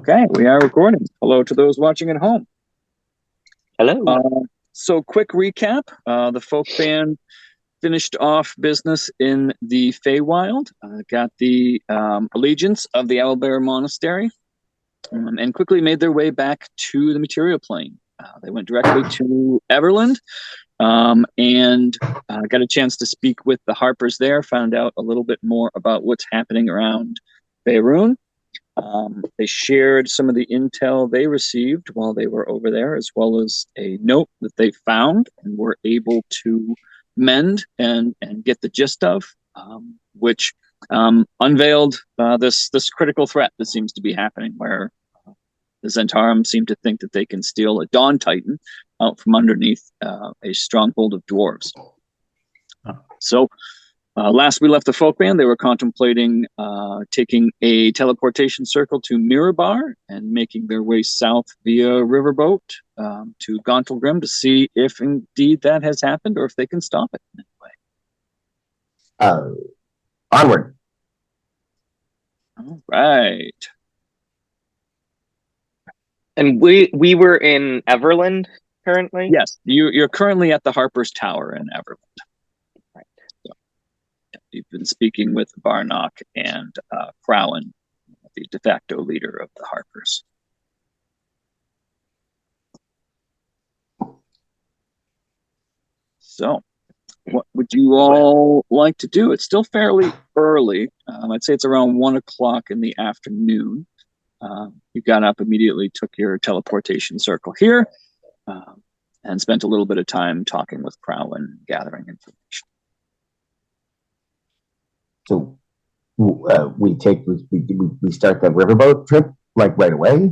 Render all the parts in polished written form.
Okay, we are recording. Hello to those watching at home. Hello. So quick recap. The folk band finished off business in the Feywild, got the allegiance of the Owlbear Monastery, and quickly made their way back to the material plane. They went directly to Everland and got a chance to speak with the Harpers there, found out a little bit more about what's happening around Faerun. They shared some of the intel they received while they were over there, as well as a note that they found and were able to mend and get the gist of, which unveiled this critical threat that seems to be happening, where the Zhentarim seem to think that they can steal a Dawn Titan out from underneath a stronghold of dwarves. Last we left the folk band, they were contemplating taking a teleportation circle to Mirabar and making their way south via riverboat to Gauntlgrym to see if indeed that has happened or if they can stop it in any way. Onward. All right. And we were in Everland currently? Yes, you're currently at the Harper's Tower in Everland. Right. So, you've been speaking with Barnock and Crowan, the de facto leader of the Harpers. So, what would you all like to do? It's still fairly early. I'd say it's around 1 o'clock in the afternoon. You got up immediately, took your teleportation circle here, and spent a little bit of time talking with Crowan, gathering information. So we start the riverboat trip like right away.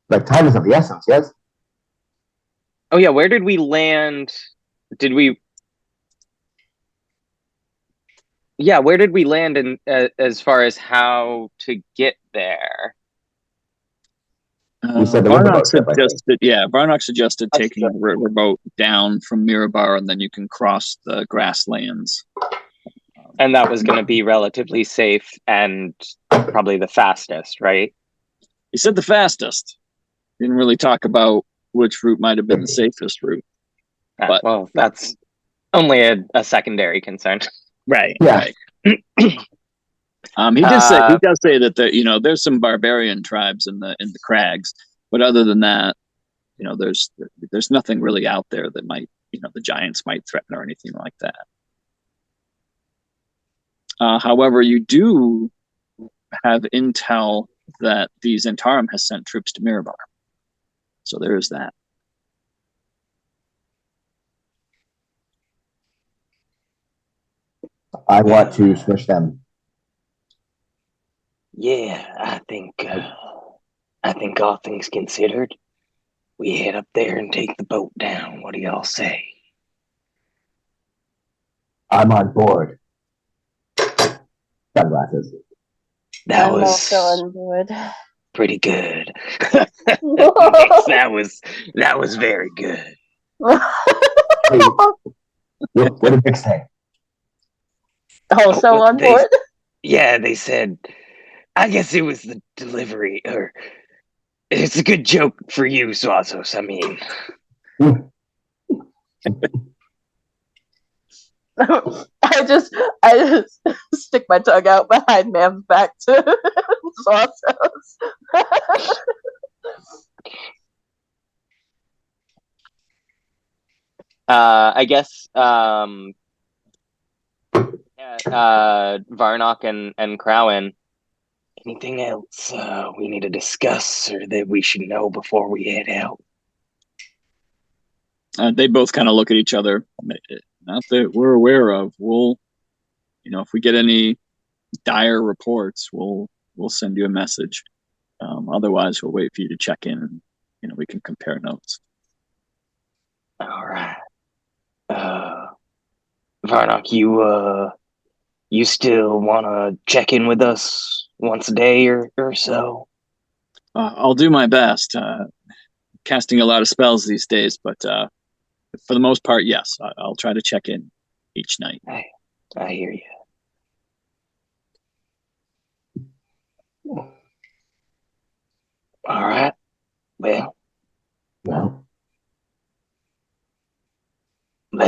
Like time is of the essence, yes. Oh yeah, where did we land? Where did we land in as far as how to get there? Barnock suggested taking a riverboat down from Mirabar, and then you can cross the grasslands. And that was going to be relatively safe and probably the fastest, right? He said the fastest. Didn't really talk about which route might have been the safest route. But well, that's only a secondary concern. Right. Yeah. Right. He does say that there's some barbarian tribes in the crags, but other than that, there's nothing really out there that might, the giants might threaten or anything like that. However, you do have intel that the Zhentarim has sent troops to Mirabar, so there is that. I want to smush them. Yeah, I think all things considered, we head up there and take the boat down. What do y'all say? I'm on board. Sunglasses. That I'm was also on board. pretty good. that was very good. Hey, what did Vic say? Also on board? Yeah, they said, I guess it was the delivery, or it's a good joke for you, Swazos. I mean, I just stick my tongue out behind Mam's back to Sausos. I guess Varnock and Crowan. anything else we need to discuss or that we should know before we head out? They both kind of look at each other. Not that we're aware of. We'll, if we get any dire reports, we'll send you a message. Otherwise, we'll wait for you to check in, and we can compare notes. All right. Varnock, you still want to check in with us once a day or so? I'll do my best. Casting a lot of spells these days, but for the most part, yes. I'll try to check in each night. I hear you.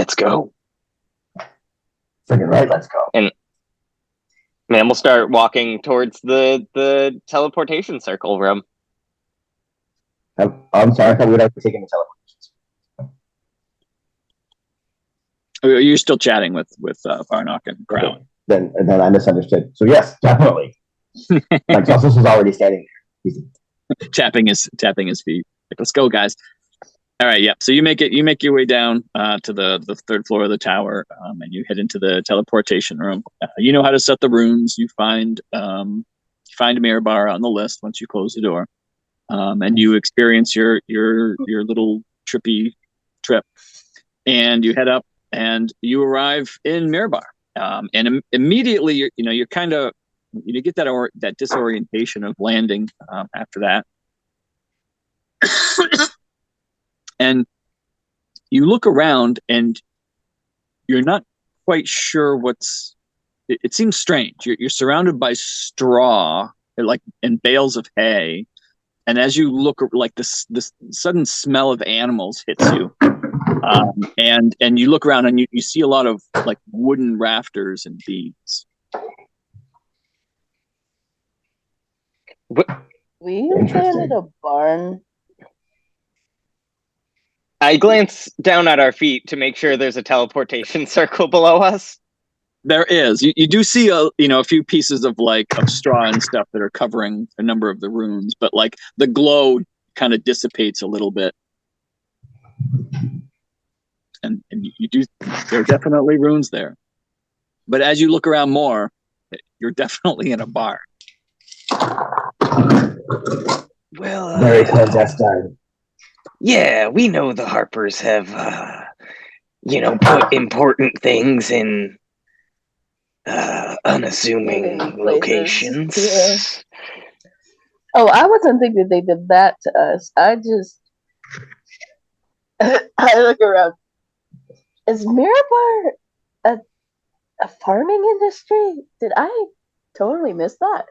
let's go. Freaking right, let's go. And man, we'll start walking towards the teleportation circle room. I'm sorry, I thought we'd have to take in the teleportations. You're still chatting with Varnock and Crown. Okay. Then I misunderstood. So yes, definitely. Like Celsius was already standing there. tapping his feet. Like, let's go, guys. All right, yeah. So you make your way down to the third floor of the tower, and you head into the teleportation room. You know how to set the runes. You find Mirabar on the list once you close the door, and you experience your little trippy trip, and you head up and you arrive in Mirabar, and immediately you're kind of you get that disorientation of landing after that. And you look around and you're not quite sure it seems strange. You're surrounded by straw, like, and bales of hay. And as you look, like, this sudden smell of animals hits you. And you look around and you see a lot of, like, wooden rafters and beams. We landed a barn. I glance down at our feet to make sure there's a teleportation circle below us. There is. You do see a few pieces of straw and stuff that are covering a number of the runes, but like the glow kind of dissipates a little bit. And there are definitely runes there. But as you look around more, you're definitely in a bar. Well, Very clandestine. yeah, we know the Harpers have, put important things in unassuming Places, locations. yeah. Oh, I wasn't thinking they did that to us. I look around. Is Mirabar a farming industry? Did I totally miss that?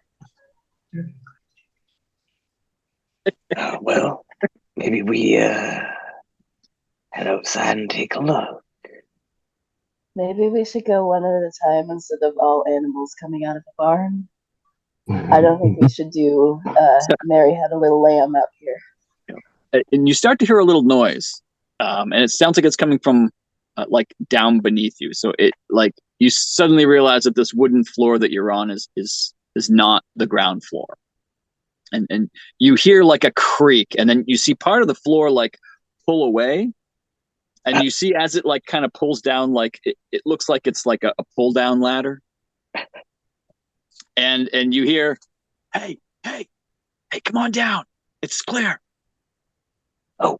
Well, maybe we head outside and take a look. Maybe we should go one at a time instead of all animals coming out of the barn. I don't think we should do Mary Had a Little Lamb out here. And you start to hear a little noise, and it sounds like it's coming from like down beneath you. So it you suddenly realize that this wooden floor that you're on is not the ground floor, and you hear like a creak, and then you see part of the floor like pull away, and you see as it like kind of pulls down, like it looks like it's like a pull down ladder, and you hear, hey, come on down, it's clear. Oh,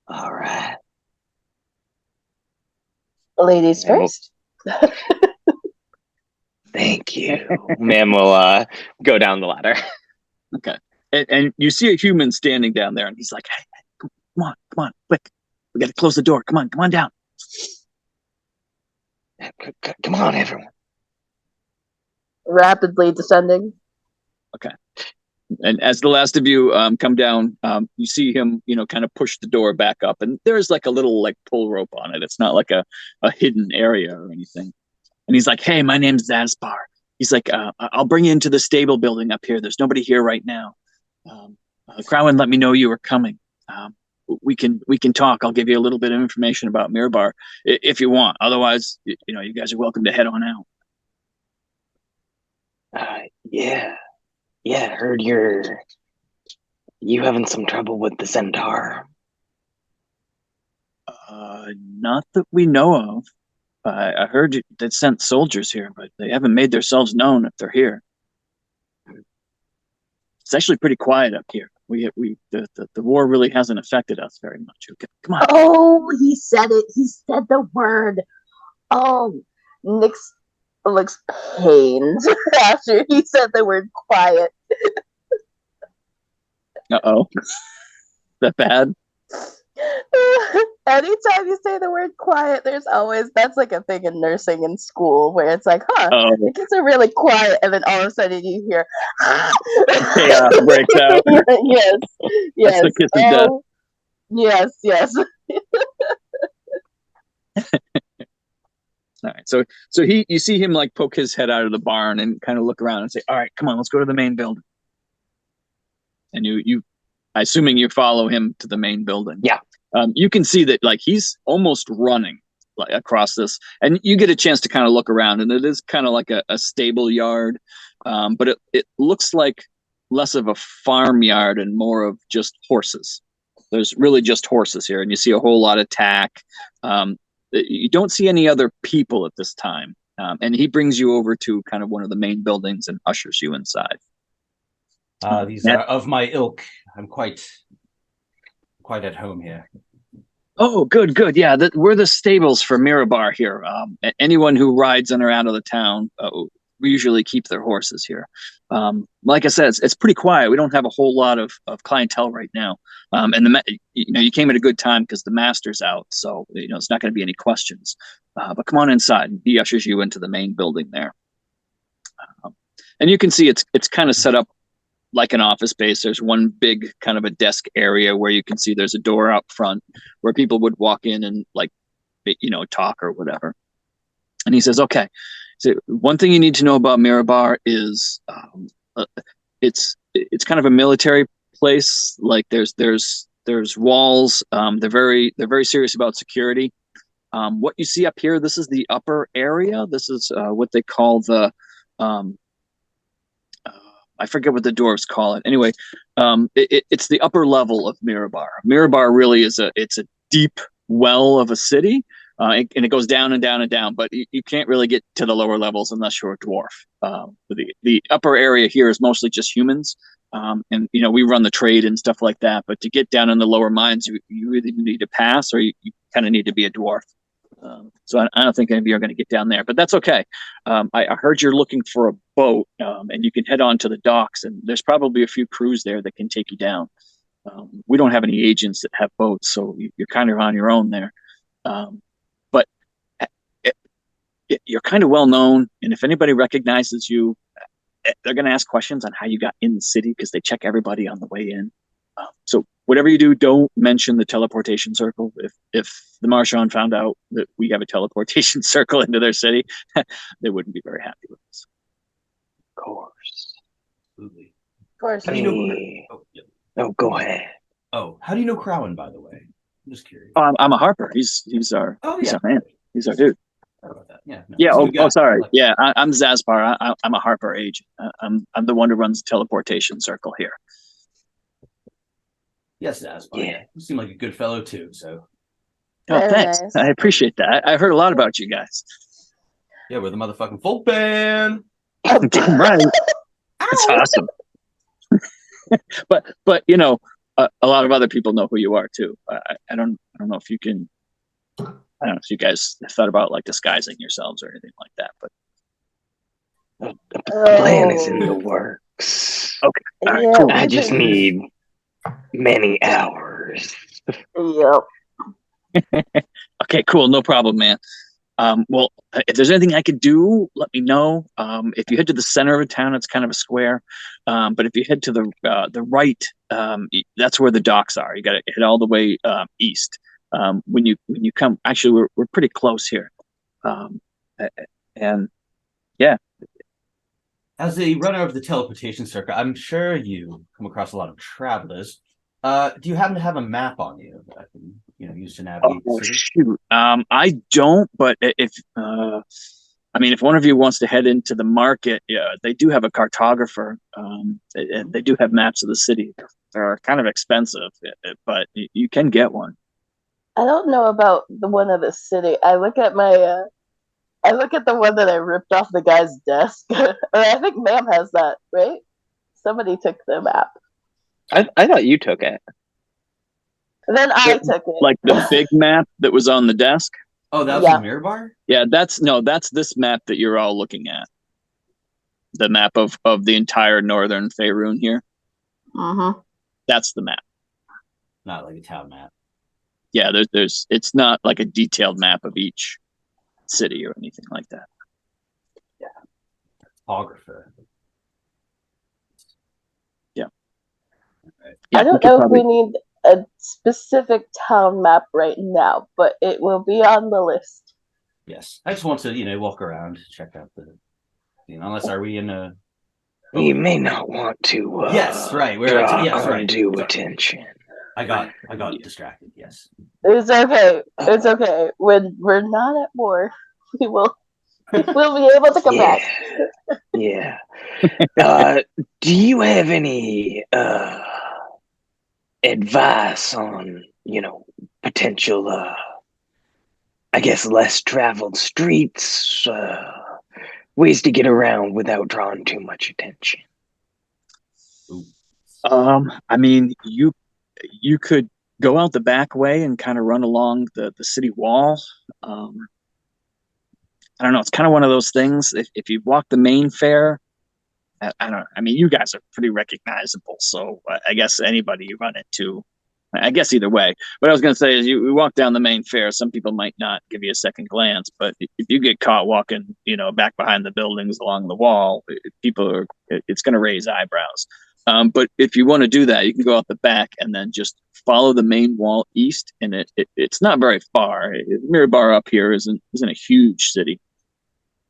all right. Ladies first. Thank you. Man will go down the ladder. Okay. And you see a human standing down there, and he's like, hey, come on, quick. We got to close the door. Come on down. Come on, everyone. Rapidly descending. Okay. And as the last of you come down, you see him, kind of push the door back up, and there's like a little like pull rope on it. It's not like a hidden area or anything. And he's like, hey, my name's Zaspar. He's like, I'll bring you into the stable building up here. There's nobody here right now. Crowan let me know you were coming. We can talk. I'll give you a little bit of information about Mirabar if you want. Otherwise, you guys are welcome to head on out. Yeah, I heard you having some trouble with the Zhentarim. Not that we know of. I heard that sent soldiers here, but they haven't made themselves known if they're here. It's actually pretty quiet up here. The war really hasn't affected us very much. Okay, come on. Oh, he said it. He said the word. Oh, Nick's looks pained after he said the word quiet. Uh-oh. That bad? Anytime you say the word quiet, that's like a thing in nursing in school where it's like, the kids are really quiet, and then all of a sudden you hear chaos breaks out. Yes. That's the kiss of death. Yes. All right. So you see him like poke his head out of the barn and kind of look around and say, "All right, come on, let's go to the main building." And assuming you follow him to the main building. Yeah. You can see that like he's almost running like across this, and you get a chance to kind of look around, and it is kind of like a stable yard, but it looks like less of a farmyard and more of just horses. There's really just horses here, and you see a whole lot of tack. You don't see any other people at this time, and he brings you over to kind of one of the main buildings and ushers you inside. These are of my ilk. I'm quite at home here. Oh, good. Yeah, we're the stables for Mirabar here. Anyone who rides in or out of the town, we usually keep their horses here. Like I said, it's pretty quiet. We don't have a whole lot of clientele right now. And you came at a good time because the master's out, so it's not going to be any questions. But come on inside. He ushers you into the main building there, and you can see it's kind of set up like an office space. There's one big kind of a desk area where you can see there's a door out front where people would walk in and like, talk or whatever. And he says, okay, so one thing you need to know about Mirabar is it's kind of a military place. Like there's walls. They're very serious about security. What you see up here, this is the upper area. This is what they call the I forget what the dwarves call it. Anyway, it's the upper level of Mirabar. Mirabar really is it's a deep well of a city, and it goes down and down and down. But you can't really get to the lower levels unless you're a dwarf. The upper area here is mostly just humans, and we run the trade and stuff like that. But to get down in the lower mines, you either need to pass or you kind of need to be a dwarf. So I don't think any of you are going to get down there, but that's okay. I heard you're looking for a boat, and you can head on to the docks, and there's probably a few crews there that can take you down. We don't have any agents that have boats, so you're kind of on your own there. But you're kind of well known, and if anybody recognizes you, they're going to ask questions on how you got in the city because they check everybody on the way in. So whatever you do, don't mention the teleportation circle. If the Marchand found out that we have a teleportation circle into their city, they wouldn't be very happy with us. Of course. Absolutely. Of course. How do you know? Oh, go ahead. Oh, how do you know Crowan, by the way? I'm just curious. I'm a Harper. He's our he's our man. He's our dude. Sorry about that. Yeah. No, Yeah. he's a good guy. Sorry. Like, yeah. I'm Zaspar. I'm a Harper agent. I'm the one who runs the teleportation circle here. yes, Aspa. Yeah. You seem like a good fellow too. So Oh, Very thanks. nice. I appreciate that. I heard a lot about you guys. yeah, we're the motherfucking folk band. Damn right. That's awesome. but a lot of other people know who you are too. I don't know if you can. I don't know if you guys have thought about like disguising yourselves or anything like that. But The plan is in the works. okay, all right, Yeah, cool. I just need many hours. Yep. Okay, cool. No problem, man. Well, if there's anything I could do, let me know. If you head to the center of the town, it's kind of a square. But if you head to the right, that's where the docks are. You got to head all the way east. When you come, actually, we're pretty close here. And yeah. As a runner of the teleportation circuit, I'm sure you come across a lot of travelers. Do you happen to have a map on you that I can, use to navigate the city? Shoot. I don't, but if one of you wants to head into the market, yeah, they do have a cartographer. They do have maps of the city. They're kind of expensive, but you can get one. I don't know about the one of the city. I look at the one that I ripped off the guy's desk. Or I think Ma'am has that, right? Somebody took the map. I thought you took it. And then I took it. Like the big map that was on the desk. Oh, that was Yeah. in Mirabar? Yeah, that's this map that you're all looking at. The map of the entire northern Faerun here. Mm-hmm. That's the map. Not like a town map. Yeah, there's it's not like a detailed map of each city or anything like that. Photographer. Yeah. I don't know if we need a specific town map right now, but it will be on the list. Yes, I just want to walk around, check out the. Unless are we in a? You may not want to. Yes, right. Draw right. undue attention. I got distracted. Yes. It's okay. It's okay. When we're not at war, we'll be able to come back. Yeah. Do you have any advice on, potential, I guess, less traveled streets, ways to get around without drawing too much attention? I mean, you could go out the back way and kind of run along the city wall. I don't know. It's kind of one of those things. If you walk the main fair, I don't know. I mean, you guys are pretty recognizable, so I guess anybody you run into, I guess either way. What I was going to say is you walk down the main fair, some people might not give you a second glance, but if you get caught walking, back behind the buildings along the wall, it's going to raise eyebrows. But if you want to do that, you can go out the back and then just follow the main wall east, and it's not very far. Mirabar up here isn't a huge city,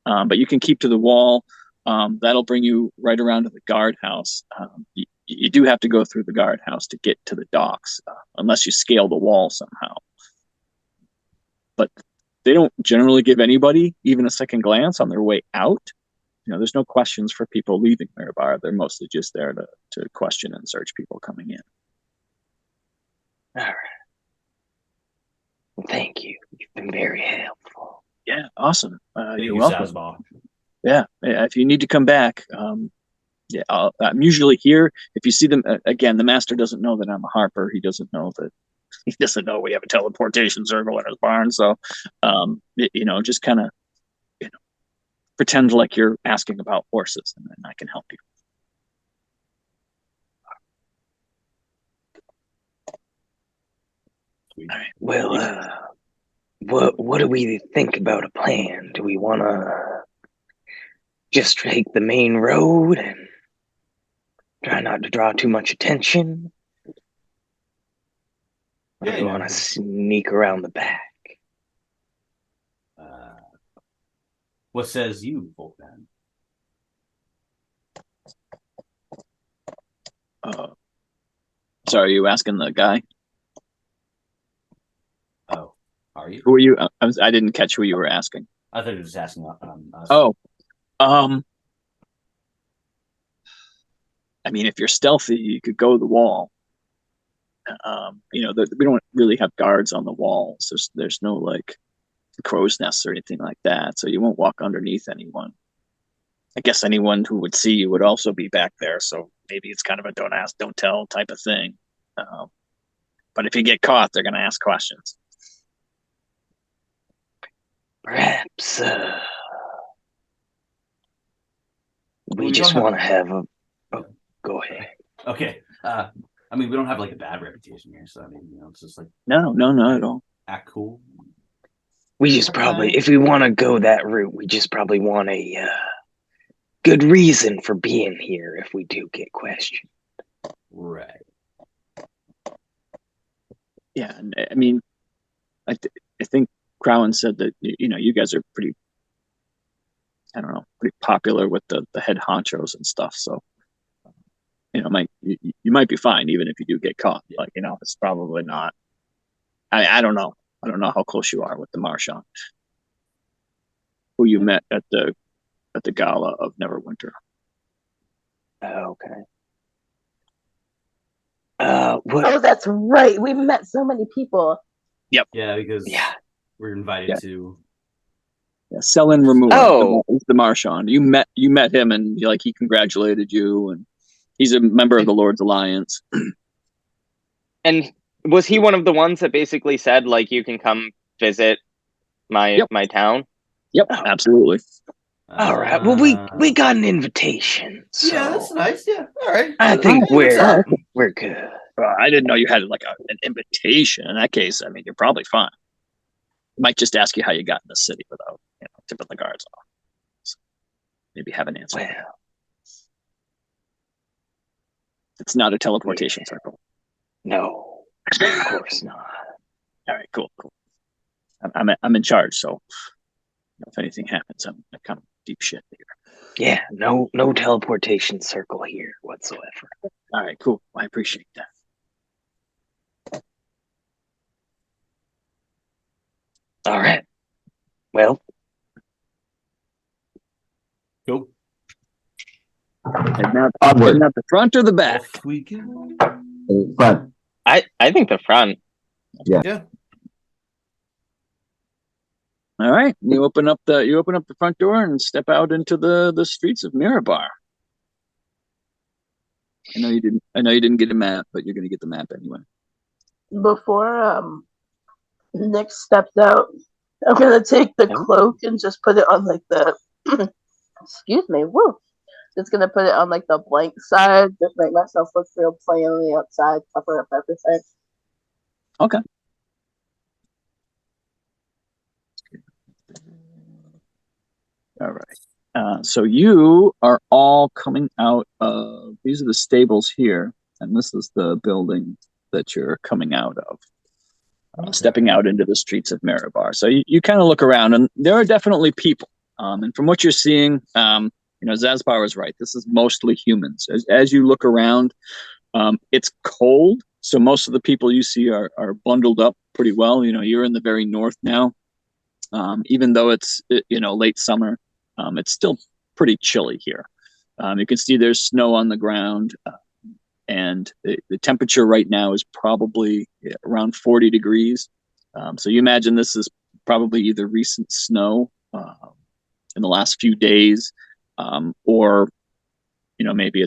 but you can keep to the wall. That'll bring you right around to the guardhouse. You do have to go through the guardhouse to get to the docks, unless you scale the wall somehow. But they don't generally give anybody even a second glance on their way out. There's no questions for people leaving Mirabar. They're mostly just there to question and search people coming in. All right. Well, thank you. You've been very helpful. Yeah, awesome. You're you, welcome. Sazball. Yeah, if you need to come back, I'm usually here. If you see them again, the master doesn't know that I'm a Harper. He doesn't know we have a teleportation circle in his barn. So, just kind of, pretend like you're asking about horses, and then I can help you. All right. Well, what do we think about a plan? Do we want to just take the main road and try not to draw too much attention? Or do we want to sneak around the back? What says you, Volkman? Sorry, are you asking the guy? Oh, are you? Who are you? I didn't catch who you were asking. I thought you were just asking. Us. Oh, I mean, if you're stealthy, you could go to the wall. We don't really have guards on the walls. There's no like crow's nests or anything like that, so you won't walk underneath anyone. I guess anyone who would see you would also be back there, so maybe it's kind of a don't ask, don't tell type of thing. But if you get caught, they're going to ask questions. Perhaps we just want to have a... Oh, go ahead. Okay. I mean, we don't have like a bad reputation here, so I mean, it's just like No, not at all. act cool. We just probably, if we want to go that route, we just probably want a good reason for being here if we do get questioned. Right. Yeah, I mean, I think Crowan said that you guys are pretty, I don't know, pretty popular with the head honchos and stuff. So you might be fine even if you do get caught. Like it's probably not. I don't know. I don't know how close you are with the Marchand, who you met at the gala of Neverwinter. Okay. Oh, that's right. We met so many people. Yep. Yeah, because we're invited to. Yeah, Selin Remur. Oh. The Marchand. You met him, and he congratulated you, and he's a member of the Lord's Alliance. And was he one of the ones that basically said, like, you can come visit my town? Yep, absolutely. All right. Well, we got an invitation. So Yeah, that's nice. Yeah. All right. I think we're good. I didn't know you had like an invitation. In that case, I mean, you're probably fine. Might just ask you how you got in the city without tipping the guards off. So maybe have an answer. Well, it's not a teleportation circle. No. Of course not. All right, cool. I'm in charge, so if anything happens, I'm kind of deep shit here. Yeah, no teleportation circle here whatsoever. All right, cool. I appreciate that. All right. Well, Go. Heading out Onward. the front or the back? Off we go. Front. I think the front. Yeah. All right. You open up the front door and step out into the streets of Mirabar. I know you didn't get a map, but you're gonna get the map anyway. Before Nick steps out, I'm gonna take the cloak and just put it on like the excuse me, woo. Just gonna put it on like the blank side, just make myself look real plain on the outside, cover up everything. Okay. All right. So you are all coming out of, these are the stables here, and this is the building that you're coming out of. Stepping out into the streets of Mirabar. So you kind of look around, and there are definitely people. And from what you're seeing, Zazbar is right. This is mostly humans. As you look around, it's cold, so most of the people you see are bundled up pretty well. You're in the very north now. Even though it's late summer, it's still pretty chilly here. You can see there's snow on the ground, and the temperature right now is probably around 40 degrees. So you imagine this is probably either recent snow in the last few days, or maybe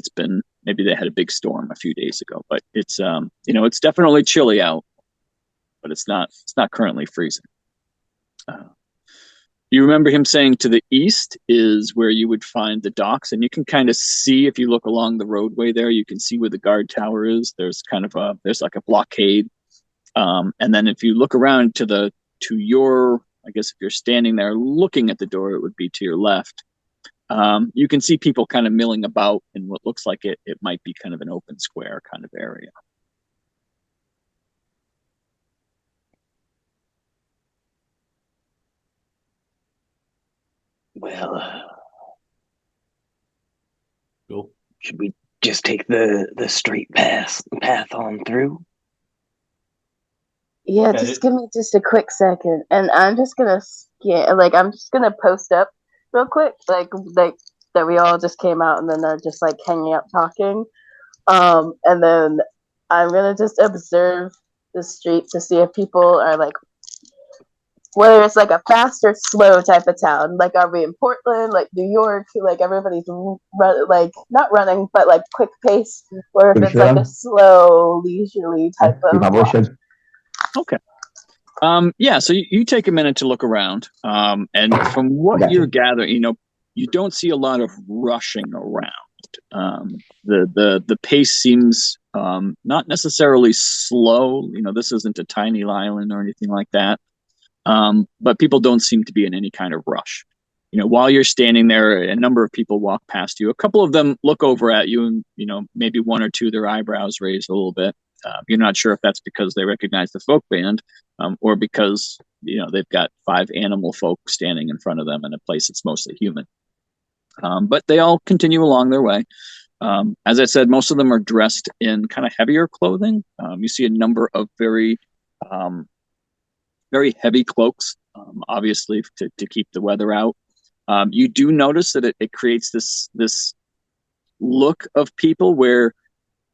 they had a big storm a few days ago. But it's it's definitely chilly out, but it's not currently freezing. You remember him saying to the east is where you would find the docks, and you can kind of see, if you look along the roadway there, you can see where the guard tower is. There's there's like a blockade, and then if you look around to your, I guess if you're standing there looking at the door, it would be to your left. You can see people kind of milling about in what looks like it might be kind of an open square kind of area. well, Go. should we just take the straight path on through? Yeah, Got just it. give me just a quick second, and I'm just gonna scan. Like, I'm just gonna post up real quick, like that we all just came out, and then they're just like hanging out talking. And then I'm gonna just observe the street to see if people are like, whether it's like a fast or slow type of town. Like, are we in Portland, like New York, like everybody's like not running, but like quick pace, or if it's like a slow, leisurely type of. You probably should. Okay. Yeah, so you take a minute to look around, and from what you're gathering, you don't see a lot of rushing around. The pace seems not necessarily slow. This isn't a tiny island or anything like that. But people don't seem to be in any kind of rush. While you're standing there, a number of people walk past you. A couple of them look over at you, and maybe one or two, their eyebrows raised a little bit. You're not sure if that's because they recognize the folk band, or because they've got 5 animal folk standing in front of them in a place that's mostly human. But they all continue along their way. As I said, most of them are dressed in kind of heavier clothing. You see a number of very heavy cloaks, obviously to keep the weather out. You do notice that it creates this look of people where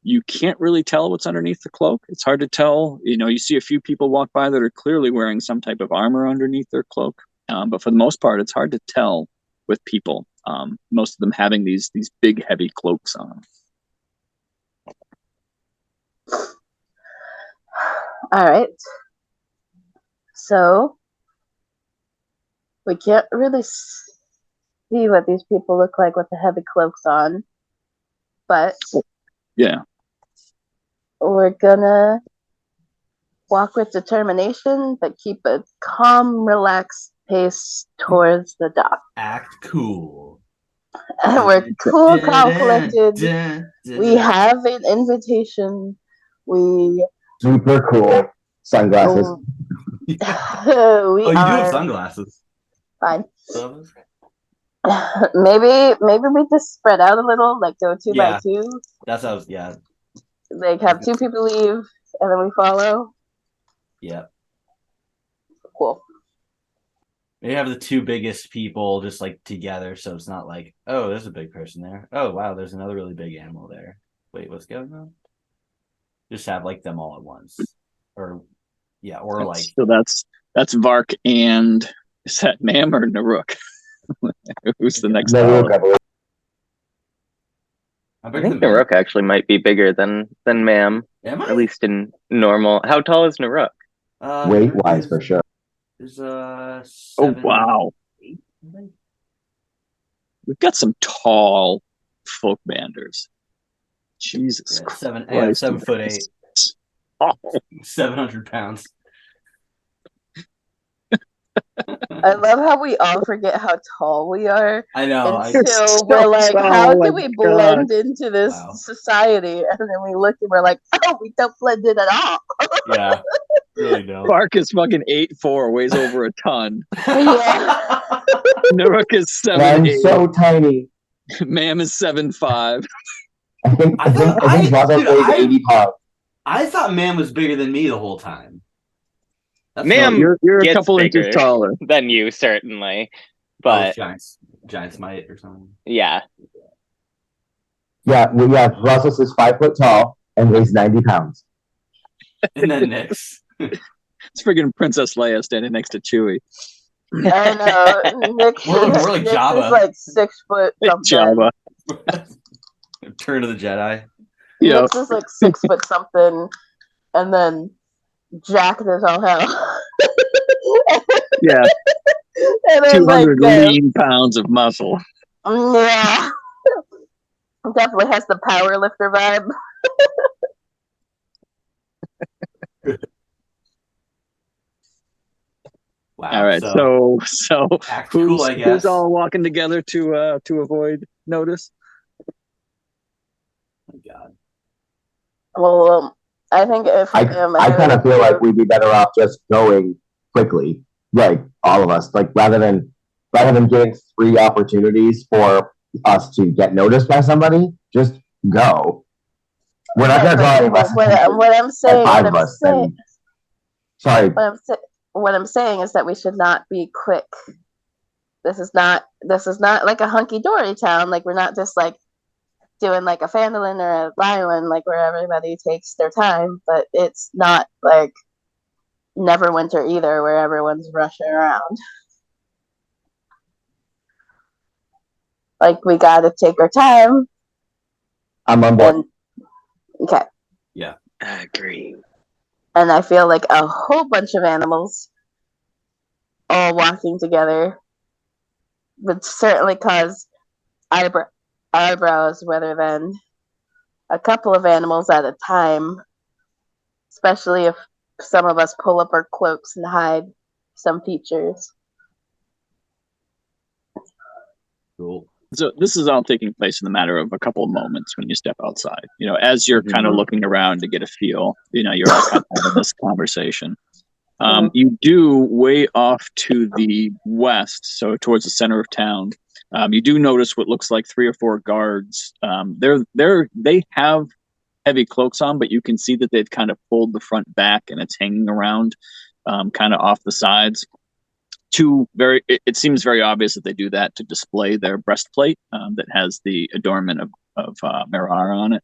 you can't really tell what's underneath the cloak. It's hard to tell. You see a few people walk by that are clearly wearing some type of armor underneath their cloak. But for the most part, it's hard to tell with people. Most of them having these big, heavy cloaks on. All right. So we can't really see what these people look like with the heavy cloaks on, but yeah, we're gonna walk with determination, but keep a calm, relaxed pace towards the dock. Act cool. We're cool, calm, collected. We have an invitation. We super cool sunglasses. we Oh, you do have are sunglasses. fine. So, Maybe we just spread out a little, like go two by Yeah. two. that's how. Yeah. Like have two people leave, and then we follow. Yeah. Cool. They have the two biggest people just like together, so it's not like, oh, there's a big person there. Oh wow, there's another really big animal there. Wait, what's going on? Just have like them all at once, or like. So that's Vark and is that Mam or Naruk? Who's the next? Naruk, I believe. I'm I bigger think than Naruk actually might be bigger than Mam, Am I? at least in normal. How tall is Naruk? Weight wise, for sure. Is Oh 7, wow, 8, I think? we've got some tall folk banders. Jesus Yeah, 7 Christ, 7'8", Oh, 700 pounds. I love how we all forget how tall we are I know. until so we're like, tall, how my do we God. blend into this Wow. society? And then we look and we're like, oh, we don't blend in at all. Yeah, really don't. Vark is fucking 8'4", weighs over a ton. Yeah. Naruk is And I'm 7'8". so tiny. Mam is 7'5". I think Dude, Rosal weighs 80 pounds. I thought Man was bigger than me the whole time. That's Mam You're a gets couple bigger inches taller. than you, certainly. but But Giants might or something. yeah, Rosal is 5 foot tall and weighs 90 pounds. And then Nick's. It's friggin' Princess Leia standing next to Chewie. I know. Nick, More like Nick Jabba. is like 6 foot something. Jabba. Turn of the Jedi. Yeah. Nick's is like 6 foot something, and then Jack is all hell. Yeah. And I was like, 200 lean pounds of muscle. yeah. Definitely has the power lifter vibe. Wow. All right. So act who's, cool, I guess. who's all walking together to avoid notice? Oh my God. Well, I think if I kind of feel like we'd be better off just going quickly, like all of us, like rather than getting 3 opportunities for us to get noticed by somebody, just go. We're not going to draw any less attention what I'm saying, at 5 of us. Sorry. What I'm saying is that we should not be quick. This is not like a hunky dory town. Like we're not just like doing like a Phandalin or a Ryland, like where everybody takes their time. But it's not like Neverwinter either, where everyone's rushing around. Like we gotta take our time. I'm on board. Okay. Yeah. I agree. And I feel like a whole bunch of animals all walking together would certainly cause eyebrows rather than a couple of animals at a time, especially if some of us pull up our cloaks and hide some features. Cool. So this is all taking place in the matter of a couple of moments when you step outside. You know, as you're kind of looking around to get a feel, you know, you're all kind of having this conversation. You do way off to the west, so towards the center of town. You do notice what looks like 3 or 4 guards. They have heavy cloaks on, but you can see that they've kind of pulled the front back and it's hanging around, kind of off the sides. It seems very obvious that they do that to display their breastplate that has the adornment of Mirabar on it.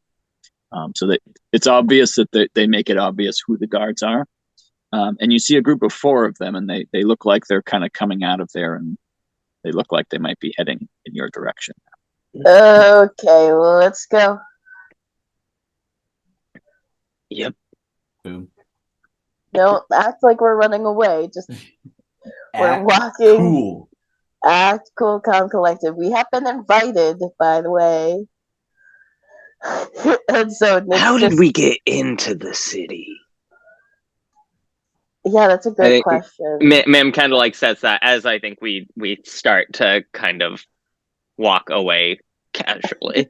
So that it's obvious that they make it obvious who the guards are. And you see a group of 4 of them, and they look like they're kind of coming out of there, and they look like they might be heading in your direction. Okay, well, let's go. Yep. Boom. Don't act like we're running away. Just we're Act walking. cool. Act cool, calm, collected. We have been invited, by the way. And so How did we get into the city? Yeah, that's a good question. Mim kind of like says that as I think we start to kind of walk away casually.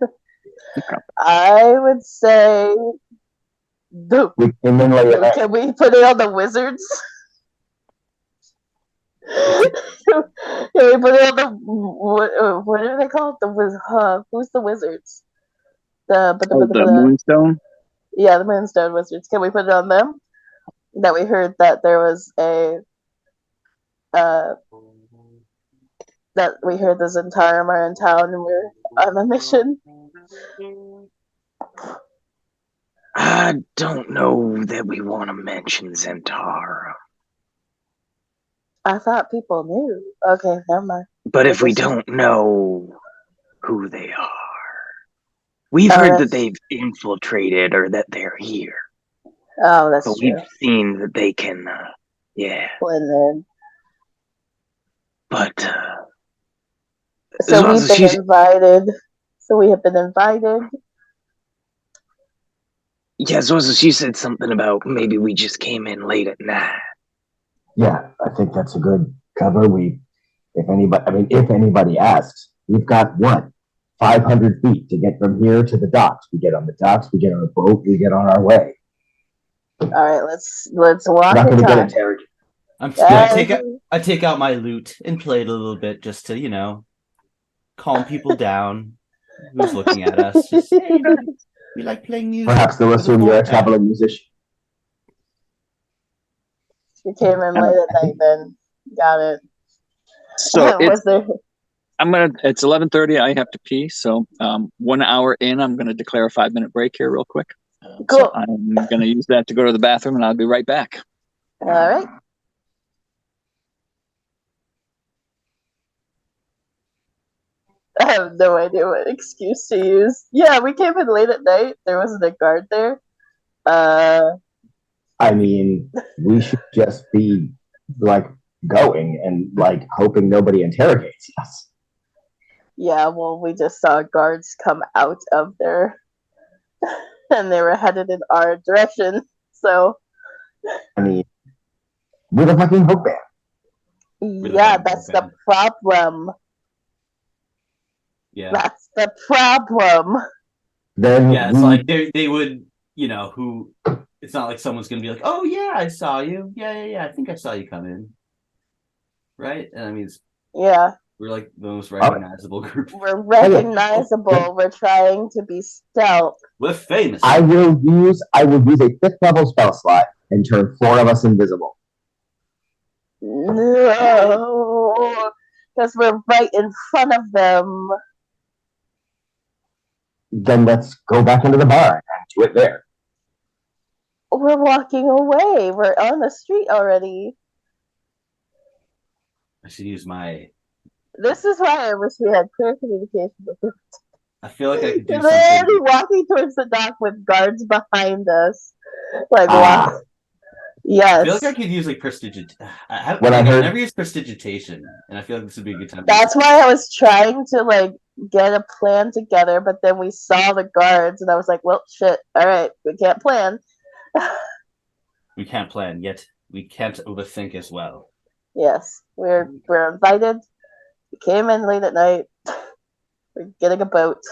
I would say We came in late at night. Can we put it on the wizards? Can we put it on the what are they called? Who's the wizards? The Moonstone. Yeah, the Moonstone wizards. Can we put it on them? That we heard that there was a that we heard the Zhentarim are in town and we're on a mission. I don't know that we want to mention Zhentarim. I thought people knew. Okay, never mind. But if we don't know who they are, we've heard that they've infiltrated or that they're here. Oh, that's but true. We've seen that they can, Blend in. But so we've been invited. So we have been invited. Yeah, so she said something about maybe we just came in late at night. Yeah, I think that's a good cover. If anybody asks, we've got 500 feet to get from here to the docks. We get on the docks, we get on a boat, we get on our way. All right, let's walk. Not going to get interrogated. I take out my lute and play it a little bit just to, calm people down. Who's looking at us? Just, we like playing music. Perhaps they'll assume you're a traveling musician. You came in late at night, then got it. So it's 11:30. I have to pee. So 1 hour in, I'm going to declare a 5-minute break here, real quick. Cool. So I'm going to use that to go to the bathroom, and I'll be right back. All right. I have no idea what excuse to use. Yeah, we came in late at night. There wasn't a guard there. I mean, we should just be going and hoping nobody interrogates us. Yeah, well, we just saw guards come out of there, and they were headed in our direction. So, I mean, we're the fucking hope band. Yeah, that's the problem. Yeah, that's the problem. Then it's like they would, who. It's not like someone's gonna be like, "Oh yeah, I saw you. Yeah. I think I saw you come in." Right? And I mean, we're like the most recognizable group. We're recognizable. We're trying to be stealth. We're famous. I will use a 5th level spell slot and turn 4 of us invisible. No, because we're right in front of them. Then let's go back into the bar and do it there. We're walking away. We're on the street already. I should use my. This is why I wish we had clear communication with them. I feel like I could do something. We're already walking towards the dock with guards behind us. Yes. I feel like I could use prestidigitation. I've never used prestidigitation, and I feel like this would be a good time. That's why I was trying to get a plan together, but then we saw the guards, and I was like, "Well, shit. All right, we can't plan." We can't plan yet. We can't overthink as well. Yes, we're invited. We came in late at night. We're getting a boat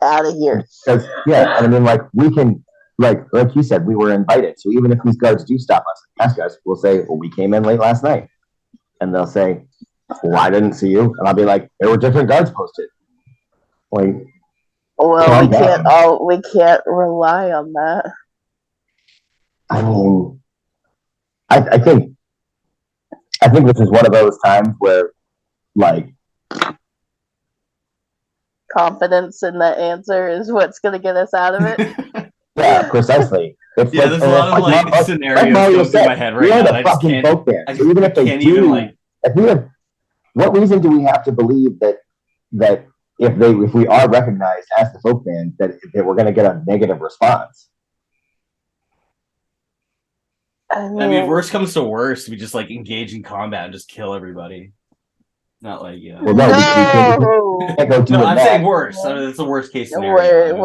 out of here. Because we can, like you said, we were invited. So even if these guards do stop us, ask us, we'll say, "Well, we came in late last night," and they'll say, "Well, I didn't see you," and I'll be like, "There were different guards posted." Well, we can't rely on that. I mean, I think this is one of those times where, confidence in the answer is what's going to get us out of it. Yeah, precisely. There's a lot of scenarios going through my head right now. I just can't. So even if they do, what reason do we have to believe that if we are recognized as the folk band, that we're going to get a negative response? I mean, if worst comes to worst, we just engage in combat and just kill everybody. Not Well, no. We can't go do I'm that. saying worse. It's the worst case scenario. The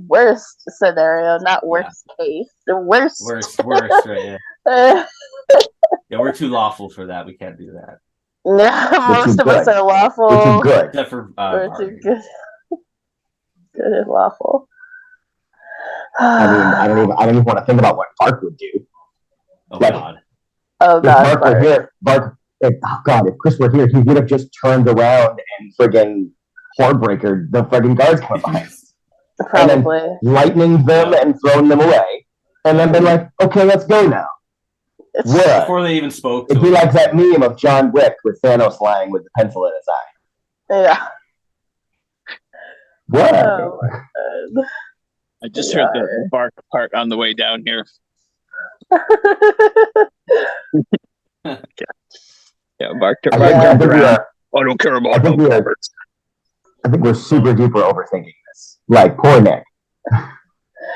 worst scenario, not worst case. The worst. Worst, right? Yeah. Yeah, we're too lawful for that. We can't do that. Yeah, most of us are lawful. We're too good. Except for we're too good. Good and lawful. I don't even want to think about what Bark would do. Oh Like, God. Oh If God, Bark were here, if Chris were here, he would have just turned around and friggin' Hordebreaker the friggin' guards come behind. probably. And then lightning them and thrown them away. And then been like, okay, let's go now. What? Before they even spoke to It'd be him. like that meme of John Wick with Thanos lying with the pencil in his eye. Yeah. What? Oh my God. I just heard the bark part on the way down here. Yeah, bark around. I don't care about no birds. I think we're super duper overthinking this. Like, poor Nick.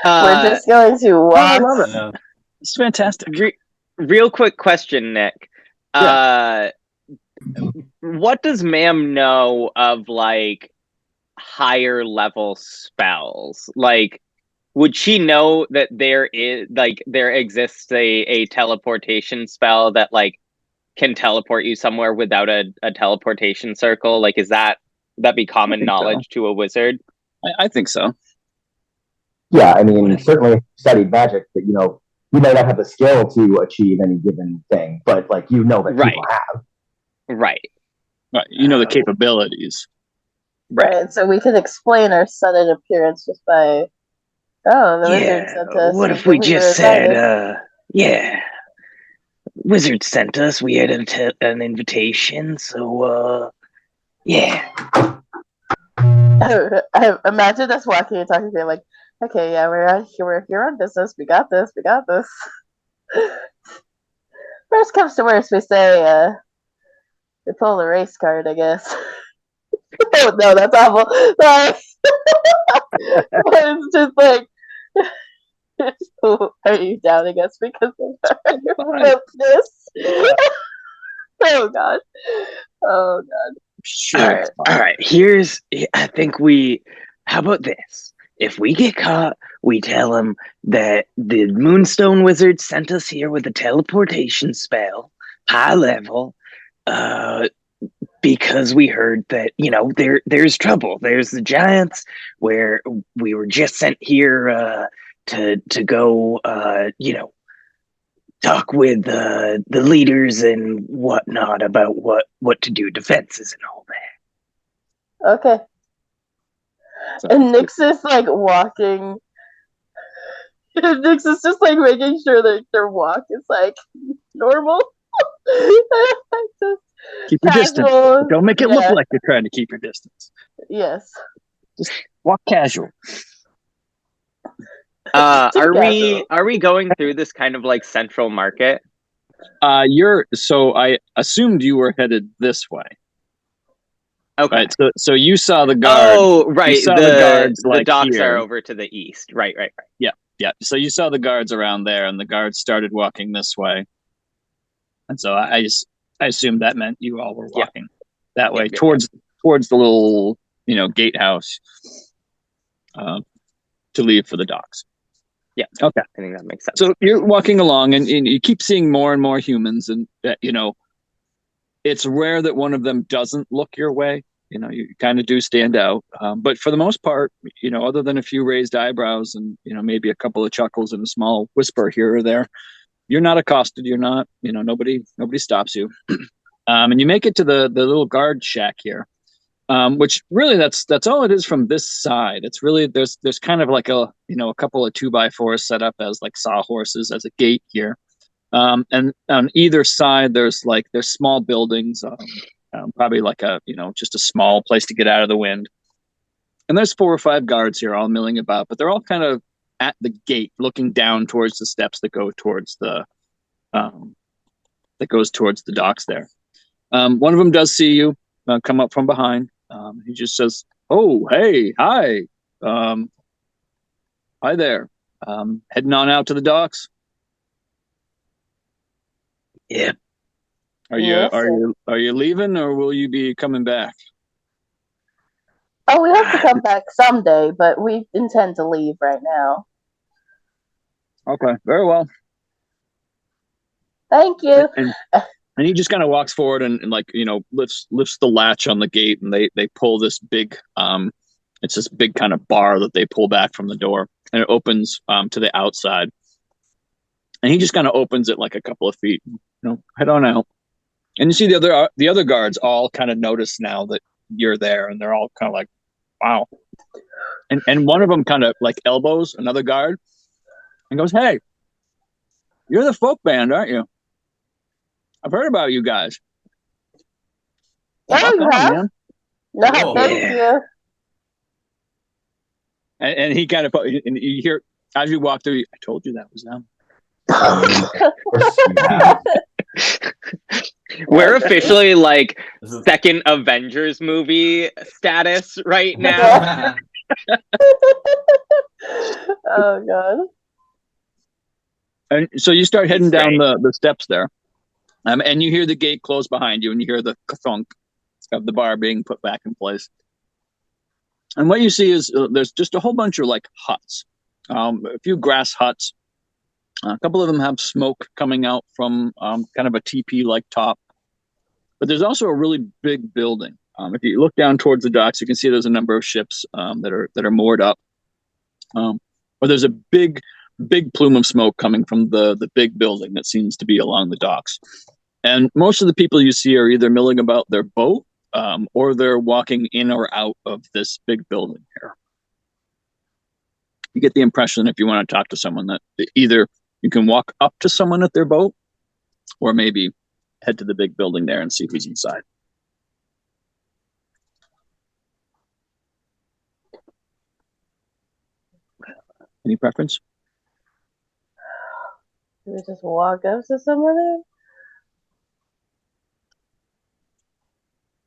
We're just going to walk. I love it. It's fantastic. Real quick question, Nick. What does Ma'am know of like higher level spells? Like, would she know that there exists a teleportation spell that like can teleport you somewhere without a teleportation circle? Like, is that be common knowledge to a wizard? I think so. Yeah, I mean, certainly studied magic, but you know, you might not have the skill to achieve any given thing, but like you know that people have. Right. You know the capabilities. Right. So we could explain our sudden appearance just by, the wizard sent us. What if we just said, wizard sent us. We had an invitation, so yeah. I imagine us walking and talking to him like, okay, yeah, we're here on business. We got this. Worst comes to worst, we say, we pull the race card, I guess. Oh no, that's awful. Sorry. It's just like, are you doubting us because of this? Oh God. Sure. All right. I think how about this? If we get caught, we tell them that the Moonstone Wizard sent us here with a teleportation spell, high level, because we heard that, there's trouble. There's the giants where we were just sent here to go, talk with the leaders and whatnot about what to do, defenses and all that. Okay. And Nyx is like walking. Nyx is just like making sure that their walk is like normal. Just keep your distance. Don't make it look like you're trying to keep your distance. Yes. Just walk casual. Are we going through this kind of like central market? So I assumed you were headed this way. Okay. Right, so you saw the guards. Oh, right. You saw the guards the docks here. are over to the east. Right. Yeah. So you saw the guards around there, and the guards started walking this way. And so I assumed that meant you all were walking that way towards the little gatehouse to leave for the docks. Yeah. Okay. I think that makes sense. So you're walking along, and you keep seeing more and more humans, and it's rare that one of them doesn't look your way. You kind of do stand out, but for the most part, other than a few raised eyebrows and maybe a couple of chuckles and a small whisper here or there, you're not accosted. You're not, nobody stops you, and you make it to the little guard shack here. Which really that's all it is from this side. It's really there's kind of like a couple of 2x4s set up as like sawhorses as a gate here, and on either side there's small buildings, probably like a just a small place to get out of the wind. And there's 4 or 5 guards here all milling about, but they're all kind of at the gate looking down towards the steps that go towards the docks there. One of them does see you come up from behind. He just says, "Oh, hey, hi, hi there. Heading on out to the docks." Yeah. Are you leaving, or will you be coming back? Oh, we have to come back someday, but we intend to leave right now. Okay, very well. Thank you. And he just kind of walks forward and lifts the latch on the gate, and they pull this big it's this big kind of bar that they pull back from the door. and it opens to the outside. And he just kind of opens it like a couple of feet. Head on out. And you see the other guards all kind of notice now that you're there, and they're all kind of like, wow. And one of them kind of like elbows another guard and goes, "Hey, you're the folk band, aren't you? I've heard about you guys." Yeah, you have. Man. No, Whoa. thank you. And he kind of, and you hear as you walk through, I told you that was them. We're officially like second Avengers movie status right now. Oh god. And so you start heading down the steps there, and you hear the gate close behind you, and you hear the thunk of the bar being put back in place. And what you see is there's just a whole bunch of like huts, a few grass huts. A couple of them have smoke coming out from kind of a teepee-like top. But there's also a really big building. If you look down towards the docks, you can see there's a number of ships that are moored up. Or there's a big plume of smoke coming from the big building that seems to be along the docks. And most of the people you see are either milling about their boat or they're walking in or out of this big building here. You get the impression, if you want to talk to someone, that either you can walk up to someone at their boat, or maybe head to the big building there and see who's inside. Any preference? Do we just walk up to someone?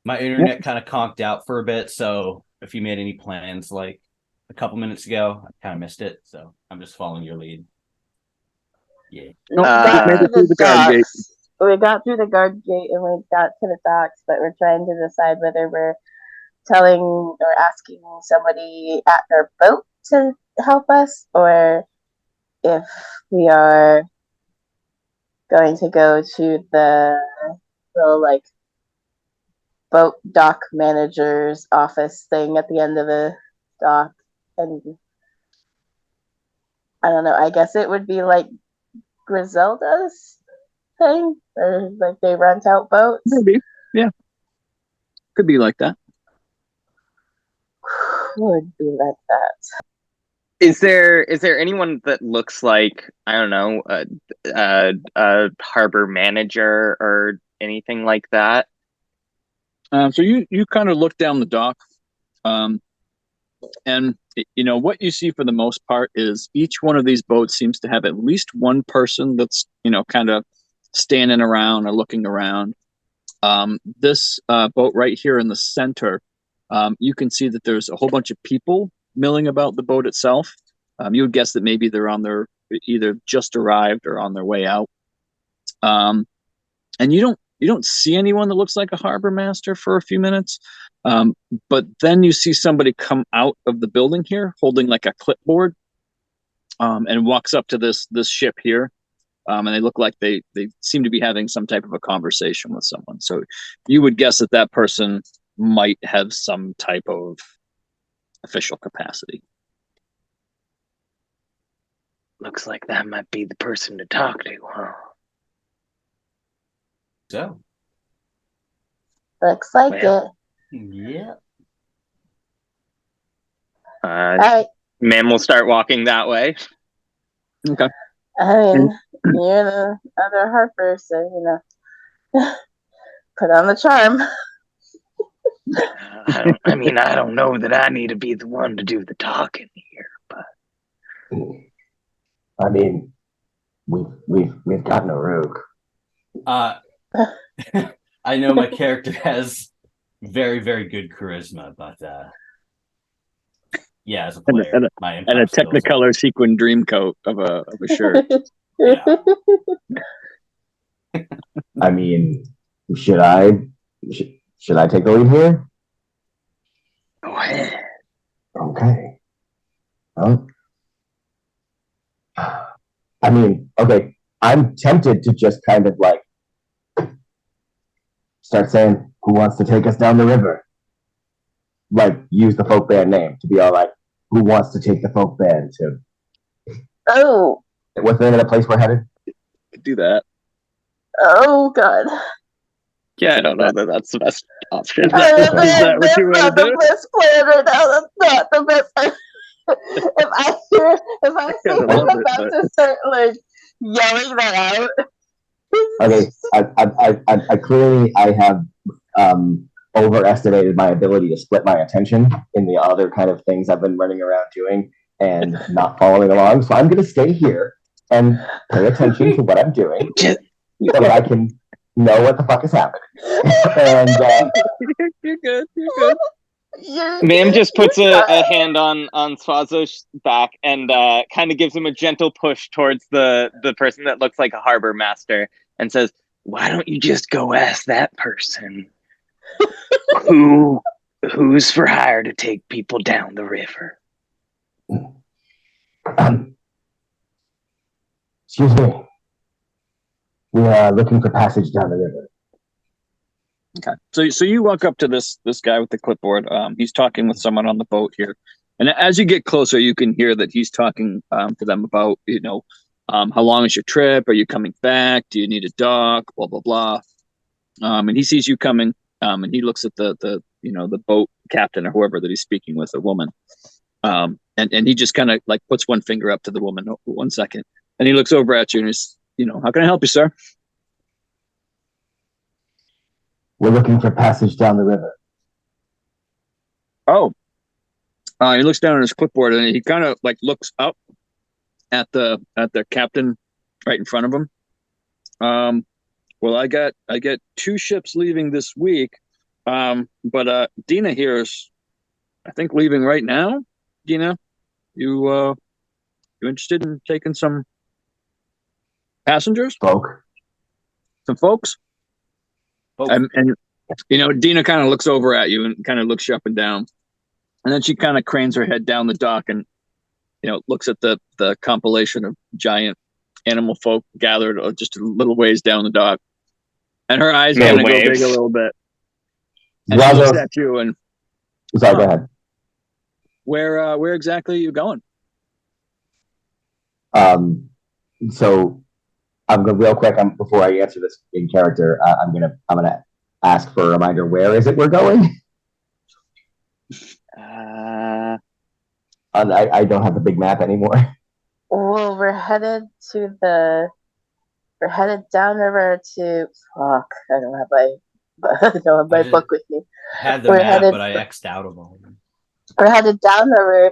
My internet kind of conked out for a bit, so if you made any plans like a couple minutes ago, I kind of missed it. So I'm just following your lead. Yeah. We got through the docks. We got through the guard gate and we got to the docks, but we're trying to decide whether we're telling or asking somebody at their boat to help us, or if we are going to go to the like boat dock manager's office thing at the end of the dock. And I don't know, I guess it would be like Griselda's thing, or like they rent out boats. Maybe, yeah, could be like that. Would be like that. Is there anyone that looks like, I don't know, a harbor manager or anything like that? So you kind of look down the dock, and what you see for the most part is each one of these boats seems to have at least one person that's kind of standing around or looking around. This boat right here in the center, you can see that there's a whole bunch of people milling about the boat itself. You would guess that maybe they're on their either just arrived or on their way out. And you don't see anyone that looks like a harbor master for a few minutes. But then you see somebody come out of the building here holding like a clipboard, and walks up to this ship here. And they look like they seem to be having some type of a conversation with someone. So you would guess that person might have some type of official capacity. Looks like that might be the person to talk to, huh? So. Looks like it. Yeah. All right. Man will start walking that way. Okay. I mean, you're the other Harper, so put on the charm. I don't know that I need to be the one to do the talking here, but I mean, we've got no rogue. I know my character has very, very good charisma, but yeah, as a player, and a Technicolor sequin dream coat of a shirt. Yeah. I mean, should I take the lead here? go ahead. Okay. Well, I mean, okay. I'm tempted to just kind of like start saying, "Who wants to take us down the river?" Like, use the folk band name to be all like, "Who wants to take the folk band to Oh, What's the name of the place we're headed? Could do that. oh God. Yeah, I don't know that that's the best option. Is that what you That's want to not do? the best plan right now. That's not the best. if I see kinda him love it, about but- to start like yelling that out. Okay, I clearly I have overestimated my ability to split my attention in the other kind of things I've been running around doing and not following along. So I'm going to stay here and pay attention to what I'm doing Just, so that I can know what the fuck is happening. And You're good. You're good. Ma'am just puts a hand on Swazo's back and kind of gives him a gentle push towards the person that looks like a harbor master and says, why don't you just go ask that person who's for hire to take people down the river? excuse me. We are looking for passage down the river. Okay. So you walk up to this guy with the clipboard. He's talking with someone on the boat here, and as you get closer, you can hear that he's talking to them about how long is your trip? Are you coming back? Do you need a dock? Blah blah blah. And he sees you coming. And he looks at the boat captain or whoever that he's speaking with, a woman. And he just kind of like puts one finger up to the woman. 1 second, and he looks over at you and is, how can I help you, sir? We're looking for passage down the river. Oh, he looks down at his clipboard and he kind of like looks up at the captain right in front of him. Well, I got 2 ships leaving this week, but Dina here is, I think, leaving right now. Dina, you interested in taking some passengers? Some folks? And Dina kind of looks over at you and kind of looks you up and down, and then she kind of cranes her head down the dock and looks at the compilation of giant animal folk gathered just a little ways down the dock, and her eyes kind of go big a little bit. And she looks at you and, sorry, go ahead. Where exactly are you going? So I'm going real quick. Before I answer this in character, I'm gonna ask for a reminder. Where is it we're going? I don't have the big map anymore. Well, we're headed downriver to. Fuck! I don't have my book with me. I had the map, but I X'd out of them. We're headed downriver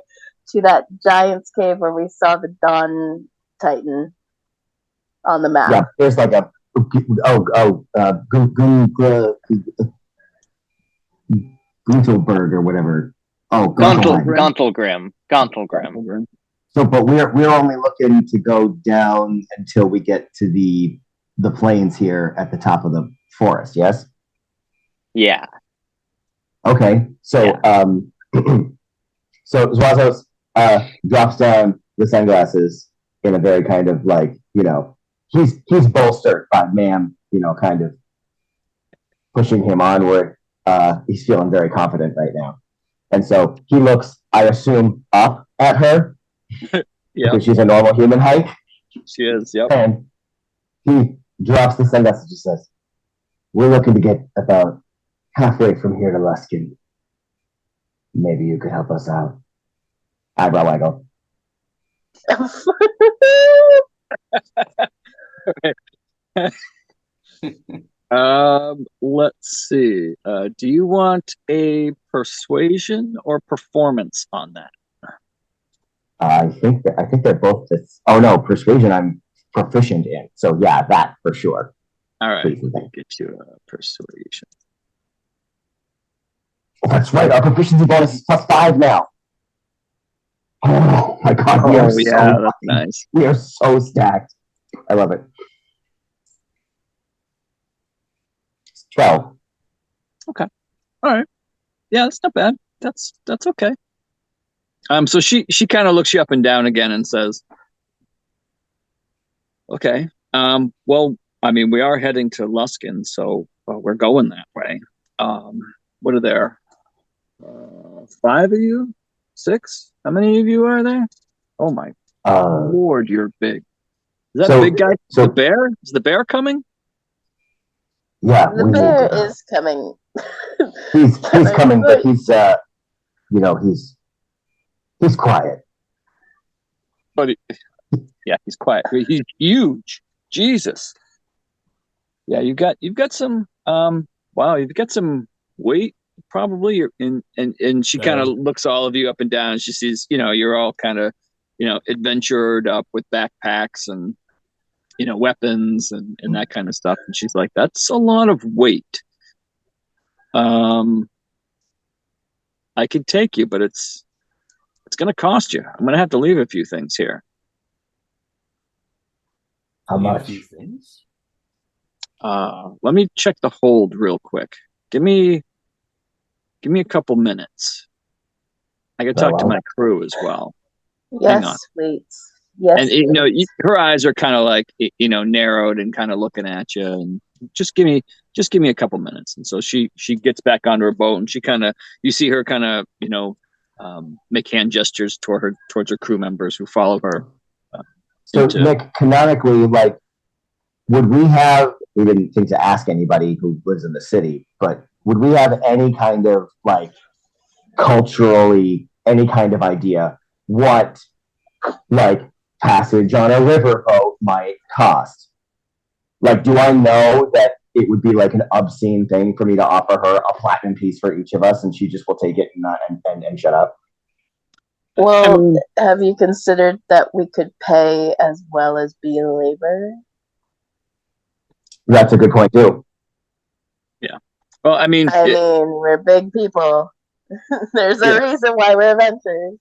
to that giant's cave where we saw the Dawn Titan on the map. Yeah, there's like a Gauntlgrym or whatever. Oh, Gauntlgrym. So, but we're only looking to go down until we get to the plains here at the top of the forest. Yes. Yeah. Okay. So, Yeah. So Zwazos drops down the sunglasses in a very kind of like, he's bolstered by Ma'am, kind of pushing him onward. He's feeling very confident right now. And so he looks, I assume, up at her. Yeah. Because she's a normal human height. She is, yep. And he drops the sunglasses and just says, we're looking to get about halfway from here to Luskin. Maybe you could help us out. Eyebrow waggle. Let's see. Do you want a persuasion or performance on that? I think they're both. Oh no, persuasion I'm proficient in. So yeah, that for sure. All right, we'll get you a persuasion. That's right. Our proficiency bonus is +5 now. Oh my god, we are so that's nice. We are so stacked. I love it. 12. Okay. All right. Yeah, that's not bad. That's okay. So she kind of looks you up and down again and says, "Okay. Well, I mean, we are heading to Luskin, so we're going that way. What are there? 5 of you? 6? How many of you are there? Oh my Lord, you're big. Is that So- big guy so- the bear? Is the bear coming? Yeah, The we need bear to- is coming. He's coming, but he's he's quiet. But yeah, he's quiet. He's huge. Jesus. Yeah, you've got some wow, you've got some weight probably, and she kind of looks all of you up and down, and she sees, you're all kind of, adventured up with backpacks and weapons and that kind of stuff, and she's like, that's a lot of weight. I could take you, but it's gonna cost you. I'm gonna have to leave a few things here. How Leave a much? few things? Let me check the hold real quick. Give me a couple minutes. I gotta talk to my crew as well. Hang on. Yes, wait. Yes. And her eyes are kind of like narrowed and kind of looking at you, and just give me a couple minutes. And so she gets back onto her boat, and she kind of, you see her kind of make hand gestures towards her crew members who follow her. So Nick, canonically, like, would we have? We didn't think to ask anybody who lives in the city, but would we have any kind of like culturally any kind of idea what like passage on a riverboat might cost? Like, do I know that it would be like an obscene thing for me to offer her a platinum piece for each of us, and she just will take it and shut up? Well, have you considered that we could pay as well as be labor? That's a good point too. Yeah. Well, I mean, we're big people. There's a reason why we're adventurers.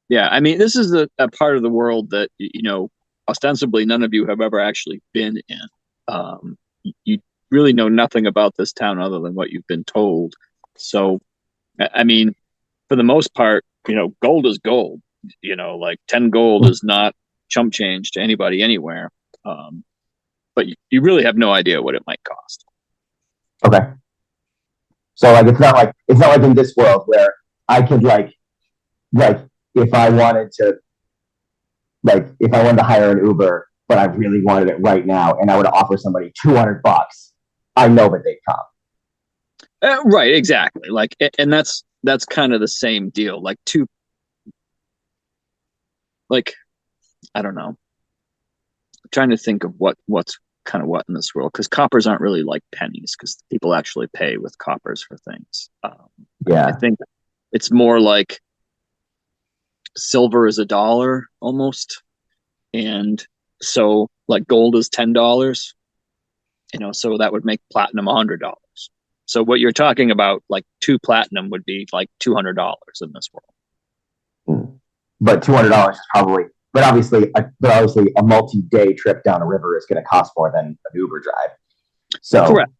Yeah, I mean, this is a part of the world that ostensibly none of you have ever actually been in. You really know nothing about this town other than what you've been told. So, I mean, for the most part, gold is gold. Like 10 gold is not chump change to anybody anywhere. But you really have no idea what it might cost. Okay. So like it's not like in this world where I could like if I wanted to hire an Uber, but I really wanted it right now, and I would offer somebody $200, I know that they'd come. Right, exactly. Like, and that's kind of the same deal. I don't know. I'm trying to think of what's kind of what in this world, because coppers aren't really like pennies, because people actually pay with coppers for things. I think it's more like silver is $1 almost, and so like gold is $10. So that would make platinum $100. So what you're talking about, like 2 platinum would be like $200 in this world. But $200 is probably. But obviously, a multi-day trip down a river is going to cost more than an Uber drive. So correct.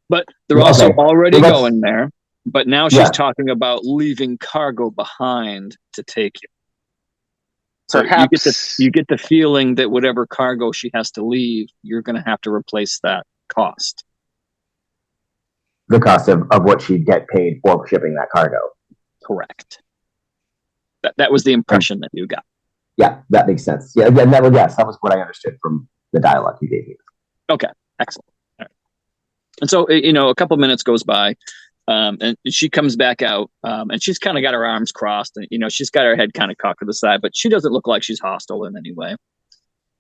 But they're also already going there. But now she's talking about leaving cargo behind to take you. So Perhaps you get the feeling that whatever cargo she has to leave, you're going to have to replace that cost. The cost of what she'd get paid for shipping that cargo. Correct. That was the impression that you got. Yeah, that makes sense. Yeah, that was what I understood from the dialogue you gave me. Okay, excellent. All right. And so, a couple minutes goes by, and she comes back out, and she's kind of got her arms crossed, and, she's got her head kind of cocked to the side, but she doesn't look like she's hostile in any way.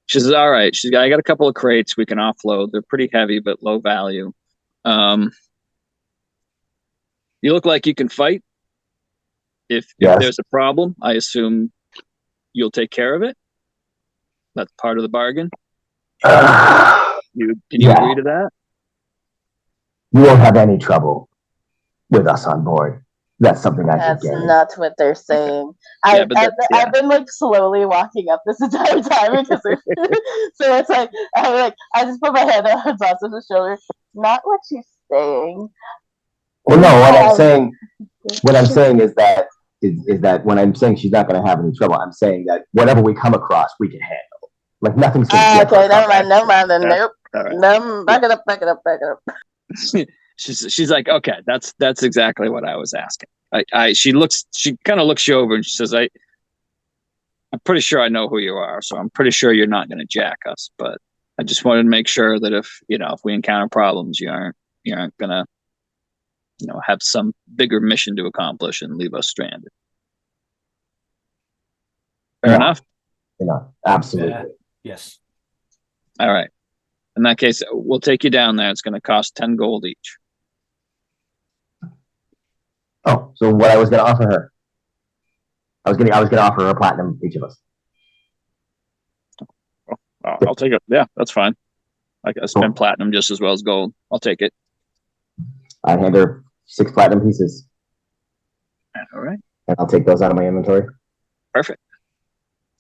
She says, all right, I got a couple of crates we can offload. They're pretty heavy, but low value. You look like you can fight. If there's a problem, I assume you'll take care of it. That's part of the bargain. Can you agree to that? You won't have any trouble with us on board. That's something I can That's guarantee. not what they're saying. Yeah, I've been like slowly walking up this entire time because so it's like I just put my hand on Zoss's shoulder. Not what she's saying. Well, no, what I'm saying is that when I'm saying she's not going to have any trouble, I'm saying that whatever we come across, we can handle. Like nothing's going to. Okay, never mind. Then nope. Right. No, back it up. She's like, okay, that's exactly what I was asking. She kind of looks you over and she says, I I'm pretty sure I know who you are, so I'm pretty sure you're not going to jack us. But I just wanted to make sure that if we encounter problems, you aren't going to have some bigger mission to accomplish and leave us stranded. Fair enough. Absolutely. Yes. All right. In that case, we'll take you down there. It's going to cost 10 gold each. Oh, so what I was going to offer her? I was going to offer her a platinum each of us. I'll take it. Yeah, that's fine. I spend platinum just as well as gold. I'll take it. I hand her 6 platinum pieces. All right. And I'll take those out of my inventory. Perfect.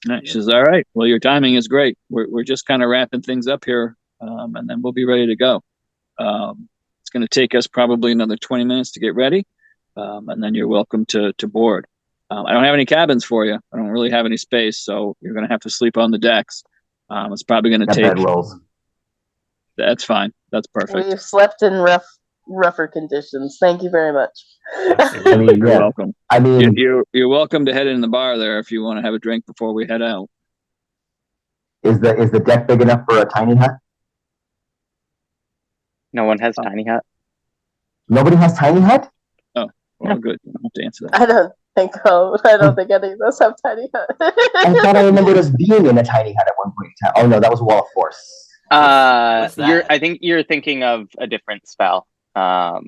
All right. She says, all right. Well, your timing is great. We're just kind of wrapping things up here, and then we'll be ready to go. It's going to take us probably another 20 minutes to get ready, and then you're welcome to board. I don't have any cabins for you. I don't really have any space, so you're going to have to sleep on the decks. It's probably going to take... bedrolls. That's fine. That's perfect. We've slept in rougher conditions. Thank you very much. I mean, You're welcome. I mean, you're welcome to head in the bar there if you want to have a drink before we head out. is the deck big enough for a tiny hut? No one has tiny hut. Nobody has tiny hut? Oh, well, good. I don't have to answer that. I don't think any of us have tiny hut. I thought I remembered us being in a tiny hut at one point in time. Oh no, that was Wall of Force. What's that? I think you're thinking of a different spell. Yeah,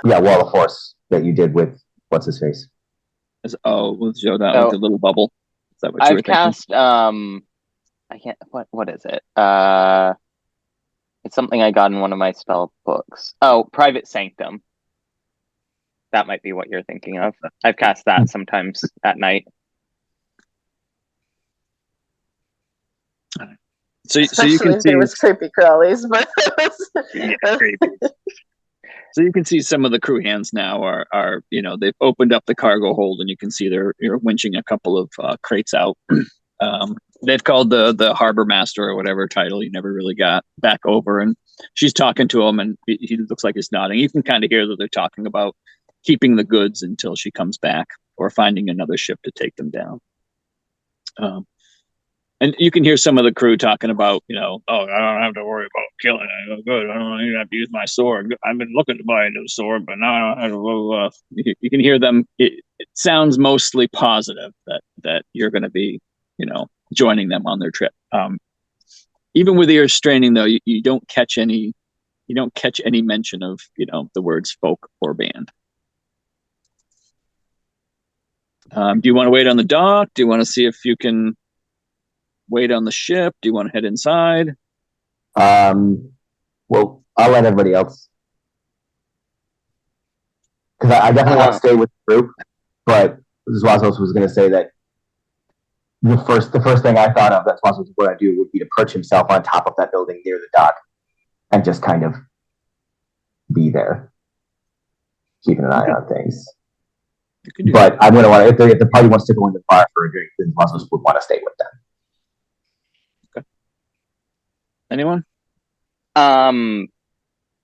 Wall of Force that you did with what's his face? With Zhentarim, with the little bubble. Is that what you were I've thinking? cast I can't what is it? It's something I got in one of my spell books. Oh, Private Sanctum. That might be what you're thinking of. I've cast that sometimes at night. So you Especially can if see there was creepy crawlies, but creepy. So you can see some of the crew hands now are they've opened up the cargo hold and you can see they're winching a couple of crates out. They've called the harbor master or whatever title he never really got back over, and she's talking to him and he looks like he's nodding. You can kind of hear that they're talking about keeping the goods until she comes back or finding another ship to take them down. And you can hear some of the crew talking about, I don't have to worry about killing it. Good. I don't even have to use my sword. I've been looking to buy a new sword, but now I don't have to. You can hear them. It sounds mostly positive that you're going to be, joining them on their trip. Even with ear straining, though, you don't catch any mention of, the words folk or band. Do you want to wait on the dock? Do you want to see if you can wait on the ship? Do you want to head inside? Well, I'll let everybody else. Because I definitely want to stay with the group, but Zwazos was going to say that the first thing I thought of that Zwazos was going to do would be to perch himself on top of that building near the dock and just kind of be there, keeping an eye on things. But I'm going to want if the party wants to go in the bar for a drink, then Zwazos would want to stay with them. Anyone?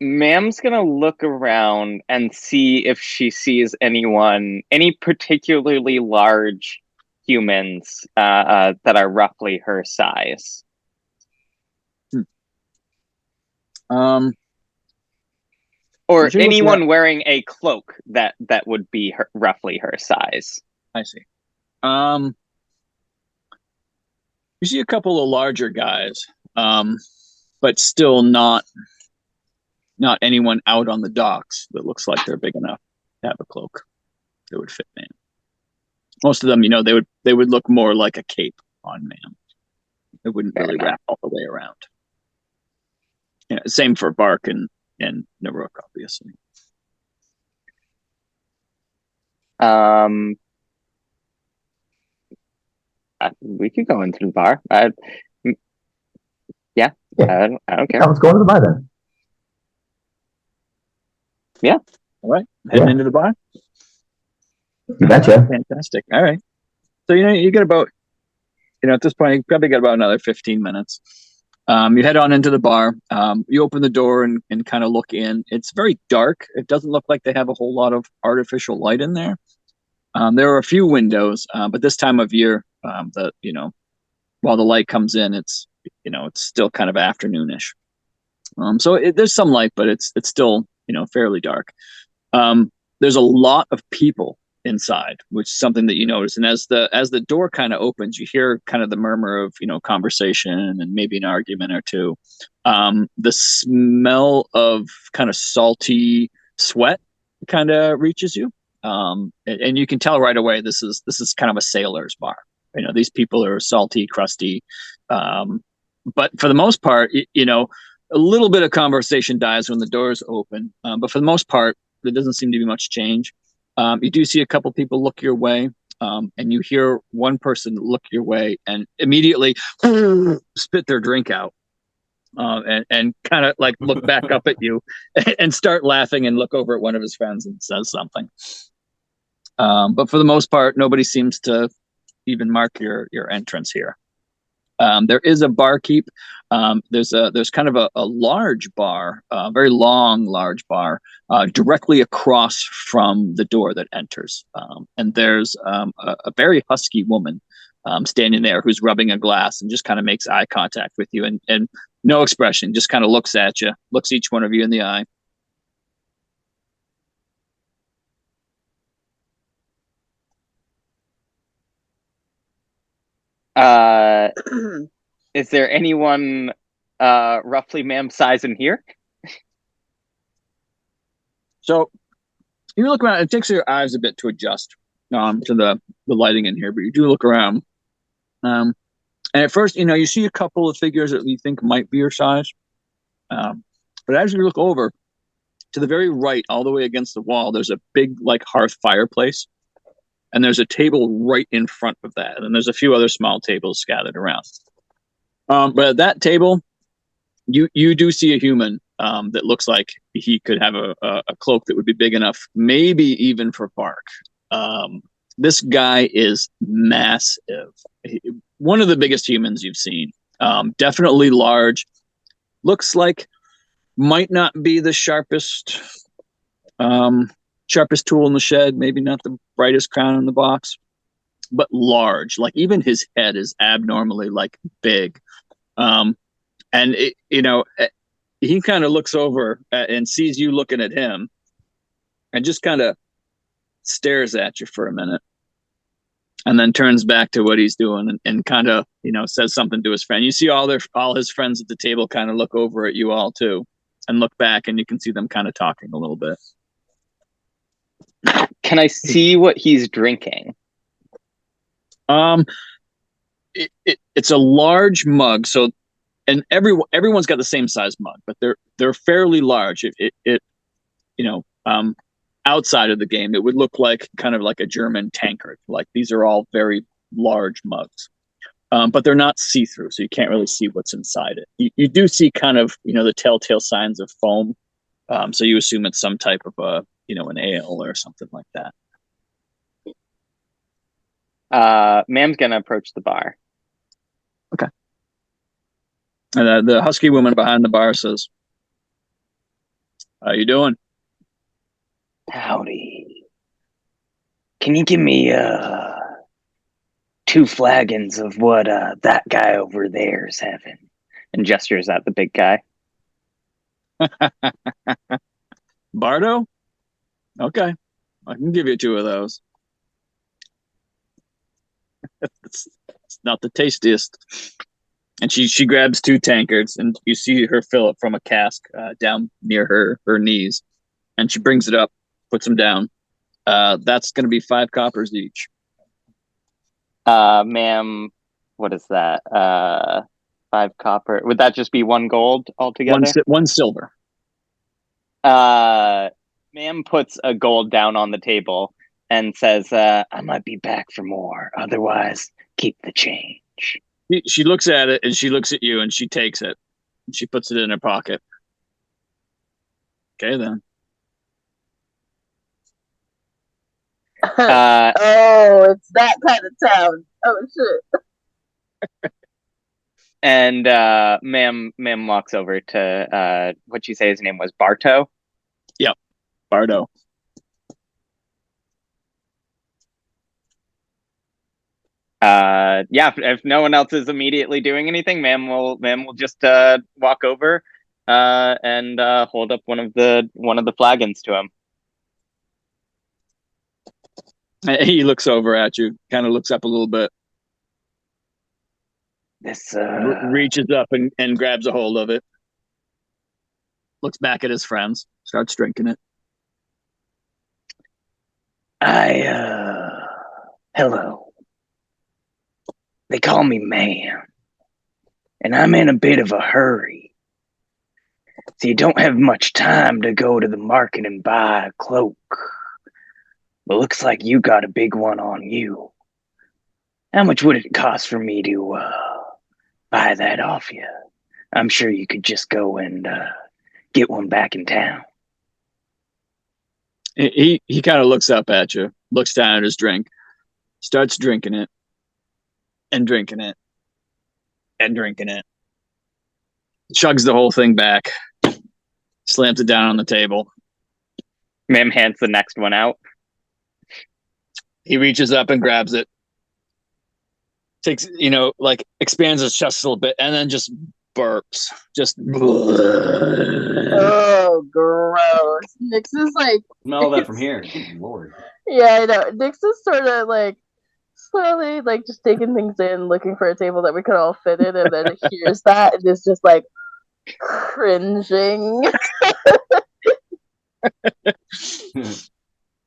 Ma'am's gonna look around and see if she sees any particularly large humans that are roughly her size. Or anyone wearing a cloak that would be roughly her size. I see. You see a couple of larger guys, but still not anyone out on the docks that looks like they're big enough to have a cloak that would fit man. Most of them, they would look more like a cape on man. It wouldn't really wrap all the way around. Same for Bark and Nabrook, obviously. We could go into the bar. Yeah. I don't care. Let's go into the bar then. Yeah. All right. Heading into the bar? You betcha. Fantastic. All right. So, you get about, at this point, you probably got about another 15 minutes. You head on into the bar. You open the door and kind of look in. It's very dark. It doesn't look like they have a whole lot of artificial light in there. There are a few windows, but this time of year, while the light comes in, it's still kind of afternoonish. So there's some light, but it's still fairly dark. There's a lot of people inside, which is something that you notice. And as the door kind of opens, you hear kind of the murmur of conversation and maybe an argument or two. The smell of kind of salty sweat kind of reaches you, and you can tell right away this is kind of a sailor's bar. These people are salty, crusty, but for the most part, a little bit of conversation dies when the doors open. But for the most part, there doesn't seem to be much change. You do see a couple people look your way, and you hear one person look your way and immediately spit their drink out, and kind of like look back up at you and start laughing and look over at one of his friends and says something. But for the most part, nobody seems to even mark your entrance here. There is a barkeep. There's kind of a large bar, very long, large bar, directly across from the door that enters. And there's a very husky woman standing there who's rubbing a glass and just kind of makes eye contact with you and no expression, just kind of looks at you, looks each one of you in the eye. Is there anyone roughly ma'am's size in here? So you look around. It takes your eyes a bit to adjust to the lighting in here, but you do look around. And at first, you see a couple of figures that you think might be your size. But as you look over to the very right, all the way against the wall, there's a big hearth fireplace. And there's a table right in front of that. And there's a few other small tables scattered around. But at that table, you do see a human that looks like he could have a cloak that would be big enough, maybe even for Bark. This guy is massive. One of the biggest humans you've seen. Definitely large. Looks like might not be the sharpest tool in the shed, maybe not the brightest crown in the box, but large. Even his head is abnormally big. And he kind of looks over and sees you looking at him and just kind of stares at you for a minute and then turns back to what he's doing and kind of, says something to his friend. You see all his friends at the table kind of look over at you all too and look back, and you can see them kind of talking a little bit. Can I see what he's drinking? It's a large mug. So, and everyone's got the same size mug, but they're fairly large. Outside of the game, it would look like kind of like a German tankard. These are all very large mugs, but they're not see-through, so you can't really see what's inside it. You do see kind of the telltale signs of foam, so you assume it's some type of an ale or something like that. Ma'am's gonna approach the bar. Okay. And the husky woman behind the bar says, "How you doing?" Howdy. Can you give me 2 flagons of what that guy over there is having? And gestures at the big guy. Bardo? Okay. I can give you 2 of those. It's not the tastiest. And she grabs 2 tankards, and you see her fill it from a cask down near her knees. And she brings it up, puts them down. That's going to be 5 coppers each. Ma'am, what is that? 5 copper. Would that just be 1 gold altogether? 1 silver. Ma'am puts a gold down on the table and says, I might be back for more. Otherwise, keep the change. She looks at it, and she looks at you, and she takes it. And she puts it in her pocket. Okay, then. Oh, it's that kind of town. Oh, shit. And ma'am walks over to what'd you say his name was? Barto? Yep, Bardo. If no one else is immediately doing anything, ma'am will just walk over and hold up one of the flagons to him. He looks over at you, kind of looks up a little bit, This reaches up and grabs a hold of it, looks back at his friends, starts drinking it. Hello. They call me ma'am, and I'm in a bit of a hurry. So you don't have much time to go to the market and buy a cloak. But looks like you got a big one on you. How much would it cost for me to buy that off you? I'm sure you could just go and get one back in town. He kind of looks up at you, looks down at his drink, starts drinking it, and drinking it, and drinking it. Chugs the whole thing back, slams it down on the table. Ma'am hands the next one out. He reaches up and grabs it, takes, expands his chest a little bit, and then just burps. Just. Oh, gross. Nyx is like. Smell that from here. Good Lord. Yeah, I know. Nyx is sort of like slowly, like just taking things in, looking for a table that we could all fit in, and then it hears that and is just like cringing.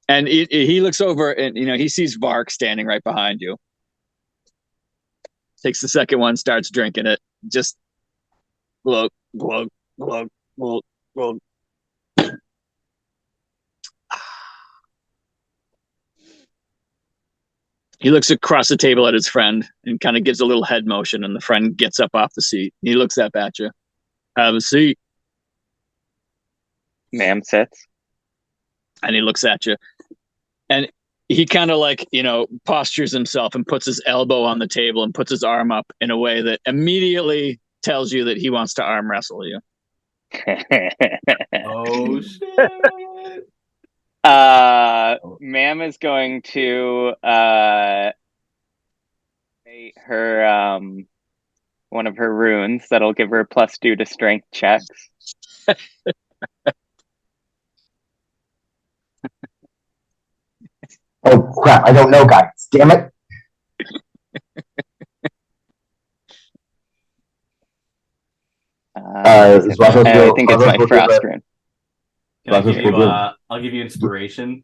And he looks over and he sees Vark standing right behind you. Takes the second one, starts drinking it. Just glug, glug, glug, glug, glug. He looks across the table at his friend and kind of gives a little head motion, and the friend gets up off the seat. He looks up at you. Have a seat. Ma'am sits. And he looks at you. And he kind of postures himself and puts his elbow on the table and puts his arm up in a way that immediately tells you that he wants to arm wrestle you. Oh, shit. Ma'am is going to her one of her runes that'll give her +2 to strength checks. Oh crap! I don't know, guys. Damn it! I think it's my frost rune. I'll give you inspiration.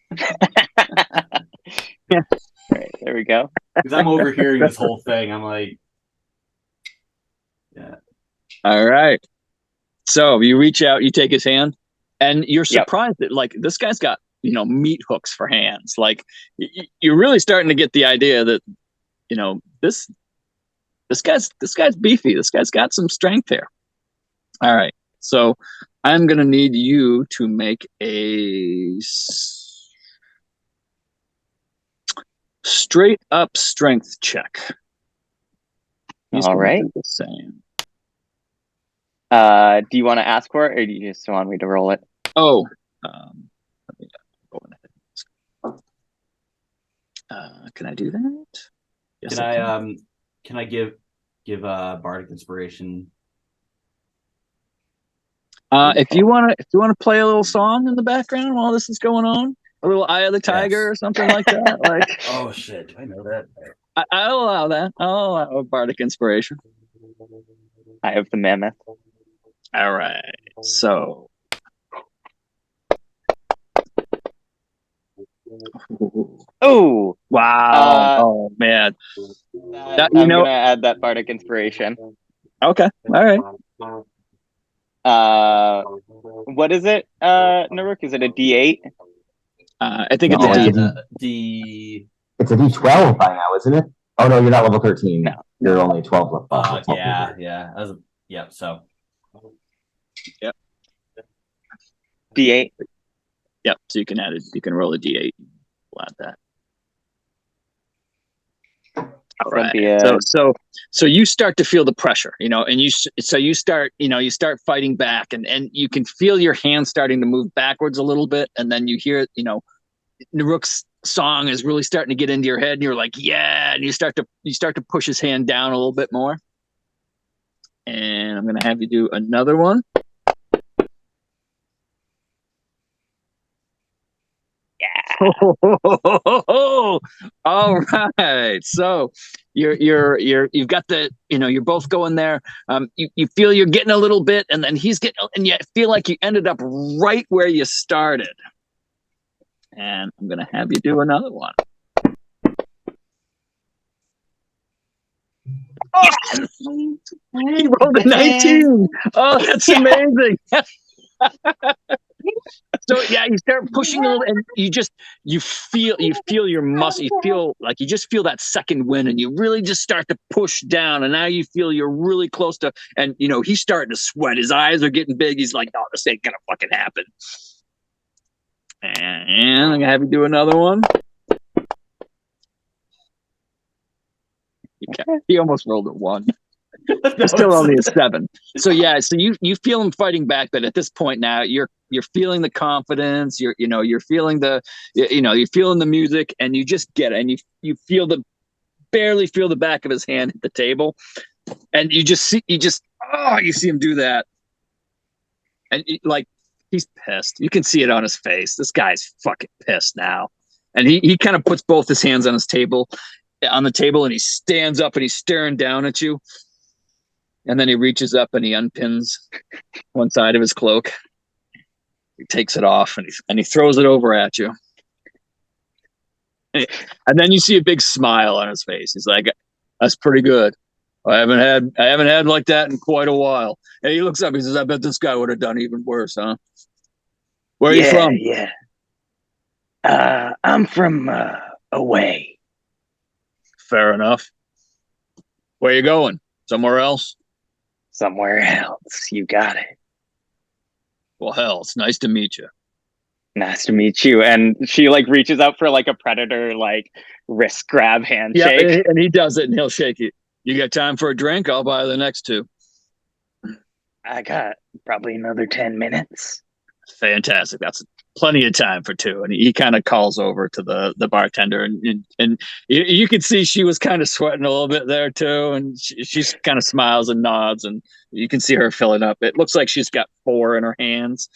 Right, there we go. Because I'm overhearing this whole thing. I'm like, yeah. All right. So you reach out, you take his hand, and you're surprised that this guy's got meat hooks for hands. Like you're really starting to get the idea that this guy's beefy. This guy's got some strength here. All right. So I'm gonna need you to make a straight up strength check. All right. The same. Do you want to ask for it, or do you just want me to roll it? Oh, let me go ahead. Can I do that? Yes, Can I give bardic inspiration? If you want to play a little song in the background while this is going on, a little Eye of the Tiger or something like that. Like, oh shit, do I know that? I'll allow that. I'll allow bardic inspiration. I have the mammoth. All right, so. Oh wow! Oh man! I'm gonna add that bardic inspiration. Okay, all right. What is it, Naruk? Is it a D8? I think it's a D. It's a D12 by now, isn't it? Oh no, you're not level 13. No, you're only 12. Yeah. So. Yep. D8. Yep. So you can add it. You can roll a D8. We'll add that. All right. So you start to feel the pressure, and you start fighting back, and you can feel your hands starting to move backwards a little bit, and then you hear, Naruk's song is really starting to get into your head, and you're like, yeah, and you start to push his hand down a little bit more. And I'm gonna have you do another one. Yeah. All right. So you've got the, you're both going there. You feel you're getting a little bit, and then he's getting, and you feel like you ended up right where you started. And I'm gonna have you do another one. Oh, he rolled a 19. Oh, that's amazing. So yeah, you start pushing a little, and you feel your muscle. You feel like you just feel that second wind, and you really just start to push down. And now you feel you're really close to, and he's starting to sweat. His eyes are getting big. He's like, "No, this ain't gonna fucking happen." And I'm gonna have you do another one. He almost rolled a 1. It's still only a 7. So yeah, so you feel him fighting back, but at this point now you're feeling the confidence. You're feeling you're feeling the music, and you just get it, and you barely feel the back of his hand hit the table, and you see him do that, and he's pissed. You can see it on his face. This guy's fucking pissed now, and he kind of puts both his hands on the table, and he stands up and he's staring down at you. And then he reaches up and he unpins one side of his cloak. He takes it off and he throws it over at you. And then you see a big smile on his face. He's like, "That's pretty good. I haven't had like that in quite a while." And he looks up. He says, "I bet this guy would have done even worse, huh? Where are you from?" Yeah. I'm from away. Fair enough. Where you going? Somewhere else? Somewhere else. You got it. Well, hell, it's nice to meet you. Nice to meet you. And she reaches out for a predator wrist grab handshake. Yeah, and he does it, and he'll shake it. "You got time for a drink? I'll buy the next 2. I got probably another 10 minutes. Fantastic. That's plenty of time for 2. And he kind of calls over to the bartender, and you could see she was kind of sweating a little bit there too. And she's kind of smiles and nods, and you can see her filling up. It looks like she's got 4 in her hands,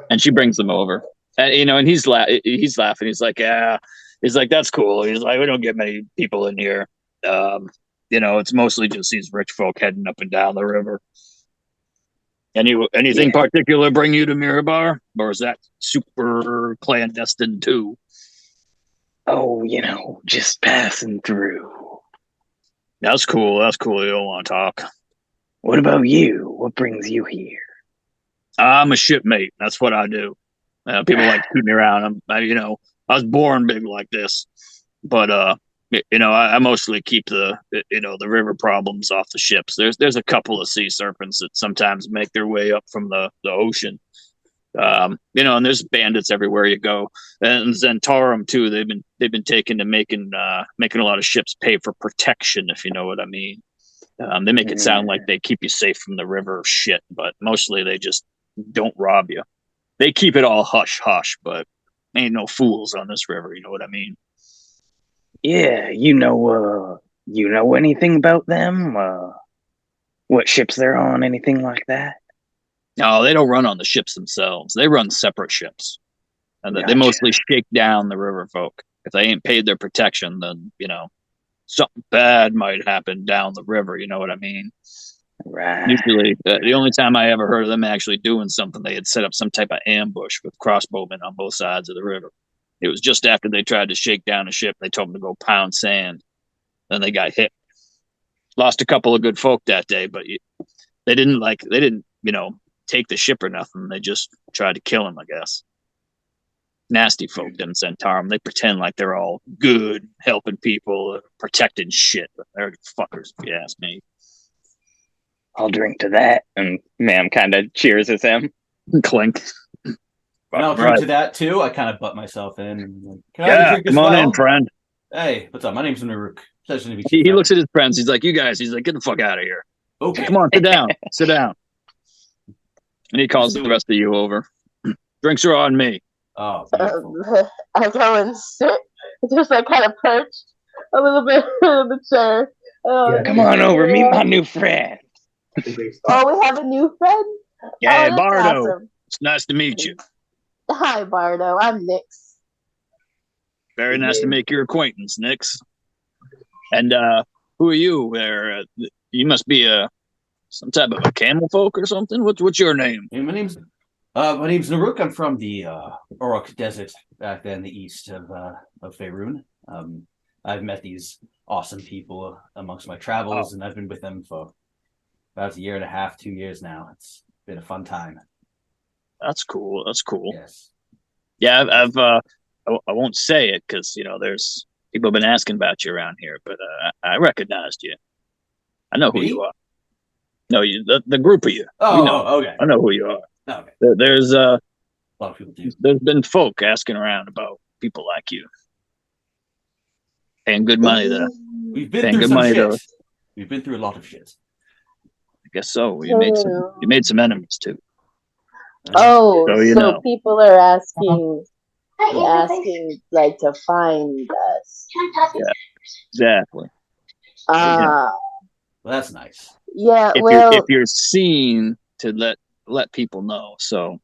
and she brings them over. And and he's laughing. He's like, "Yeah." He's like, "That's cool." He's like, "We don't get many people in here. It's mostly just these rich folk heading up and down the river." Anything particular bring you to Mirabar, or is that super clandestine too? Oh, just passing through. That's cool. You don't want to talk. What about you? What brings you here? I'm a shipmate. That's what I do. People like to keep me around. I was born big like this, but I mostly keep the river problems off the ships. There's a couple of sea serpents that sometimes make their way up from the ocean. And there's bandits everywhere you go. And Zhentarim too. They've been taken to making a lot of ships pay for protection, if you know what I mean. They make it sound like they keep you safe from the river shit, but mostly they just don't rob you. They keep it all hush hush, but ain't no fools on this river. You know what I mean? Yeah, you know anything about them? What ships they're on, anything like that? No, they don't run on the ships themselves. They run separate ships. And they mostly shake down the river folk. If they ain't paid their protection, then, something bad might happen down the river. You know what I mean? Right. Usually, the only time I ever heard of them actually doing something, they had set up some type of ambush with crossbowmen on both sides of the river. It was just after they tried to shake down a ship. They told them to go pound sand. Then they got hit. Lost a couple of good folk that day, but they didn't take the ship or nothing. They just tried to kill him, I guess. Nasty folk, them Zhentarim. They pretend like they're all good, helping people, protecting shit. But they're fuckers, if you ask me. I'll drink to that. And Ma'am kind of cheers as him. Clink. And I'll drink to that too. I kind of butt myself in. And can I have a drink as come on well? in, friend. Hey, what's up? My name's Naruk. Pleasure to meet He you. looks at his friends. He's like, "You guys." He's like, "Get the fuck out of here." Okay. Come on, sit down. Sit down. And he calls the rest of you over. Drinks are on me. Oh, beautiful. I go and sit, just like kind of perched a little bit in the chair. Yeah. Come on over, meet my new friend. Oh, we have a new friend? Yeah, Oh, that's Bardo. awesome. It's nice to meet you. Hi, Bardo. I'm Nix. Very nice to make your acquaintance, Nix. And who are you there? You must be some type of a camel folk or something. What's your name? Hey, my name's Naruk. I'm from the Orok Desert back there in the east of Faerun. I've met these awesome people amongst my travels, and I've been with them for about a year and a half, 2 years now. It's been a fun time. That's cool. That's cool. Yes. Yeah, I won't say it because there's people have been asking about you around here, but I recognized you. I know who Me? you are. No, the group of you. Oh, We know. okay. I know who you are. Okay. There's A lot of people do. there's been folk asking around about people like you, paying good money to. We've been Paying through good some money shit. to. We've been through a lot of shit. I guess so. You made some enemies too. Oh, So you know. people are asking like to find us. Yeah, exactly. Ah, Well, that's nice. yeah. If you're seen to let people know, so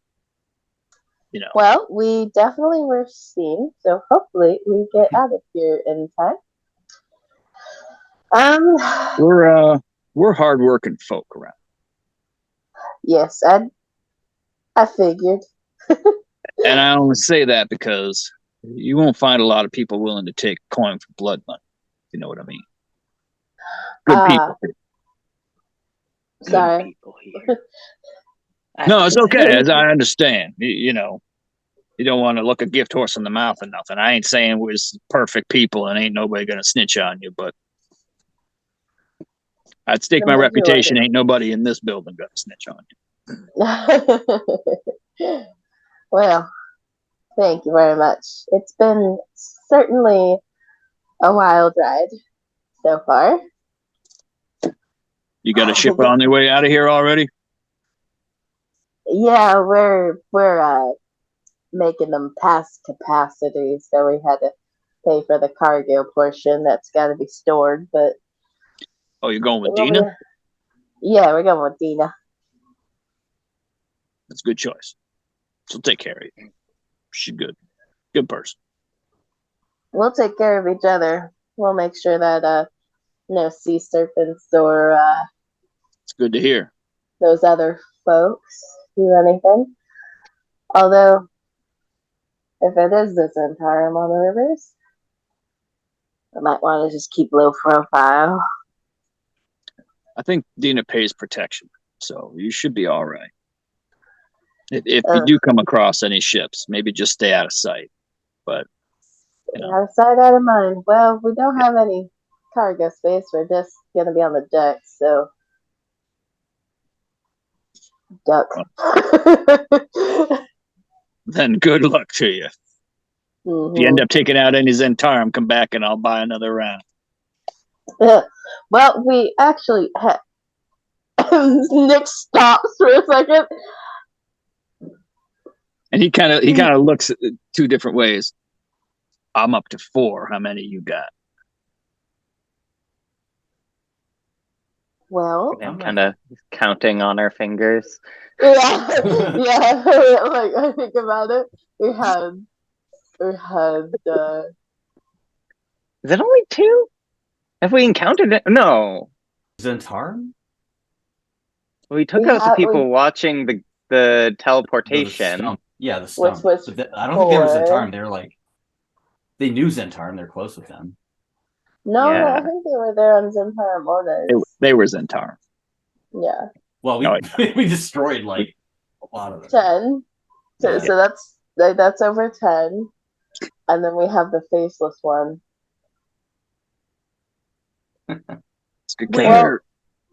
Well, we definitely were seen, so hopefully we get out of here in time. we're hardworking folk around. Yes, I figured. And I only say that because you won't find a lot of people willing to take coin for blood money. If you know what I mean? Good people. Sorry. Good people here. No, it's okay. As I understand, you don't want to look a gift horse in the mouth or nothing. I ain't saying we're perfect people and ain't nobody gonna snitch on you, but I'd stake my reputation. Ain't nobody in this building gonna snitch on you. Well, thank you very much. It's been certainly a wild ride so far. You got a ship on your way out of here already? Yeah, we're making them past capacity, so we had to pay for the cargo portion that's got to be stored. But oh, you're going with Dina? Yeah, we're going with Dina. That's a good choice. She'll take care of you. She's good person. We'll take care of each other. We'll make sure that no sea serpents or it's good to hear. Those other folks do anything. Although, if it is the Zhentarim on the rivers, I might want to just keep low profile. I think Dina pays protection, so you should be all right. If you do come across any ships, maybe just stay out of sight. But out of sight, out of mind. Well, we don't have any cargo space. We're just gonna be on the deck, so duck. Then good luck to you. Mm-hmm. If you end up taking out any Zhentarim, come back and I'll buy another round. Well, we actually had Nick stops for a second, and he kind of looks at two different ways. I'm up to 4. How many you got? Well, I'm kind of counting on our fingers. Yeah. Like I think about it, we had. Is it only 2? Have we encountered it? No. Zhentarim? We took out the people watching the teleportation. The stump. Which was I don't think they were Zhentarim. They were they knew Zhentarim. They're close with them. No, I think they were there on Zhentarim orders. They were Zhentarim. Yeah. Well, we destroyed a lot of them. 10. So that's over 10, and then we have the faceless one. It's good.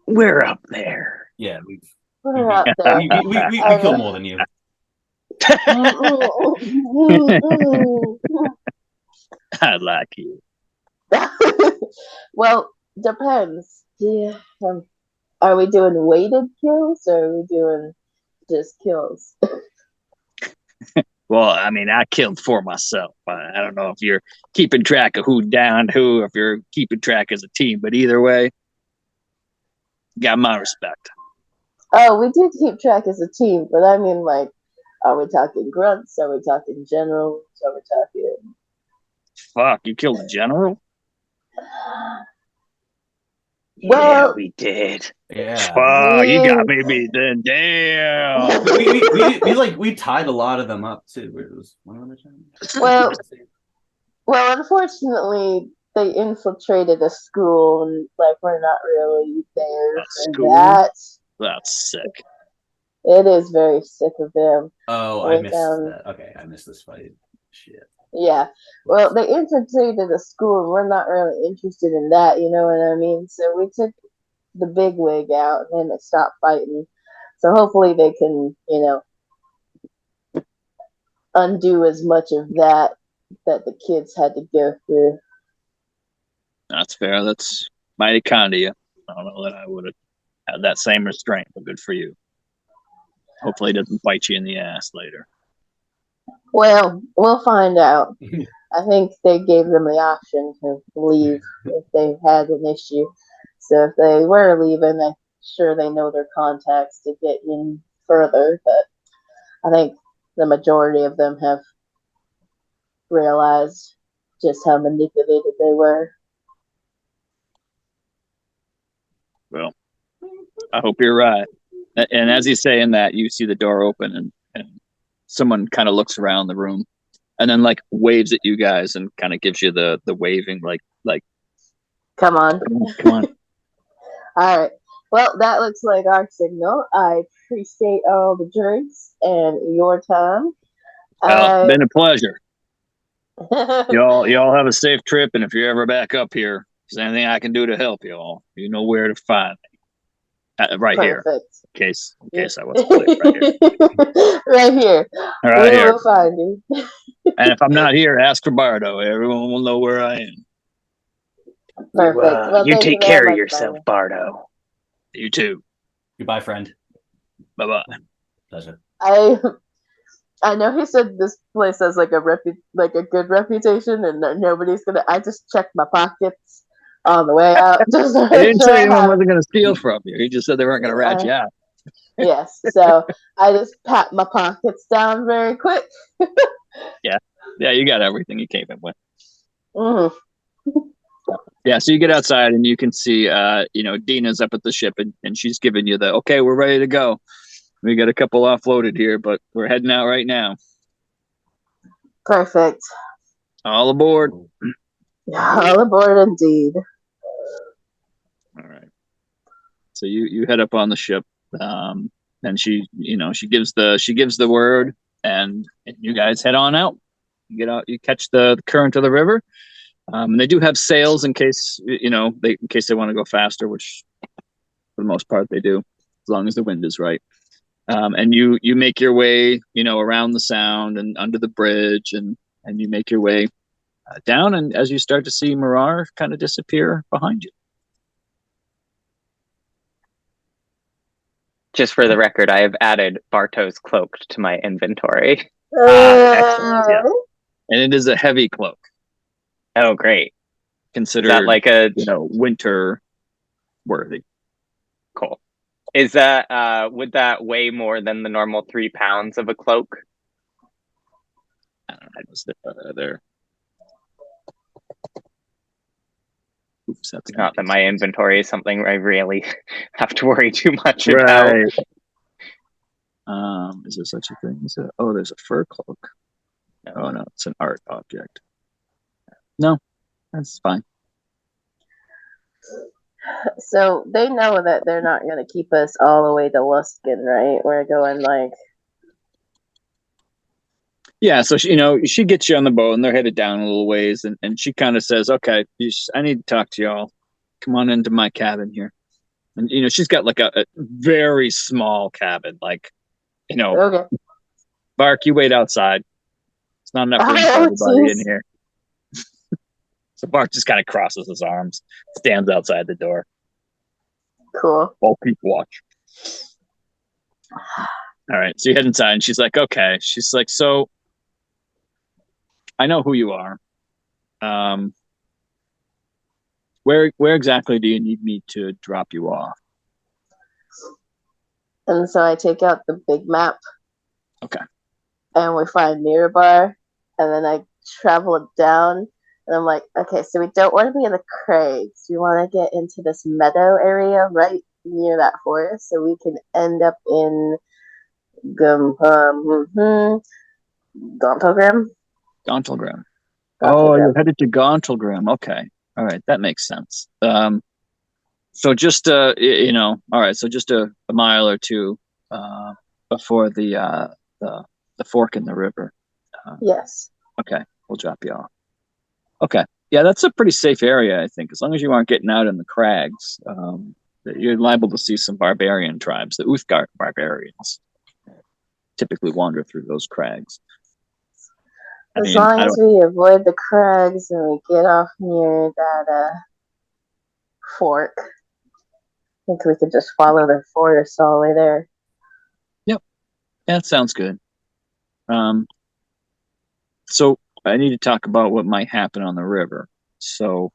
We're up there. Yeah, we're up there. We kill more than you. I like you. Well, depends. Yeah. Are we doing weighted kills or are we doing just kills? Well, I mean, I killed 4 myself. I don't know if you're keeping track of who downed who, if you're keeping track as a team, but either way, got my respect. Oh, we do keep track as a team, but I mean, like, are we talking grunts? Are we talking generals? Are we talking? Fuck, you killed a general? Yeah, Well, we did. Yeah. Fuck, you got me beat then. Damn. We tied a lot of them up too. It was one of the Well, unfortunately, they infiltrated a school, and like we're not really there A for school? that. That's sick. It is very sick of them. Oh, We I missed found- that. Okay, I missed this fight. Shit. Yeah. Well, they infiltrated a school, and we're not really interested in that. You know what I mean? So we took the big wig out, and then they stopped fighting. So hopefully they can, undo as much of that the kids had to go through. That's fair. That's mighty kind of you. I don't know that I would have had that same restraint, but good for you. Hopefully it doesn't bite you in the ass later. Well, we'll find out. I think they gave them the option to leave if they had an issue. So if they were leaving, I'm sure they know their contacts to get in further. But I think the majority of them have realized just how manipulated they were. Well, I hope you're right. And as he's saying that, you see the door open and someone kind of looks around the room and then like waves at you guys and kind of gives you the waving like Come on. come on. All right. Well, that looks like our signal. I appreciate all the drinks and your time. Well, been a pleasure. Y'all have a safe trip, and if you're ever back up here, if there's anything I can do to help y'all, you know where to find me. Right here. Perfect. In case I wasn't clear, right here. Right here. Right We here. will find you. And if I'm not here, ask for Bardo. Everyone will know where I am. Perfect. Well, You thank take very care of much, yourself, Bardo. Bardo. You too. Goodbye, friend. Bye-bye. Pleasure. I know he said this place has like a good reputation, and that nobody's gonna. I just checked my pockets on the way out. Just to He make didn't sure say I anyone have- wasn't going to steal from you. He just said they weren't going to rat you out. Yes, so I just pat my pockets down very quick. Yeah, you got everything you came in with. Mm-hmm. Yeah, so you get outside and you can see, Dina's up at the ship and she's giving you okay, we're ready to go. We got a couple offloaded here, but we're heading out right now. Perfect. All aboard. All aboard, indeed. All right. So you head up on the ship, and she gives the word, and you guys head on out. You get out, you catch the current of the river. And they do have sails in case they want to go faster, which for the most part they do, as long as the wind is right. And you make your way, around the sound and under the bridge, and you make your way down. And as you start to see Mirar kind of disappear behind you. Just for the record, I have added Barto's cloak to my inventory. Excellent. Yeah. And it is a heavy cloak. Oh, great. Considered Is that like a winter worthy. Cool. Is that would that weigh more than the normal 3 pounds of a cloak? I don't know. It's there. Oops, that's Not that my inventory is something I really have to worry too much about. Right. Is there such a thing? There's a fur cloak. No. Oh no, it's an art object. No, that's fine. So they know that they're not going to keep us all the way to Luskin, right? We're going like. Yeah, so she gets you on the boat, and they're headed down a little ways, and she kind of says, "Okay, I need to talk to y'all. Come on into my cabin here." And she's got like a very small cabin, like Okay. Bark, you wait outside. It's not enough room for everybody in here. So Bark just kind of crosses his arms, stands outside the door. Cool. I'll keep watch. All right, so you head inside, and she's like, okay. She's like, so I know who you are. Where exactly do you need me to drop you off? And so I take out the big map. Okay. And we find Mirabar, and then I travel down, and I'm like, okay, so we don't want to be in the crags. We want to get into this meadow area right near that forest, so we can end up in Gauntlgrym. Gauntlgrym. Oh, you're headed to Gauntlgrym. Okay. All right, that makes sense. So just all right, so just a mile or two before the fork in the river. Yes. Okay, we'll drop you off. Okay, yeah, that's a pretty safe area, I think, as long as you aren't getting out in the crags. You're liable to see some barbarian tribes. The Uthgar barbarians typically wander through those crags. As long as we avoid the crags and we get off near that fork, I think we could just follow the forest all the way there. Yep, that sounds good. So I need to talk about what might happen on the river. So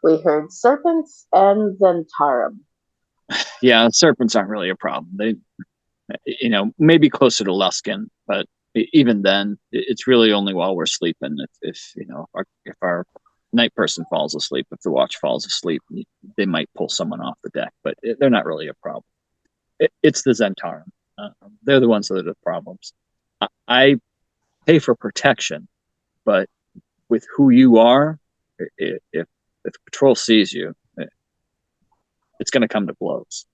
we heard serpents and Zhentarim. Yeah, serpents aren't really a problem. They, maybe closer to Luskin, but even then, it's really only while we're sleeping. If our night person falls asleep, if the watch falls asleep, they might pull someone off the deck, but they're not really a problem. It's the Zhentarim. They're the ones that are the problems. I pay for protection, but with who you are, if the patrol sees you, it's going to come to blows.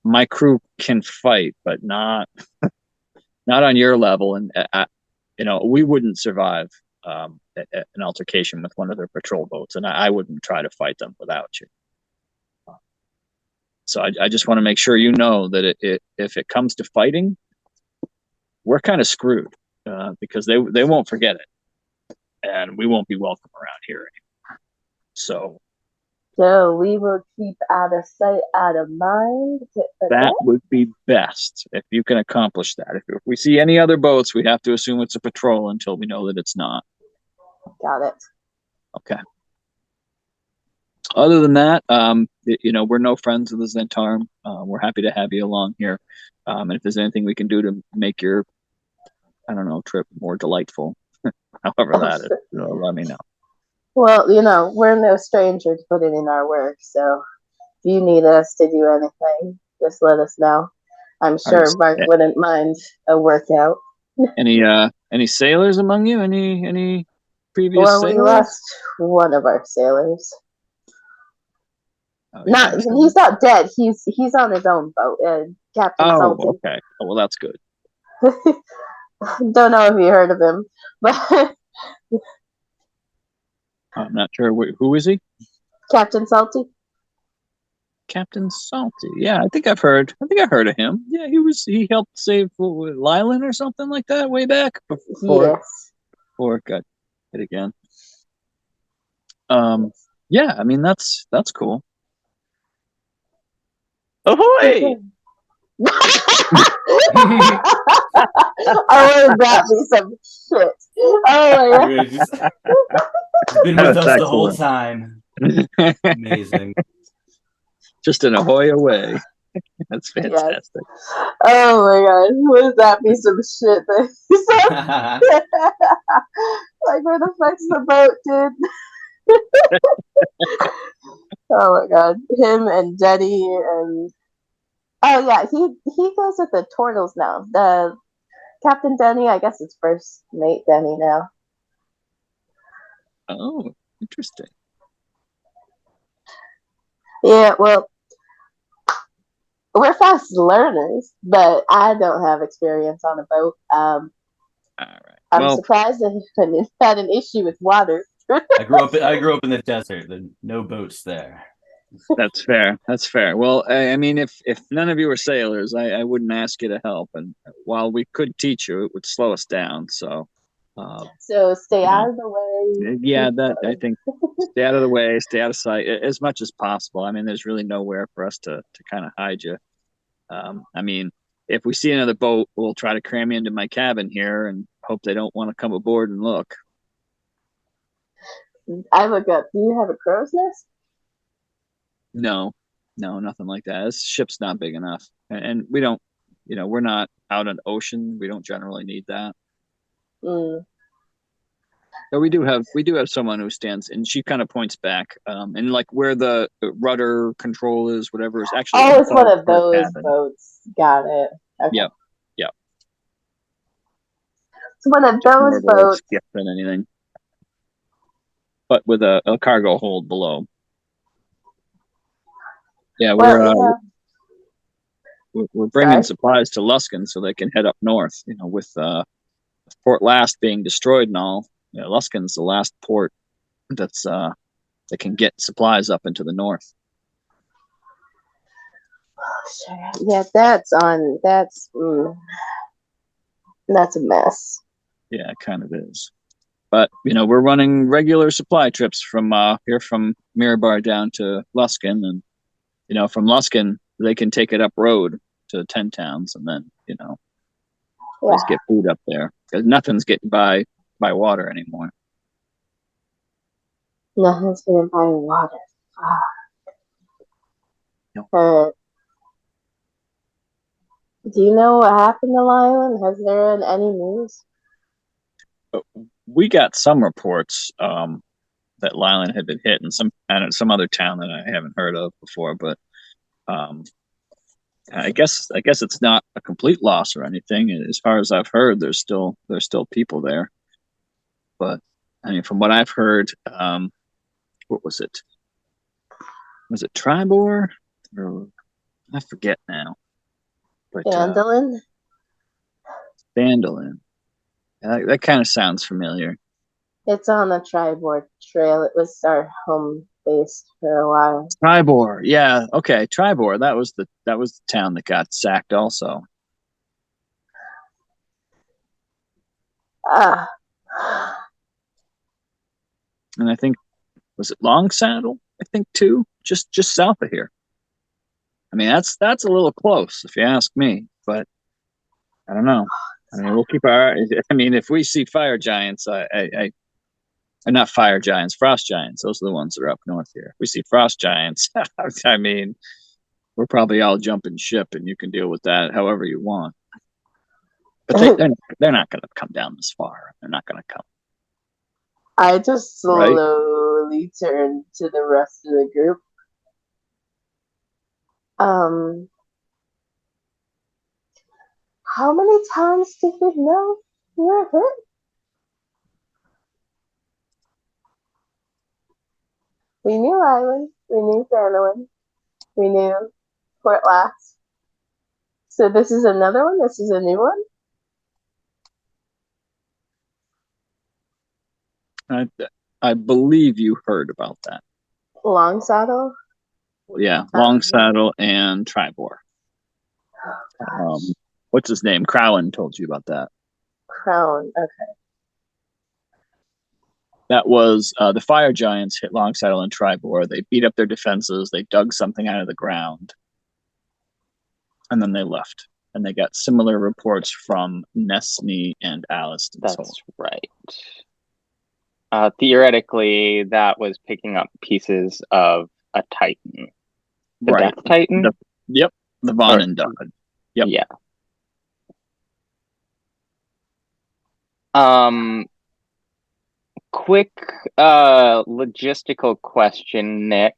My crew can fight, but not on your level, and we wouldn't survive an altercation with one of their patrol boats, and I wouldn't try to fight them without you. So I just want to make sure you know that if it comes to fighting, we're kind of screwed because they won't forget it, and we won't be welcome around here anymore. So we will keep out of sight, out of mind. That would be best if you can accomplish that. If we see any other boats, we have to assume it's a patrol until we know that it's not. Got it. Okay. Other than that, we're no friends of the Zhentarim. We're happy to have you along here. And if there's anything we can do to make your, trip more delightful, however that is, let me know. Well, we're no stranger to putting in our work, so if you need us to do anything, just let us know. I'm sure Mark wouldn't mind a workout. Any sailors among you? Any previous sailors? We lost one of our sailors. Oh, he's not dead. He's on his own boat. Captain Salty. Oh, okay. Oh, well, that's good. Don't know if you heard of him, but I'm not sure. Who is he? Captain Salty. Captain Salty. Yeah, I think I've heard of him. Yeah, he helped save Lylan or something like that way back before it got hit again. Yeah, I mean that's cool. Ahoy! Oh, that be some shit. Oh my god. He's been with us the whole time. Amazing. Just an ahoy away. That's fantastic. Yes. Oh my god. Would that be some shit that he said? Like, where the fuck's the boat, dude? Oh my god. Him and Denny and oh yeah, he goes with the Turtles now. The Captain Denny, I guess it's first mate Denny now. Oh, interesting. Yeah, well, we're fast learners, but I don't have experience on a boat. All right. I'm surprised that he had an issue with water. I grew up in the desert. There are no boats there. That's fair. Well, I mean, if none of you are sailors, I wouldn't ask you to help. And while we could teach you, it would slow us down. So stay out of the way. Yeah, that I think stay out of the way, stay out of sight as much as possible. I mean, there's really nowhere for us to kind of hide you. I mean, if we see another boat, we'll try to cram you into my cabin here and hope they don't want to come aboard and look. I look up. Do you have a crow's nest? No, nothing like that. This ship's not big enough, and we don't. We're not out on the ocean. We don't generally need that. Mm. But we do have someone who stands, and she kind of points back, and like where the rudder control is, whatever is actually. Oh, it's one of those boats. Got it. Okay. Yep. It's one of Just those more of a boats. skiff than anything, but with a cargo hold below. Yeah, Well, we're bringing Sorry. supplies to Luskin so they can head up north. With Port Last being destroyed and all, Luskin's the last port that's that can get supplies up into the north. Sure. Yeah, that's a mess. Yeah, it kind of is. But we're running regular supply trips from here from Mirabar down to Luskin, and from Luskin they can take it up road to 10 towns, and then just get food up there because nothing's getting by water anymore. Nothing's getting by water. No. Do you know what happened to Lylan? Has there been any news? We got some reports that Lylan had been hit in some other town that I haven't heard of before, but I guess it's not a complete loss or anything. As far as I've heard, there's still people there. But I mean, from what I've heard, what was it? Was it Tribor? Or I forget now. But Dandelion? Dandelion. That kind of sounds familiar. It's on the Tribord Trail. It was our home base for a while. Tribor, yeah, okay, Tribor. That was the town that got sacked also. And I think was it Long Saddle? I think too, just south of here. I mean, that's a little close if you ask me, but I don't know. I mean, we'll keep our. I mean, if we see fire giants, not fire giants, frost giants. Those are the ones that are up north here. If we see frost giants, I mean, we're probably all jumping ship, and you can deal with that however you want. But they're not going to come down this far. They're not going to come. I just slowly turned to the rest of the group. How many times did we know you were hurt? We knew Island. We knew Thanalan. We knew Port Last. So this is another one? This is a new one? I believe you heard about that. Long Saddle? Yeah, Long Saddle and Tribor. What's his name? Crowan told you about that. Crown, okay. That was the fire giants hit Long Saddle and Tribor. They beat up their defenses. They dug something out of the ground. And then they left. And they got similar reports from Nesme and Alice. That's right. Theoretically, that was picking up pieces of a Titan. The right. Death Titan? Yep. The Von and Dodd. Yep. Yeah. Quick logistical question, Nick.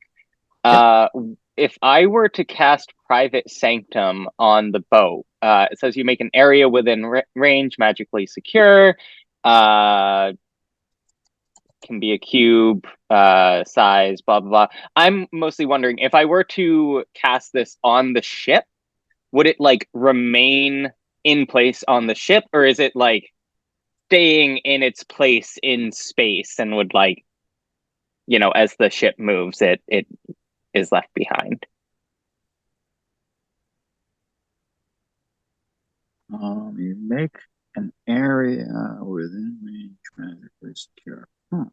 If I were to cast Private Sanctum on the boat, it says you make an area within range magically secure. Can be a cube size, blah, blah, blah. I'm mostly wondering, if I were to cast this on the ship, would it like remain in place on the ship, or is it like staying in its place in space and would like, as the ship moves, it is left behind? You make an area within range magically secure. It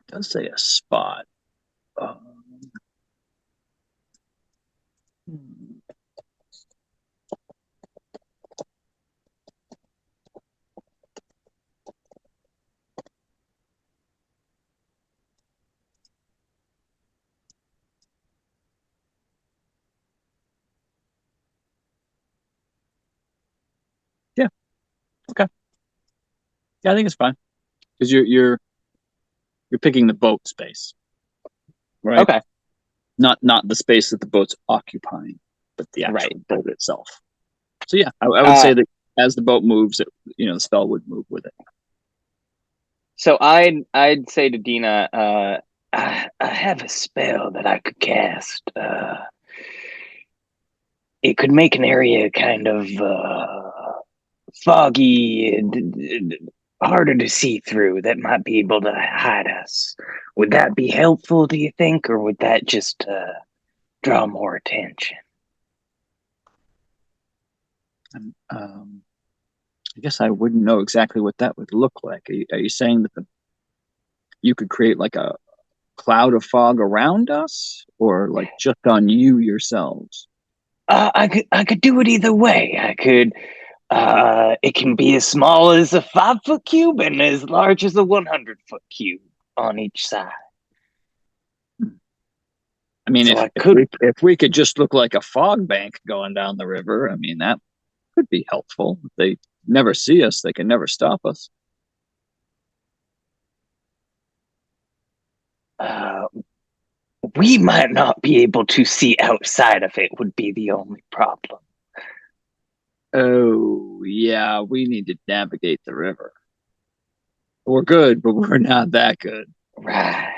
does say a spot. Yeah, I think it's fine because you're picking the boat space, right? Okay. Not the space that the boat's occupying, but the actual boat itself. So yeah, I would say that as the boat moves, the spell would move with it. So I'd say to Dina, I have a spell that I could cast. It could make an area kind of foggy, harder to see through. That might be able to hide us. Would that be helpful, do you think, or would that just draw more attention? I guess I wouldn't know exactly what that would look like. Are you saying that you could create like a cloud of fog around us, or like just on you yourselves? I could do it either way. I could. It can be as small as a 5-foot cube and as large as a 100-foot cube on each side. I mean, So if we could just look like a fog bank going down the river, I mean, that could be helpful. If they never see us, they can never stop us. We might not be able to see outside of it would be the only problem. Oh, yeah, we need to navigate the river. We're good, but we're not that good. Right.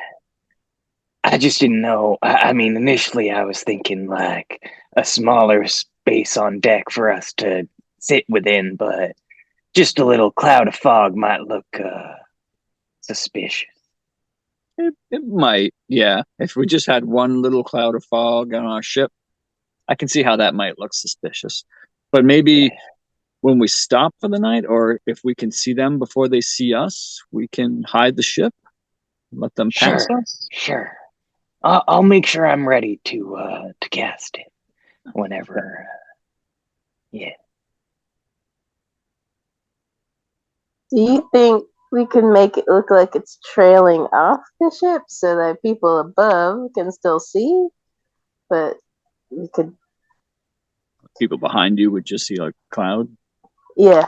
I just didn't know. I mean, initially I was thinking like a smaller space on deck for us to sit within, but just a little cloud of fog might look suspicious. It might, yeah. If we just had one little cloud of fog on our ship, I can see how that might look suspicious. But maybe when we stop for the night, or if we can see them before they see us, we can hide the ship, let them pass us. Sure. I'll make sure I'm ready to cast it whenever. Yeah. Do you think we can make it look like it's trailing off the ship so that people above can still see? But we could. People behind you would just see a cloud. Yeah.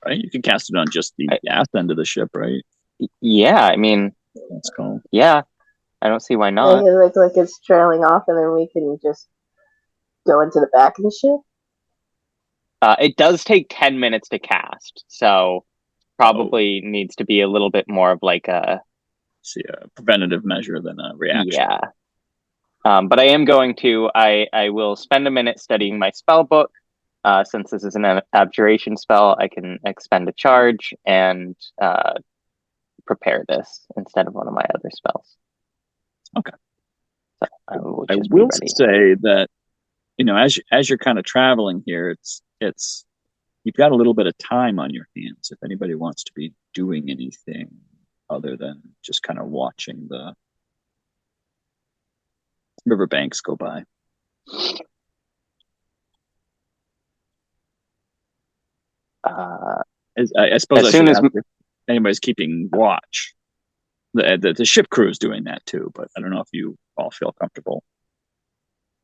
Right? You can cast it on just the ass end of the ship, right? yeah, I mean, That's cool. yeah, I don't see why not. Make it look like it's trailing off, and then we can just go into the back of the ship. It does take 10 minutes to cast, so probably needs to be a little bit more of like a preventative measure than a reaction. Yeah. But I am going to. I will spend a minute studying my spell book. Since this is an abjuration spell, I can expend a charge and prepare this instead of one of my other spells. Okay. So I will say that as you're kind of traveling here, it's you've got a little bit of time on your hands if anybody wants to be doing anything other than just kind of watching the riverbanks go by. I suppose as soon as anybody's keeping watch, the ship crew is doing that too, but I don't know if you all feel comfortable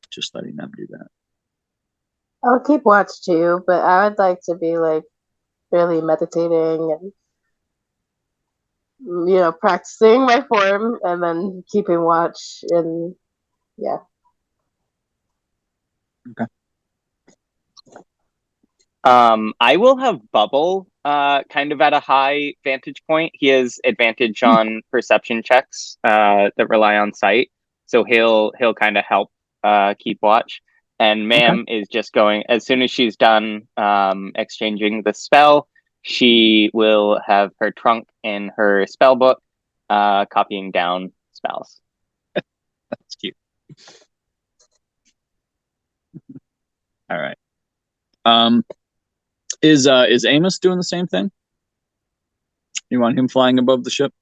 just letting them do that. I'll keep watch too, but I would like to be like really meditating and practicing my form and then keeping watch and yeah. Okay. I will have Bubble kind of at a high vantage point. He has advantage on perception checks that rely on sight, so he'll kind of help keep watch. And Ma'am is just going, as soon as she's done exchanging the spell, she will have her trunk in her spell book, copying down spells. That's cute. All right. Is Amos doing the same thing? You want him flying above the ship?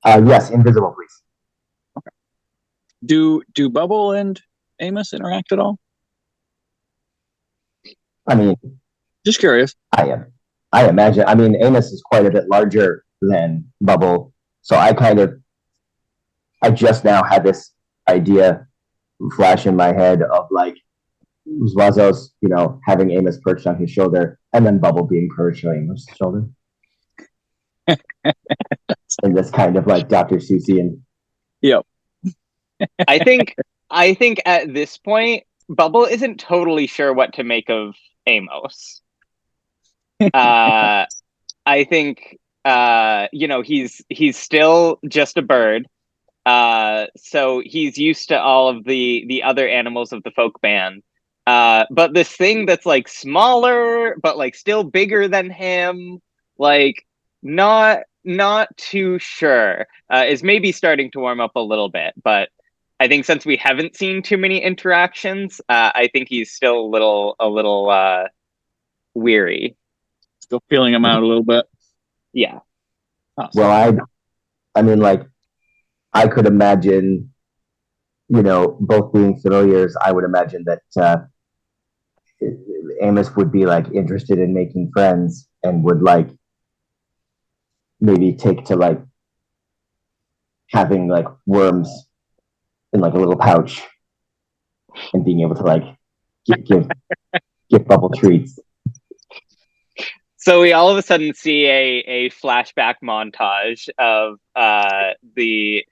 Yes, invisible, please. Okay. Do Bubble and Amos interact at all? I mean, just curious. I imagine. I mean, Amos is quite a bit larger than Bubble, so I just now had this idea flash in my head of like Zuazo's, having Amos perched on his shoulder, and then Bubble being perched on Amos' shoulder. In this kind of like Dr. Seussian. Yep. I think at this point, Bubble isn't totally sure what to make of Amos. I think he's still just a bird. So he's used to all of the other animals of the folk band. But this thing that's like smaller, but like still bigger than him, like not too sure, is maybe starting to warm up a little bit. But I think since we haven't seen too many interactions, I think he's still a little weary. Still feeling him out a little bit. Yeah. Awesome. Well, I mean, like, I could imagine, both being familiars, I would imagine that Amos would be like interested in making friends and would like maybe take to like having like worms in like a little pouch and being able to like give Bubble treats. So we all of a sudden see a flashback montage of the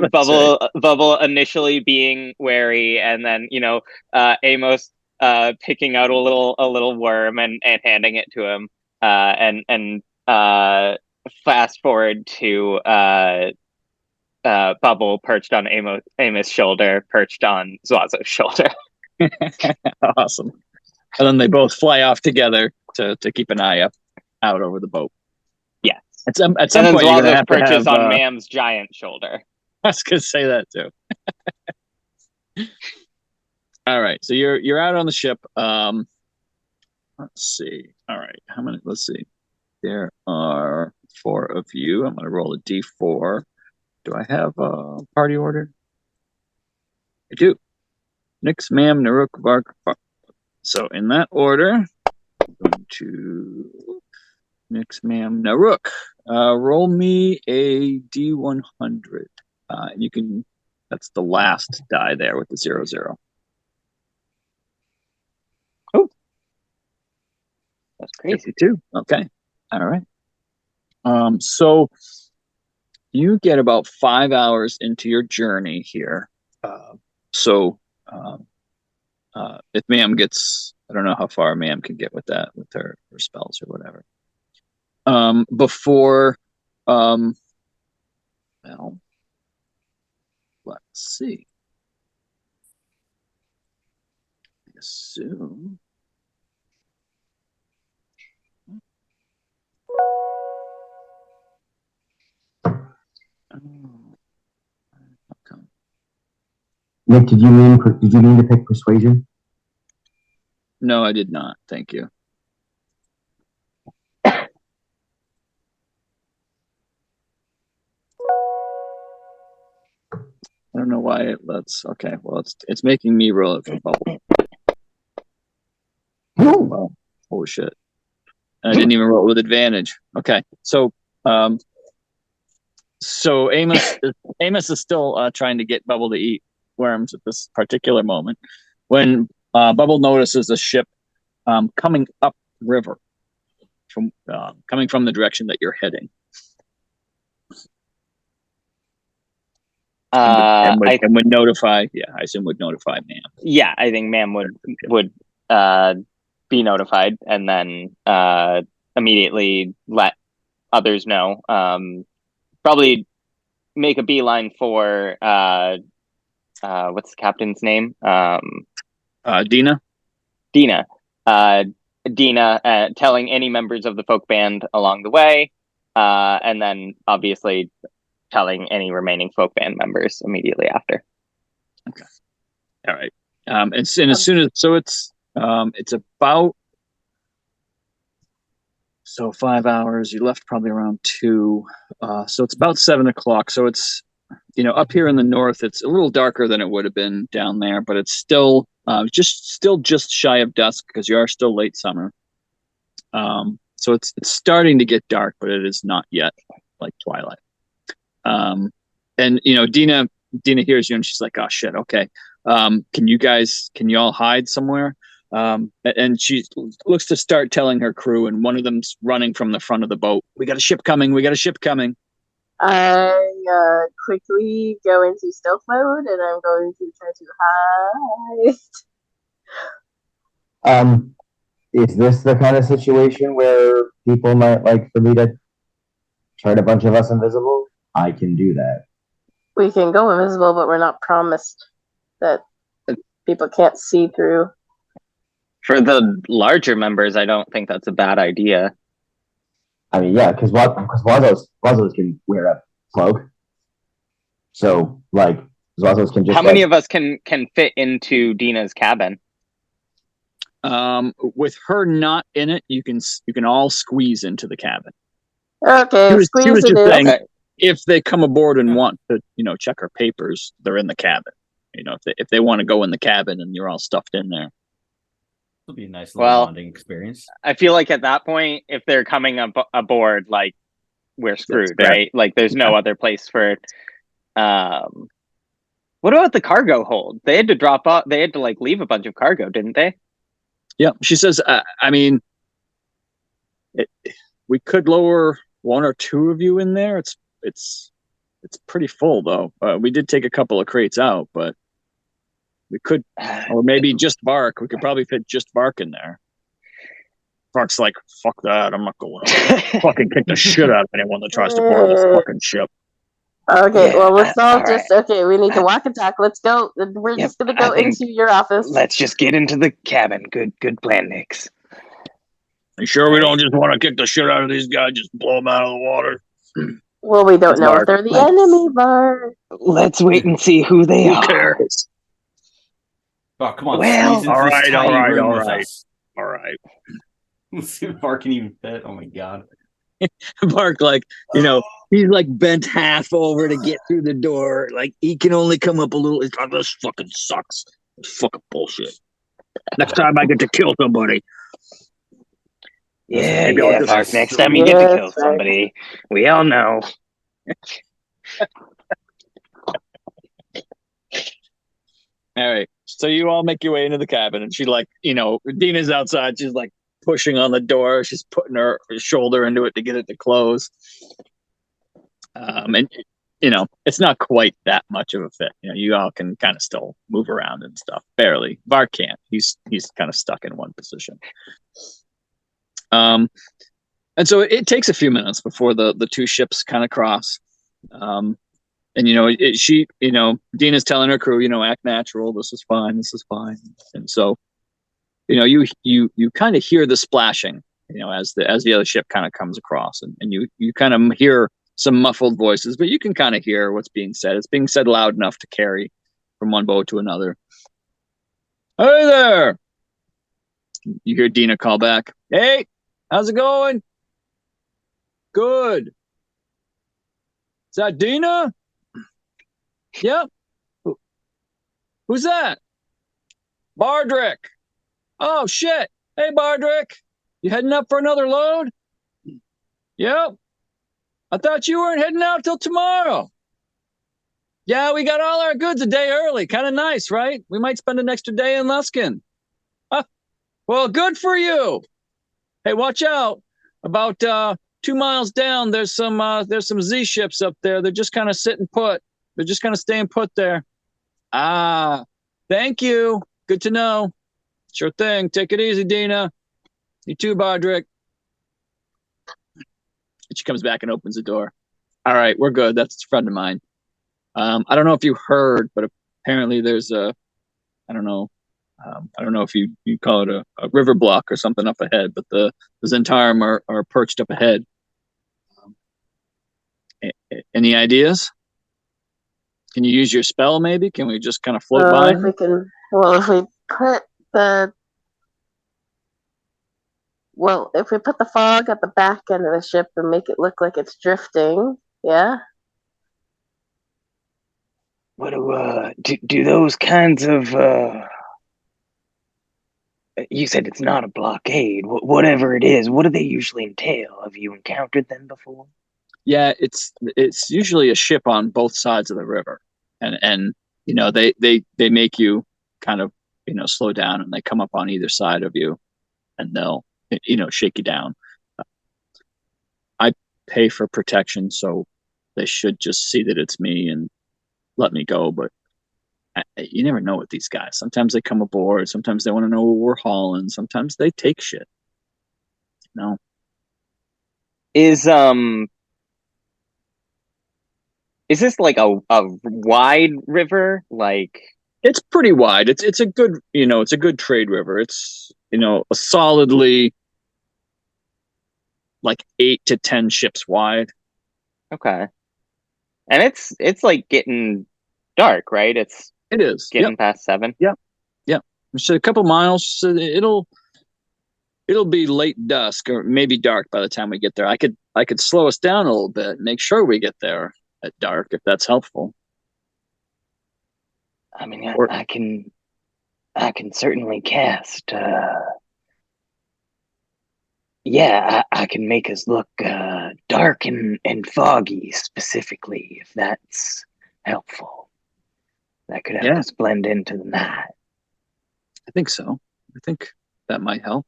Bubble initially being wary, and then Amos picking out a little worm and handing it to him, and fast forward to Bubble perched on Amos' shoulder, perched on Zuazo's shoulder. Awesome. And then they both fly off together to keep an eye out over the boat. Yeah. At some point, Zuazo you're going to have to perches have... on Mam's giant shoulder. I was going to say that, too. All right. So you're out on the ship. Let's see. All right. How many? Let's see. There are 4 of you. I'm going to roll a D4. Do I have a party order? I do. Nix, Mam, Naruk, Vark. So in that order, I'm going to Nix, Mam, Naruk. Roll me a D100. You can. That's the last die there with the 0-0. Oh, that's crazy. 52. Okay. All right. So you get about 5 hours into your journey here. If Mam gets, I don't know how far Mam can get with that, with her spells or whatever. Well, let's see. I assume. Okay. Nick, did you mean to pick persuasion? No, I did not. Thank you. I don't know why it lets. Okay, well, it's making me roll it for Bubble. Oh, well, holy shit! And I didn't even roll it with advantage. Okay, so Amos is still trying to get Bubble to eat worms at this particular moment when Bubble notices a ship coming up river coming from the direction that you're heading. And would notify. Yeah, I assume would notify Mam. Yeah, I think Mam would be notified and then immediately let others know. Probably make a beeline for what's the captain's name? Dina. Dina, telling any members of the folk band along the way, and then obviously telling any remaining folk band members immediately after. Okay. All right. And as soon as it's about 5 hours. You left probably around 2. So it's about 7 o'clock. So it's up here in the north. It's a little darker than it would have been down there, but it's still just shy of dusk because you are still late summer. So it's starting to get dark, but it is not yet like twilight. And Dina hears you and she's like, "Oh shit, okay. Can you all hide somewhere?" And she looks to start telling her crew, and one of them's running from the front of the boat. We got a ship coming. We got a ship coming. I quickly go into stealth mode, and I'm going to try to hide. Is this the kind of situation where people might like for me to turn a bunch of us invisible? I can do that. We can go invisible, but we're not promised that people can't see through. For the larger members, I don't think that's a bad idea. I mean, yeah, because Wazos can wear a cloak. So, like, Wazos can just. How many of us can fit into Dina's cabin? With her not in it, you can all squeeze into the cabin. Okay, she was just saying, okay. If they come aboard and want to, check her papers, they're in the cabin. If they want to go in the cabin and you're all stuffed in there. It'll be a nice little bonding experience. I feel like at that point, if they're coming aboard, like, we're screwed, right? Like, there's no other place for it. What about the cargo hold? They had to drop off. They had to leave a bunch of cargo, didn't they? Yeah, she says. I mean, we could lower one or two of you in there. It's pretty full though. We did take a couple of crates out, but we could, or maybe just Bark. We could probably fit just Bark in there. Bark's like, fuck that. I'm not going to fucking kick the shit out of anyone that tries to board this fucking ship. Okay, well, let's all just, okay, we need to walk and talk. Let's go. We're just going to go into your office. Let's just get into the cabin. Good plan, Nix. You sure we don't just want to kick the shit out of these guys, just blow them out of the water? Well, we don't know if they're the enemy, Bart. Let's wait and see who they are. Who cares? Oh, come on. Well, all right. All right. Let's see if Bark can even fit. Oh my god. Bark, he's bent half over to get through the door. Like, he can only come up a little. It's like, this fucking sucks. It's fucking bullshit. Next time I get to kill somebody. Yeah, Bark. Next time you get to kill somebody, we all know. All right. So you all make your way into the cabin, and she Dina's outside. She's pushing on the door. She's putting her shoulder into it to get it to close. And it's not quite that much of a fit. You all can kind of still move around and stuff. Barely. Bark can't. He's kind of stuck in one position. And so it takes a few minutes before the two ships kind of cross. And Dina's telling her crew, act natural. This is fine. And so, you kind of hear the splashing, as the other ship kind of comes across, and you kind of hear some muffled voices, but you can kind of hear what's being said. It's being said loud enough to carry from one boat to another. Hey there! You hear Dina call back. Hey, how's it going? Good. Is that Dina? Yep. Who's that? Bardrick. Oh, shit. Hey, Bardrick. You heading up for another load? Yep. I thought you weren't heading out till tomorrow. Yeah, we got all our goods a day early. Kind of nice, right? We might spend an extra day in Luskin. Well, good for you. Hey, watch out. About 2 miles down, there's some Z ships up there. They're just kind of sitting put. They're just kind of staying put there. Ah, thank you. Good to know. Sure thing. Take it easy, Dina. You too, Bardrick. She comes back and opens the door. All right, we're good. That's a friend of mine. I don't know if you heard, but apparently there's I don't know if you call it a river block or something up ahead, but the Zhentarim are perched up ahead. Any ideas? Can you use your spell, maybe? Can we just kind of float by? If we put the fog at the back end of the ship and make it look like it's drifting, yeah? What do those kinds of you said it's not a blockade. Whatever it is, what do they usually entail? Have you encountered them before? Yeah, it's usually a ship on both sides of the river, and they make you kind of slow down, and they come up on either side of you, and they'll shake you down. I pay for protection, so they should just see that it's me and let me go. But you never know with these guys. Sometimes they come aboard. Sometimes they want to know what we're hauling. Sometimes they take shit. Is this like a wide river? Like, it's pretty wide. It's a good it's a good trade river. It's a solidly like 8 to 10 ships wide. okay, and it's like getting dark, right? It is getting past 7. Yep. So a couple miles. So it'll be late dusk or maybe dark by the time we get there. I could slow us down a little bit, make sure we get there at dark if that's helpful. I mean, I can certainly cast. I can make us look dark and foggy specifically, if that's helpful. That could help us blend into the night. I think so. I think that might help.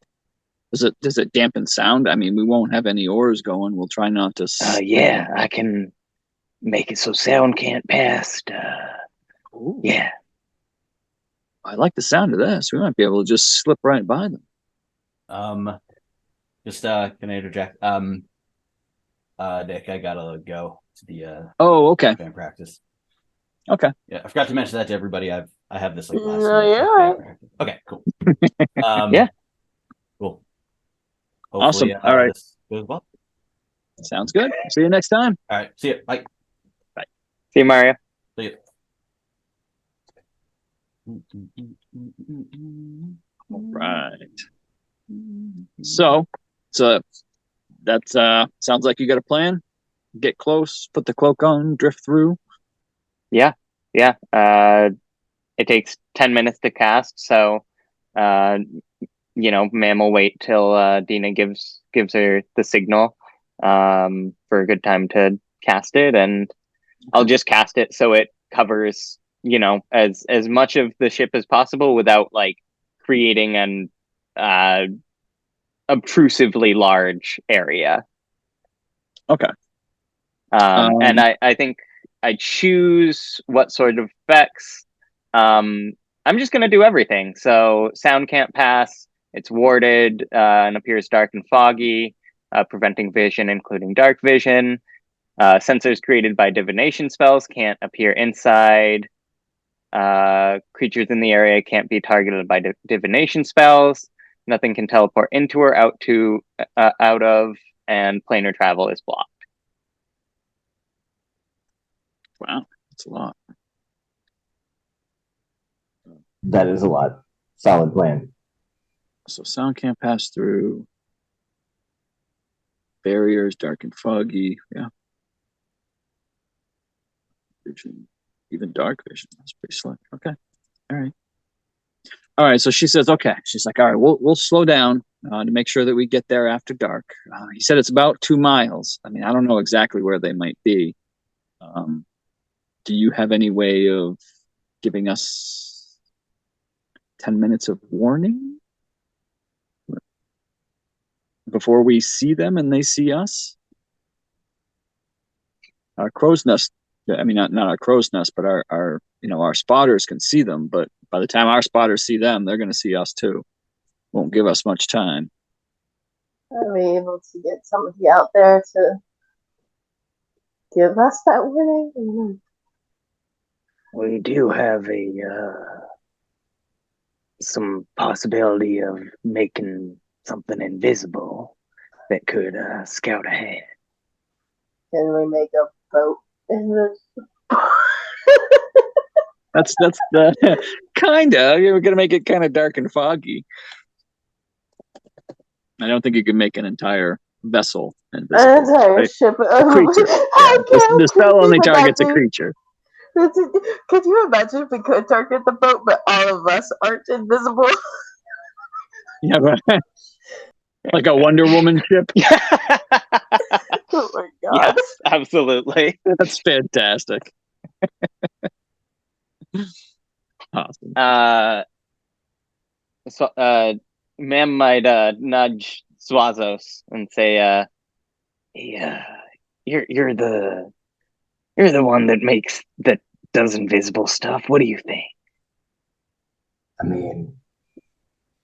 Does it dampen sound? I mean, we won't have any oars going. We'll try not to. I can make it so sound can't pass. Yeah. I like the sound of this. We might be able to just slip right by them. Just can I interject? Nick, I gotta go to the okay. band practice. Okay. Yeah, I forgot to mention that to everybody. I have this like last No, you're right. Okay, cool. Yeah. Cool. Hopefully, awesome. All right. This goes well. Sounds good. See you next time. All right. See you. Bye. Bye. See you, Mario. See you. All right. So that sounds like you got a plan. Get close, put the cloak on, drift through. Yeah. It takes 10 minutes to cast, so Mam will wait till Dina gives her the signal for a good time to cast it, and I'll just cast it so it covers as much of the ship as possible without like creating an obtrusively large area. Okay. And I think I choose what sort of effects. I'm just going to do everything. So sound can't pass. It's warded and appears dark and foggy, preventing vision, including dark vision. Sensors created by divination spells can't appear inside. Creatures in the area can't be targeted by divination spells. Nothing can teleport into or out of, and planar travel is blocked. Wow, that's a lot. That is a lot. Solid plan. So sound can't pass through. Barriers, dark and foggy. Yeah. Vision, even dark vision. That's pretty slick. Okay. All right. So she says, okay. She's like, all right, we'll slow down to make sure that we get there after dark. He said it's about 2 miles. I mean, I don't know exactly where they might be. Do you have any way of giving us 10 minutes of warning before we see them and they see us? Our crow's nest, I mean, not our crow's nest, but our spotters can see them. But by the time our spotters see them, they're going to see us too. Won't give us much time. Are we able to get somebody out there to give us that warning? We do have some possibility of making something invisible that could scout ahead. Can we make a boat invisible? That's the kinda. We're gonna make it kind of dark and foggy. I don't think you can make an entire vessel invisible. An entire ship. A creature. The spell only targets a creature. Could you imagine if we could target the boat, but all of us aren't invisible? Yeah, but like a Wonder Woman ship. Oh my god! Yes, absolutely. That's fantastic. Awesome. So, ma'am might nudge Swazos and say, Yeah, you're the one that does invisible stuff. What do you think? I mean,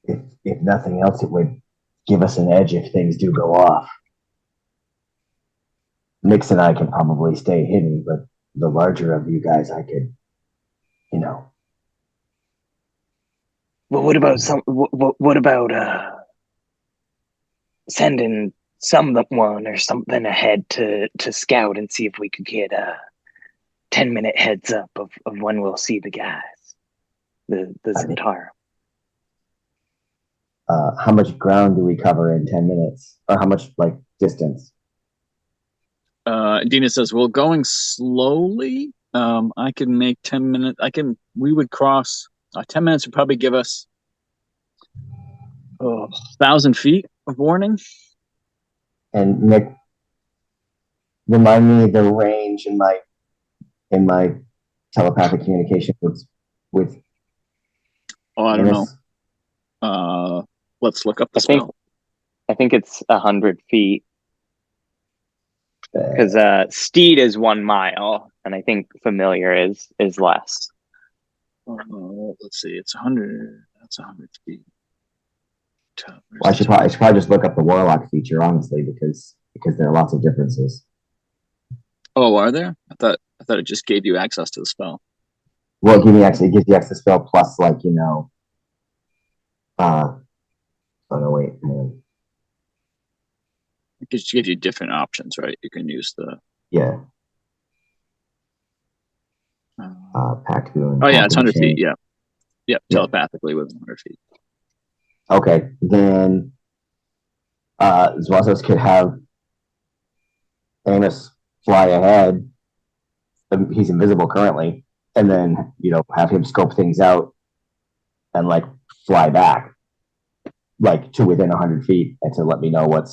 if nothing else, it would give us an edge if things do go off. Nix and I can probably stay hidden, but the larger of you guys, I could, you know. Well, what about what about sending someone or something ahead to scout and see if we could get a 10-minute heads up of when we'll see the guys, the Zhentarim. How much ground do we cover in 10 minutes? Or how much, like, distance? Dina says, well, going slowly, I can make 10 minutes. We would cross 10 minutes would probably give us 1,000 feet of warning. And Nick, remind me the range in my telepathic communication with I don't know. Let's look up the spell. I think it's 100 feet. Because Steed is 1 mile, and I think Familiar is less. Let's see. It's 100. That's 100 feet. Well, I should probably just look up the Warlock feature, honestly, because there are lots of differences. Oh, are there? I thought it just gave you access to the spell. Well, it gives you access to the spell plus, like, you know. Oh no, wait, man. It gives you different options, right? You can use the pact boon. Oh yeah, it's 100 feet. Yeah, telepathically within 100 feet. Okay, then Zwazos could have Amos fly ahead. He's invisible currently, and then have him scope things out and like fly back, like to within 100 feet, and to let me know what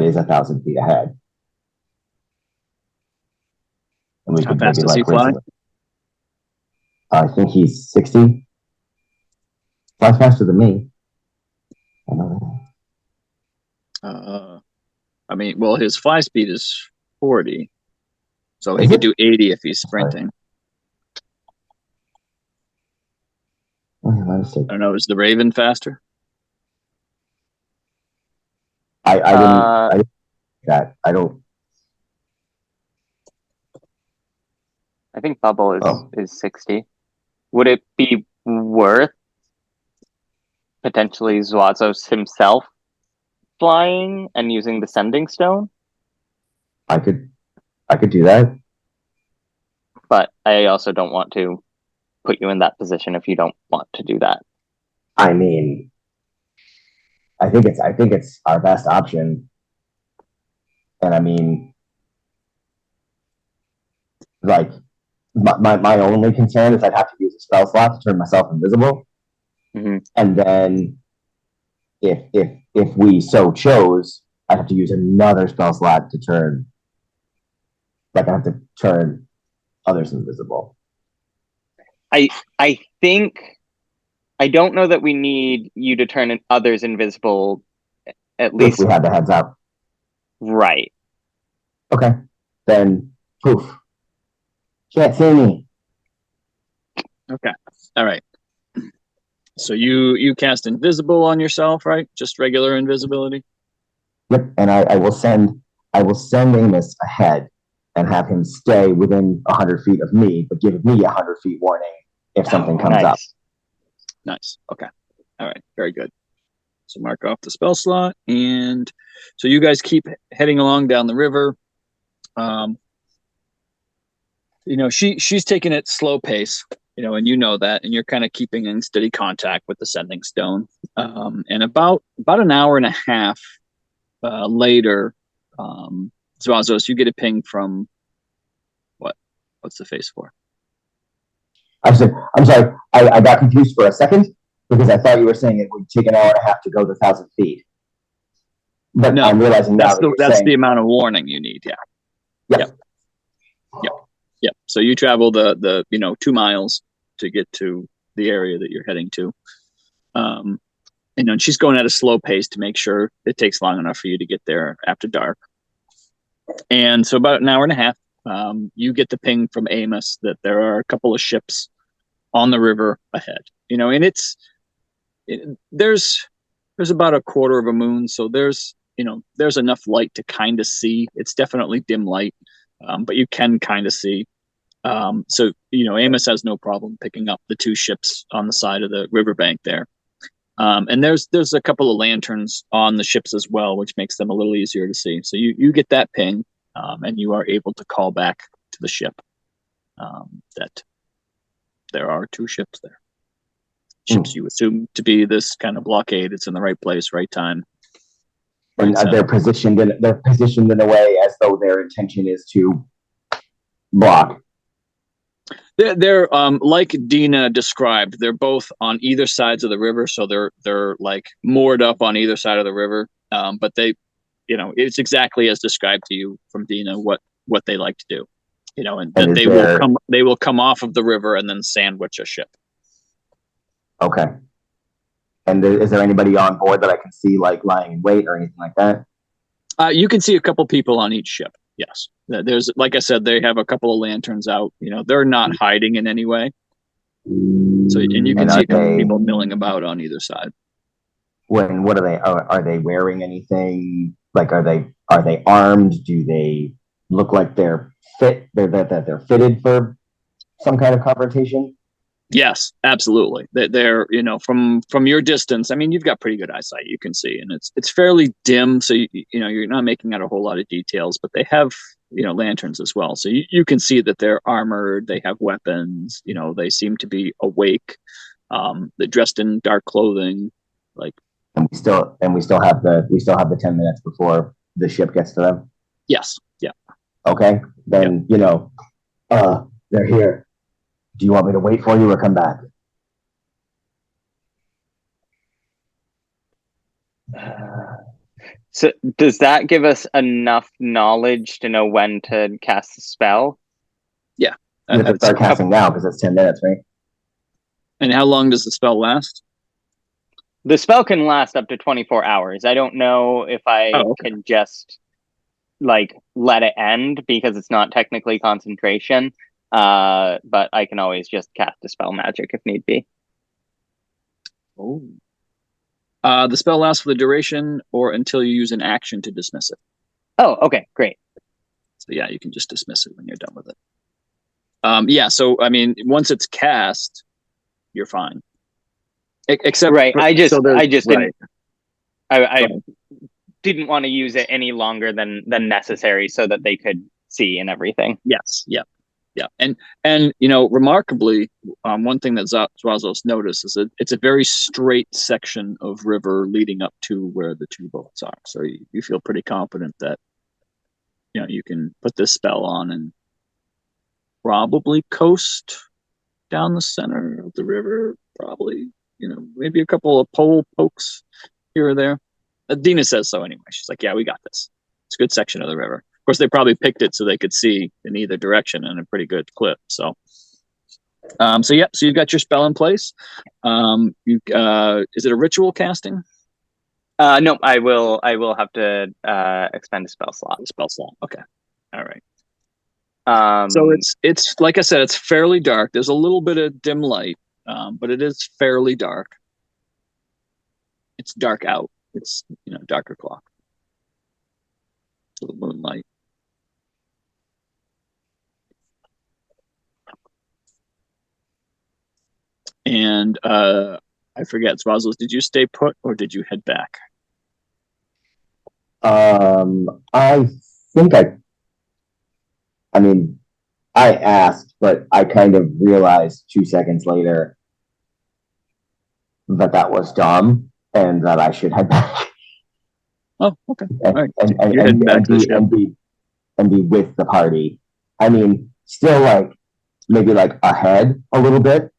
is 1,000 feet ahead. And we How could fast maybe does he fly? I think he's 60. Flies faster than me. I know that. I mean, well, his fly speed is 40, so he Is could it? do 80 if he's sprinting. Oh, yeah, my mistake. I don't know. Is the Raven faster? I didn't that. I don't. I think Bubble is 60. Would it be worth potentially Zwazos himself flying and using the sending stone? I could do that. But I also don't want to put you in that position if you don't want to do that. I mean, I think it's our best option. And I mean, like, my only concern is I'd have to use a spell slot to turn myself invisible. Mm-hmm. And then if we so chose, I'd have to use another spell slot to turn, like, I have to turn others invisible. I think, I don't know that we need you to turn others invisible, at least. If we had the heads up. Right. Okay. Then, poof. Can't see me. Okay. All right. So you cast invisible on yourself, right? Just regular invisibility. Yep. And I will send Amos ahead and have him stay within 100 feet of me, but give me 100 feet warning if something comes up. Nice. Okay. All right. Very good. So mark off the spell slot, and so you guys keep heading along down the river. She's taking it slow pace, and you know that, and you're kind of keeping in steady contact with the sending stone. And about an hour and a half later, Zwazos, you get a ping from what's the face for? I'm sorry. I got confused for a second because I thought you were saying it would take an hour and a half to go to 1,000 feet. But no, I'm realizing now that's the amount of warning you need. Yeah. Yep. So you travel the 2 miles to get to the area that you're heading to. and she's going at a slow pace to make sure it takes long enough for you to get there after dark. And so about an hour and a half, you get the ping from Amos that there are a couple of ships on the river ahead. And there's about a quarter of a moon, so there's enough light to kind of see. It's definitely dim light, but you can kind of see. So Amos has no problem picking up the two ships on the side of the riverbank there. And there's a couple of lanterns on the ships as well, which makes them a little easier to see. So you get that ping, and you are able to call back to the ship that there are two ships there. Ships you assume to be this kind of blockade. It's in the right place, right time. And they're positioned in a way as though their intention is to block. They're like Dina described. They're both on either sides of the river, so they're like moored up on either side of the river. But it's exactly as described to you from Dina what they like to do. And that they will come off of the river and then sandwich a ship. Okay. And is there anybody on board that I can see like lying in wait or anything like that? You can see a couple people on each ship. Yes. There's, like I said, they have a couple of lanterns out. They're not hiding in any way. So, and you can see a couple people milling about on either side. What are they? Are they wearing anything? Like, are they armed? Do they look like they're fit? They're fitted for some kind of confrontation? Yes, absolutely. They're from your distance. I mean, you've got pretty good eyesight. You can see, and it's fairly dim, so you're not making out a whole lot of details. But they have lanterns as well, so you can see that they're armored. They have weapons. They seem to be awake. They're dressed in dark clothing, like. And we still have the 10 minutes before the ship gets to them. Yes. Yeah. Okay. Then they're here. Do you want me to wait for you or come back? So does that give us enough knowledge to know when to cast the spell? Yeah. You have to start casting now because it's 10 minutes, right? And how long does the spell last? The spell can last up to 24 hours. I don't know if I can just let it end because it's not technically concentration. But I can always just cast Dispel Magic if need be. Oh. The spell lasts for the duration or until you use an action to dismiss it. Oh, okay, great. So yeah, you can just dismiss it when you're done with it. So I mean, once it's cast, you're fine. Except I just didn't. Right. I didn't want to use it any longer than necessary so that they could see and everything. Yes. Yeah. Yeah, and remarkably, one thing that Zwazos noticed is that it's a very straight section of river leading up to where the two boats are. So you feel pretty confident that you can put this spell on and probably coast down the center of the river. Probably, maybe a couple of pole pokes here or there. Dina says so anyway. She's like, "Yeah, we got this. It's a good section of the river." Of course, they probably picked it so they could see in either direction in a pretty good clip. So you've got your spell in place. Is it a ritual casting? No, I will have to expend a spell slot. Okay. All right. So it's like I said, it's fairly dark. There's a little bit of dim light, but it is fairly dark. It's dark out. It's dark o'clock. So the moonlight. And I forget, Swazos, did you stay put or did you head back? I think I asked, but I kind of realized 2 seconds later that was dumb and that I should head back. Oh, okay. All right. And be with the party. I mean, still maybe ahead a little bit.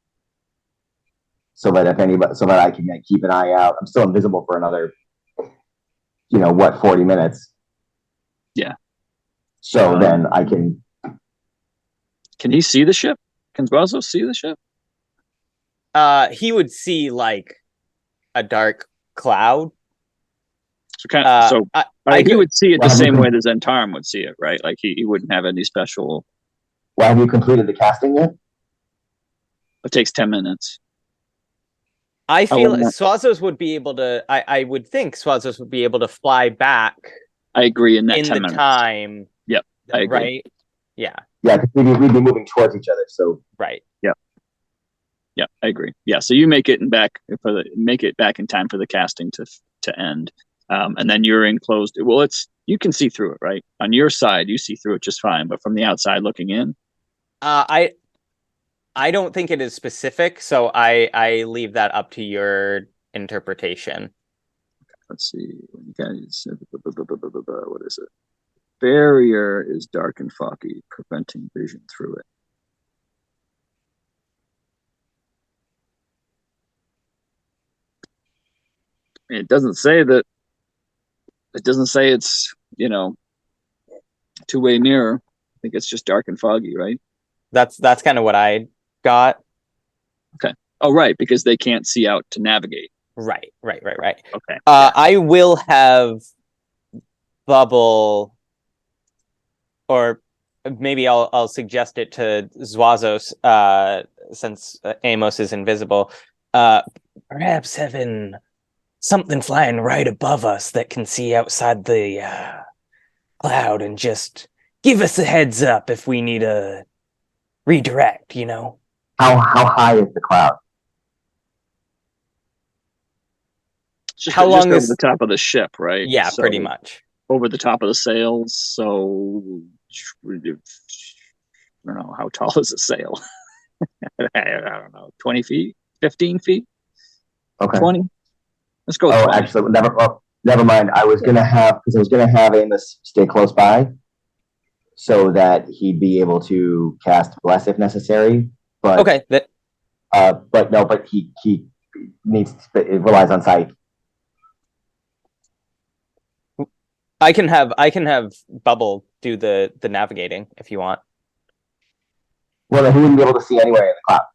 So that I can keep an eye out. I'm still invisible for another, 40 minutes. Yeah. So then I can. Can he see the ship? Can Zwazos see the ship? He would see a dark cloud. So kind of, he would see it the Well, same way the Zhentarim would see it, right? Like he wouldn't have any special. Well, have you completed the casting yet? It takes 10 minutes. I feel Swazos would be able to. I would think Swazos would be able to fly back. I agree in that in 10 the minutes. time. Yep, I agree. Right. Yeah. Yeah, because we'd be moving towards each other. So right. Yeah, I agree. Yeah, so you make it back in time for the casting to end, and then you're enclosed. Well, you can see through it, right? On your side, you see through it just fine, but from the outside looking in, I don't think it is specific, so I leave that up to your interpretation. Let's see. You guys, what is it? Barrier is dark and foggy, preventing vision through it. It doesn't say that. It doesn't say it's two-way mirror. I think it's just dark and foggy, right? That's kind of what I got. Okay. Oh, right, because they can't see out to navigate. Right. Okay. I will have Bubble, or maybe I'll suggest it to Zwazos, since Amos is invisible. Perhaps having something flying right above us that can see outside the cloud and just give us a heads up if we need a redirect, how high is the cloud? How long just is over the top of the ship, right? Yeah, So, pretty much. over the top of the sails. So I don't know, how tall is a sail? I don't know, 20 feet, 15 feet, Okay. 20. Let's go. Oh, 20. actually, never mind. I was gonna have Amos stay close by, so that he'd be able to cast Bless if necessary. But Okay. but he needs it relies on sight. I can have Bubble do the navigating if you want. Well, then he wouldn't be able to see anywhere in the cloud.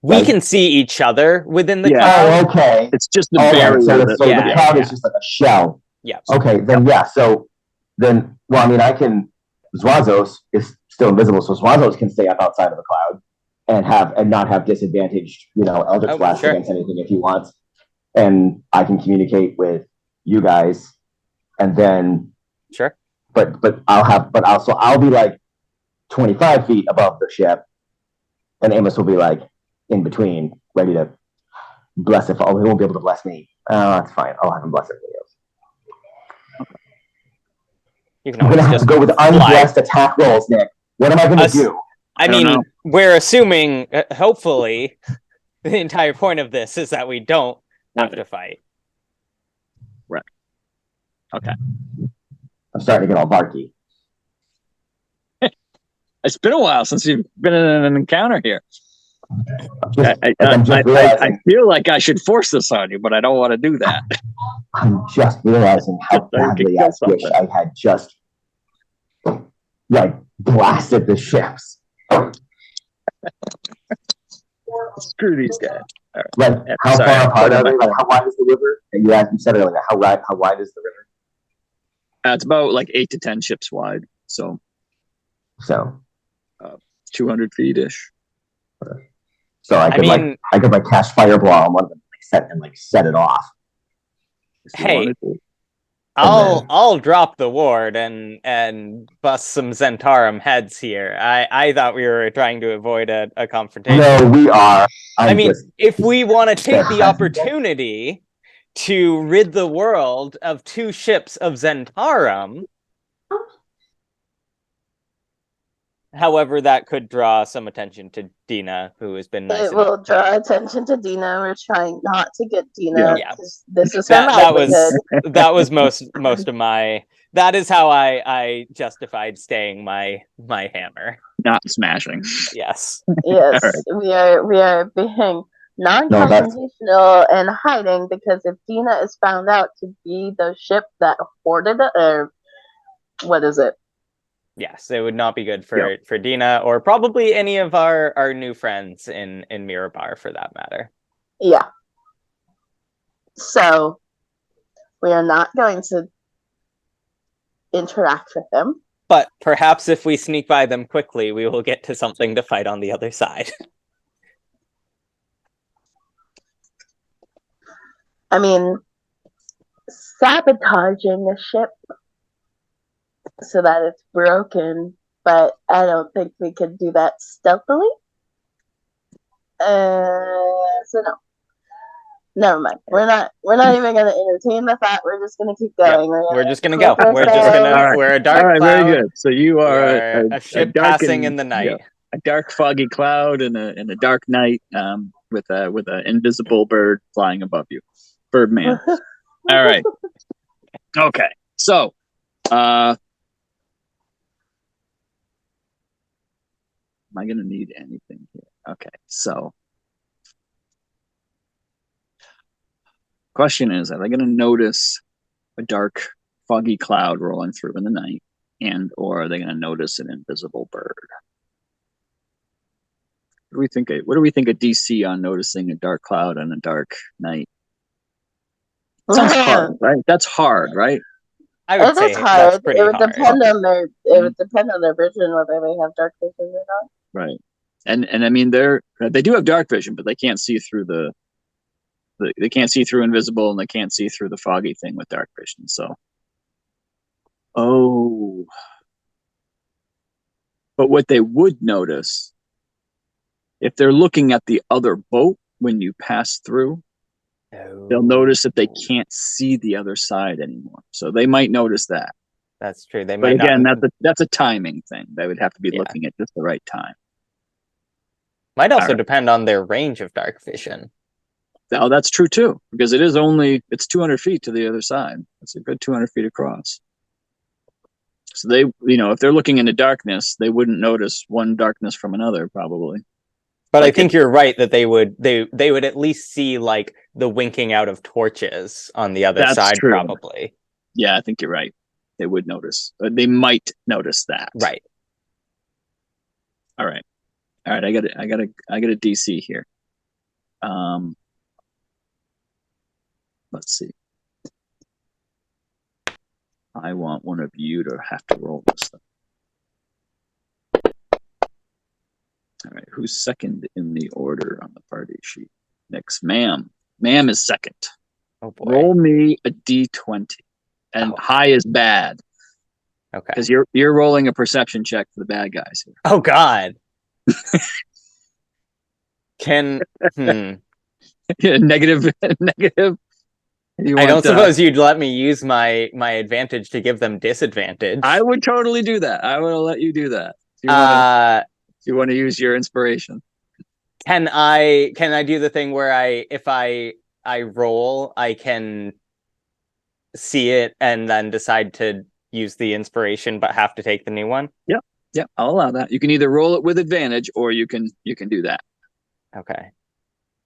We Right. can see each other within the Yeah. cloud. Oh, okay. It's just the All right, barrier. so that- the cloud is just like a shell. Yeah. Okay, then yeah. So then, well, I mean, Zwazos is still invisible, so Zwazos can stay up outside of the cloud and not have disadvantaged, Eldritch Blast sure. against anything if he wants. And I can communicate with you guys, and then Sure. But I'll be like 25 feet above the ship, and Amos will be like in between, ready to bless if he won't be able to bless me. That's fine. I'll have him bless everybody else. You can I'm always gonna have just to go with unblessed attack rolls, Nick. What am I gonna do? I don't mean, know. we're assuming, hopefully, the entire point of this is that we don't have to fight. Okay. I'm starting to get all barky. It's been a while since you've been in an encounter here. I'm just I realizing. feel like I should force this on you, but I don't want to do that. I'm just realizing how Just so you can badly kill I wish something. I had just blasted the ships. Screw these guys. All right. Like, Yeah, how sorry, far apart put it are they? back. Like, how wide is the river? And you said earlier, how wide is the river? It's about like 8 to 10 ships wide, so So 200 feet ish. I could cast fireball on one of them, set it off. Hey, I'll drop the ward and bust some Zhentarim heads here. I thought we were trying to avoid a confrontation. No, we are. If we want to take the opportunity to rid the world of 2 ships of Zhentarim, however, that could draw some attention to Dina, who has been nice. It will draw attention to Dina. We're trying not to get Dina. Yeah. This is her livelihood. that was most of my. That is how I justified staying my hammer. Not smashing. Yes. Yes, All we are being non-confrontational and hiding because if Dina is found out to be the ship that hoarded it, or what is it? Yes, it would not be good for Dina or probably any of our new friends in Mirabar for that matter. Yeah. So we are not going to interact with them. But perhaps if we sneak by them quickly, we will get to something to fight on the other side. I mean, sabotaging a ship so that it's broken, but I don't think we could do that stealthily. So no. Never mind. We're not even gonna entertain the thought. We're just gonna keep going. Yep. We're just gonna go. clip We're just ourselves. gonna. All right. We're a dark All right, cloud. very good. So you are a ship dark passing and- in the night. yeah, a dark, foggy cloud in a dark night, with an invisible bird flying above you, Birdman. All right. Okay. So, am I gonna need anything here? Okay. So, question is, are they gonna notice a dark, foggy cloud rolling through in the night, or are they gonna notice an invisible bird? What do we think a DC on noticing a dark cloud on a dark night? Sounds hard, right? That's hard, right? I would say that's pretty It would hard. depend on their. It would depend on their vision whether they have dark vision or not. Right. And I mean they do have dark vision, but they can't see through they can't see through invisible, and they can't see through the foggy thing with dark vision. So, but what they would notice, if they're looking at the other boat when you pass through, they'll notice that they can't see the other side anymore. So they might notice that. That's true. They But might again, not. that's a timing thing. They would have to be Yeah. looking at just the right time. Might also Alright. depend on their range of dark vision. Oh, that's true too, because it's 200 feet to the other side. It's a good 200 feet across. So they, if they're looking into darkness, they wouldn't notice one darkness from another, probably. But I Like think you're right that they would at least see like the winking out of torches on the other That's side, true. probably. Yeah, I think you're right. They would notice. They might notice that. Right. All right. I got a DC here. Let's see. I want one of you to have to roll this thing. All right, who's second in the order on the party sheet? Next, Ma'am. Ma'am is second. Oh boy. Roll me a D20, and high is bad Okay. because you're rolling a perception check for the bad guys here. Oh God. Negative. I don't suppose you'd let me use my advantage to give them disadvantage. I would totally do that. I would let you do that. You want to use your inspiration? Can I do the thing where if I roll, I can see it and then decide to use the inspiration, but have to take the new one? Yeah, I'll allow that. You can either roll it with advantage, or you can do that. Okay.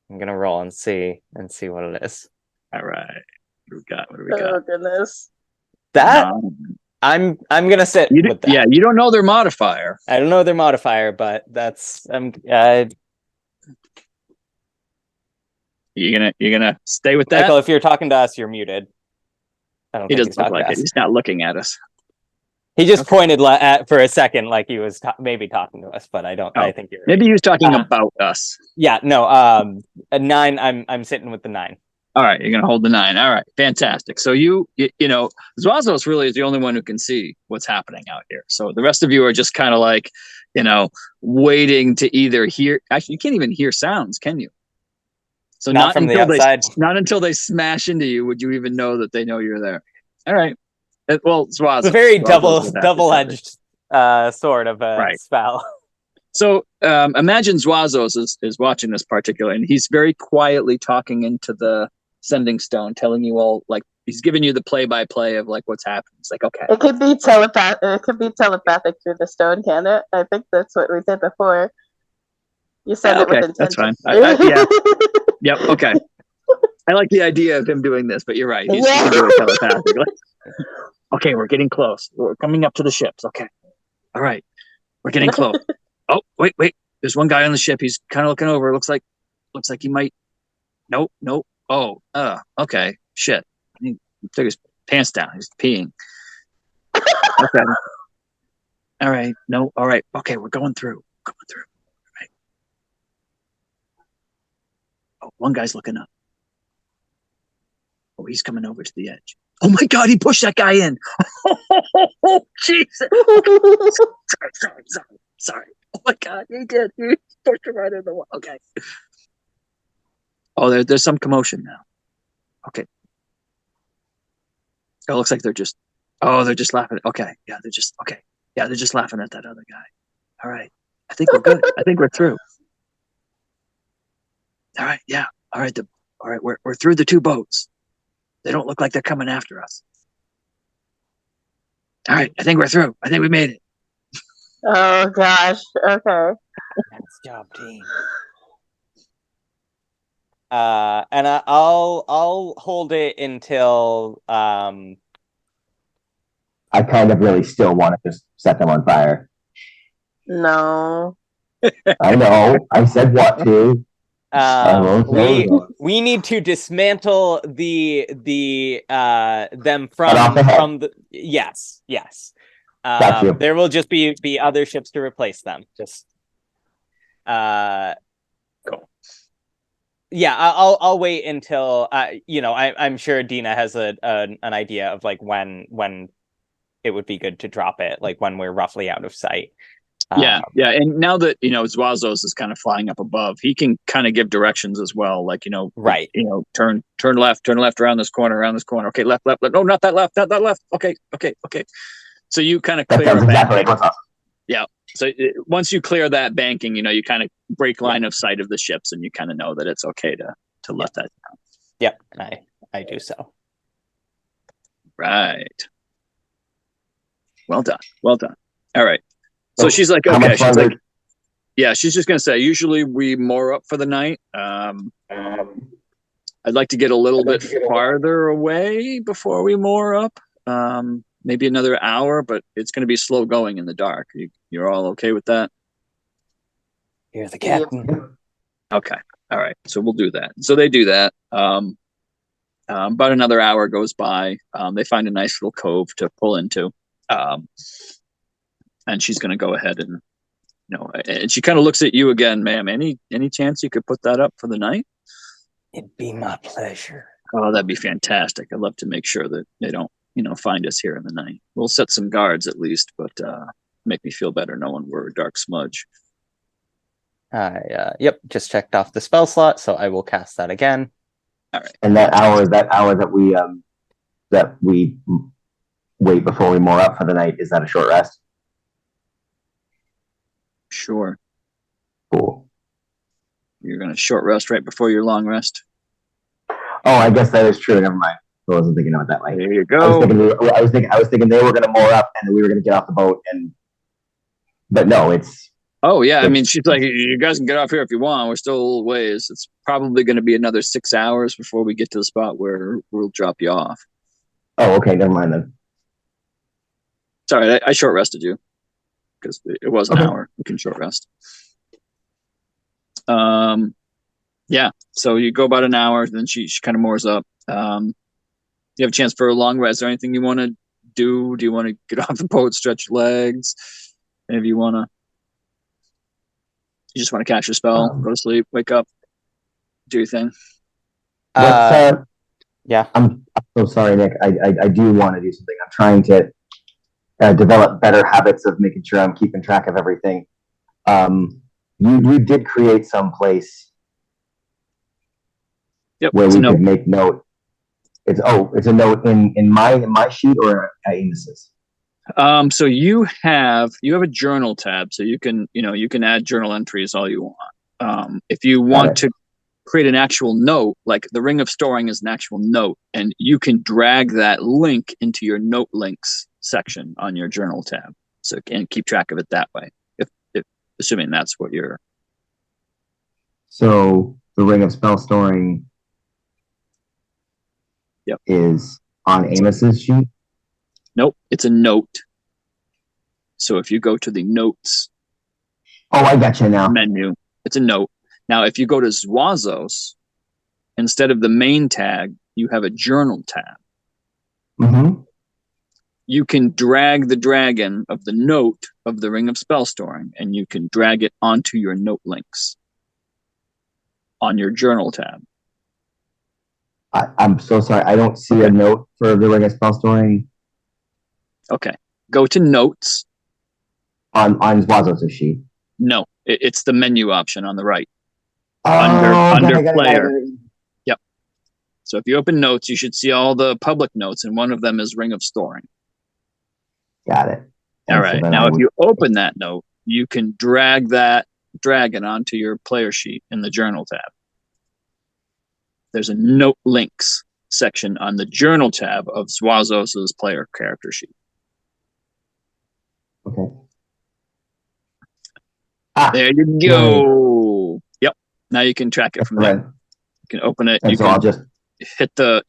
I'm gonna roll and see what it is. All right. What do we got? Oh goodness. That I'm gonna sit with that. Yeah, you don't know their modifier. I don't know their modifier, but that's You're gonna stay with that? Michael, if you're talking to us, you're muted. I don't He think doesn't he's look talking like to it. us. He's not looking at us. He just pointed for a second like he was maybe talking to us, but I don't. I think you're right. Maybe he was talking about us. Yeah, no. A 9. I'm sitting with the 9. All right, you're gonna hold the 9. All right, fantastic. So you know, Zwazos really is the only one who can see what's happening out here. So the rest of you are just kind of like, waiting to either hear. Actually, you can't even hear sounds, can you? So Not from the outside. Not until they smash into you would you even know that they know you're there. All right. Well, Zwazos. It's a very Zwazos double-edged sort of a spell. So imagine Zwazos is watching this particular, and he's very quietly talking into the sending stone, telling you all, like, he's giving you the play-by-play of like what's happening. It's like, okay, It could be telepathic. It could be telepathic through the stone, can it? I think that's what we did before. You send it with intention. That's fine. Yeah. Yep. Okay. I like the idea of him doing this, but you're right. He's doing telepathic. Okay, we're getting close. We're coming up to the ships. Okay. All right. We're getting close. Oh, wait. There's one guy on the ship. He's kind of looking over. Looks like he might. Nope. Okay. Shit. He took his pants down. He's peeing. Okay. All right. No. All right. Okay. We're going through. All right. Oh, one guy's looking up. Oh, he's coming over to the edge. Oh my God! He pushed that guy in. Oh, Jesus! Sorry. Oh my God! He did. He pushed him right in the wall. Okay. Oh, there's some commotion now. Okay. It looks like they're just laughing. Okay. Yeah, they're just laughing at that other guy. All right. I think we're good. I think we're through. All right. Yeah. All right. All right. We're through the 2 boats. They don't look like they're coming after us. All right. I think we're through. I think we made it. Oh gosh. Okay. Nice job, team. And I'll hold it until I kind of really still want to just set them on fire. No. I know. I said what to. we need to dismantle the them off the head. from the yes. Got you. There will just be other ships to replace them. Just Cool. Yeah, I'll wait until I'm sure Dina has an idea of like when it would be good to drop it, like when we're roughly out of sight. Yeah, and now that Zwazos is kind of flying up above, he can kind of give directions as well. Like right. Turn left around this corner. Okay, left. No, not that left. Okay. So you kind of clear. That sounds exactly like what's up. Yeah. So once you clear that banking, you kind of break line of sight of the ships, and you kind of know that it's okay to let that down. Yep, I do so. Right. Well done. All right. So she's like, okay. She's like, yeah. She's just gonna say, usually we moor up for the night. I'd like to get a little bit farther away before we moor up. Maybe another hour, but it's going to be slow going in the dark. You're all okay with that? You're the captain. Okay. All right. So we'll do that. So they do that. About another hour goes by. They find a nice little cove to pull into. And she's going to go ahead and, and she kind of looks at you again, ma'am. Any chance you could put that up for the night? It'd be my pleasure. Oh, that'd be fantastic. I'd love to make sure that they don't, find us here in the night. We'll set some guards at least, but make me feel better knowing we're a dark smudge. Yep, just checked off the spell slot, so I will cast that again. All right. And that hour that we wait before we moor up for the night, is that a short rest? Sure. Cool. You're going to short rest right before your long rest? Oh, I guess that is true. Never mind. I wasn't thinking of it that way. There you go. I was thinking they were going to moor up and then we were going to get off the boat. But no, it's. Oh yeah, I mean, she's like, you guys can get off here if you want. We're still a little ways. It's probably going to be another 6 hours before we get to the spot where we'll drop you off. Oh, okay. Never mind then. Sorry, I short rested you because it was an hour. You can short rest. Yeah. So you go about an hour, then she kind of moors up. You have a chance for a long rest. Is there anything you want to do? Do you want to get off the boat, stretch your legs? Maybe you just want to cast your spell, go to sleep, wake up, do your thing. Yeah. I'm so sorry, Nick. I do want to do something. I'm trying to develop better habits of making sure I'm keeping track of everything. You did create some place where we could make note. It's a note in my sheet or Amos's. So you have a journal tab, so you can add journal entries all you want. If you want to create an actual note, like the Ring of Storing is an actual note, and you can drag that link into your note links section on your journal tab, so you can keep track of it that way. If assuming that's what you're. So the Ring of Spell Storing. Yep. Is on Amos's sheet? Nope, it's a note. So if you go to the notes, I got you now. Menu, it's a note. Now, if you go to Zwazos, instead of the main tag, you have a journal tab. Mm-hmm. You can drag the dragon of the note of the Ring of Spell Storing, and you can drag it onto your note links on your journal tab. I'm so sorry. I don't see a note for the Ring of Spell Storing Okay. Go to notes. on Zwazos' sheet. No, it's the menu option on the right. Oh, Under got player. it. Yep. So if you open notes, you should see all the public notes, and one of them is Ring of Storing. Got it. All And right. so then Now, I if would- you open that note, you can drag that dragon onto your player sheet in the journal tab. There's a note links section on the journal tab of Zwazos' player character sheet. Okay. There you go. Yep. Now you can track it from there. Right. You can open it. And You so can I'll just hit the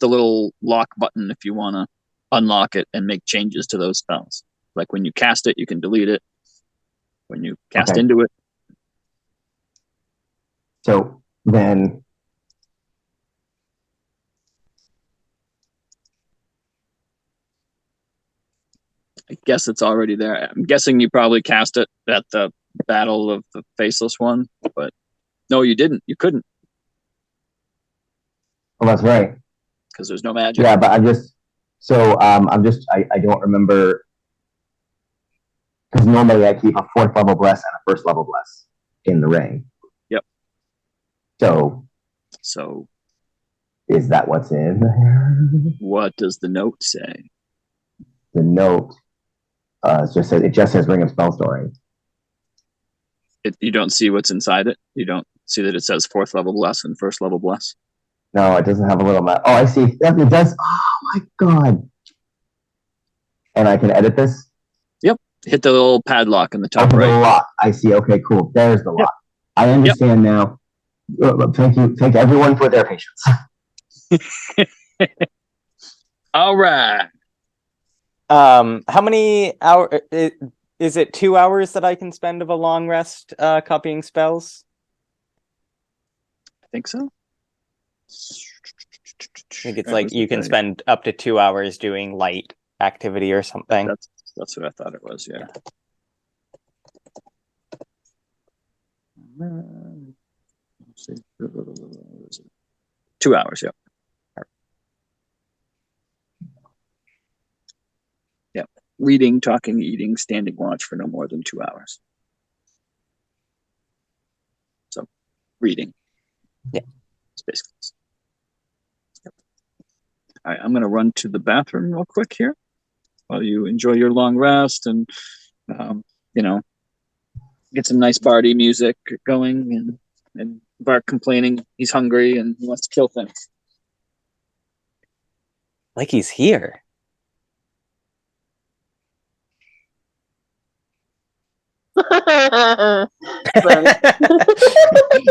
little lock button if you want to unlock it and make changes to those spells. Like when you cast it, you can delete it. When you cast into it, so then I guess it's already there. I'm guessing you probably cast it at the Battle of the Faceless One, but no, you didn't. You couldn't oh, that's right. because there's no magic. Yeah, but I don't remember because normally I keep a 4th level bless and a 1st level bless in the ring. Yep. So is that what's in there? What does the note say? The note it just says Ring of Spell Storing. You don't see what's inside it. You don't see that it says 4th level bless and 1st level bless. No, it doesn't have a little map. Oh, I see. It does. Oh my god! And I can edit this. Yep. Hit the little padlock in the top The right. lock. I see. Okay, cool. There's the lock. I understand now. Thank you. Thank everyone for their patience. All right. How many hours? Is it 2 hours that I can spend of a long rest copying spells? I think so. I think it's like you can spend up to 2 hours doing light activity or something. That's what I thought it was. Yeah. 2 hours. Yeah. Yeah. Reading, talking, eating, standing watch for no more than 2 hours. So, reading. Yeah. It's basically. Yep. All right. I'm going to run to the bathroom real quick here while you enjoy your long rest and, get some nice bardy music going and Bart complaining he's hungry and he wants to kill things. Like he's here. Sorry.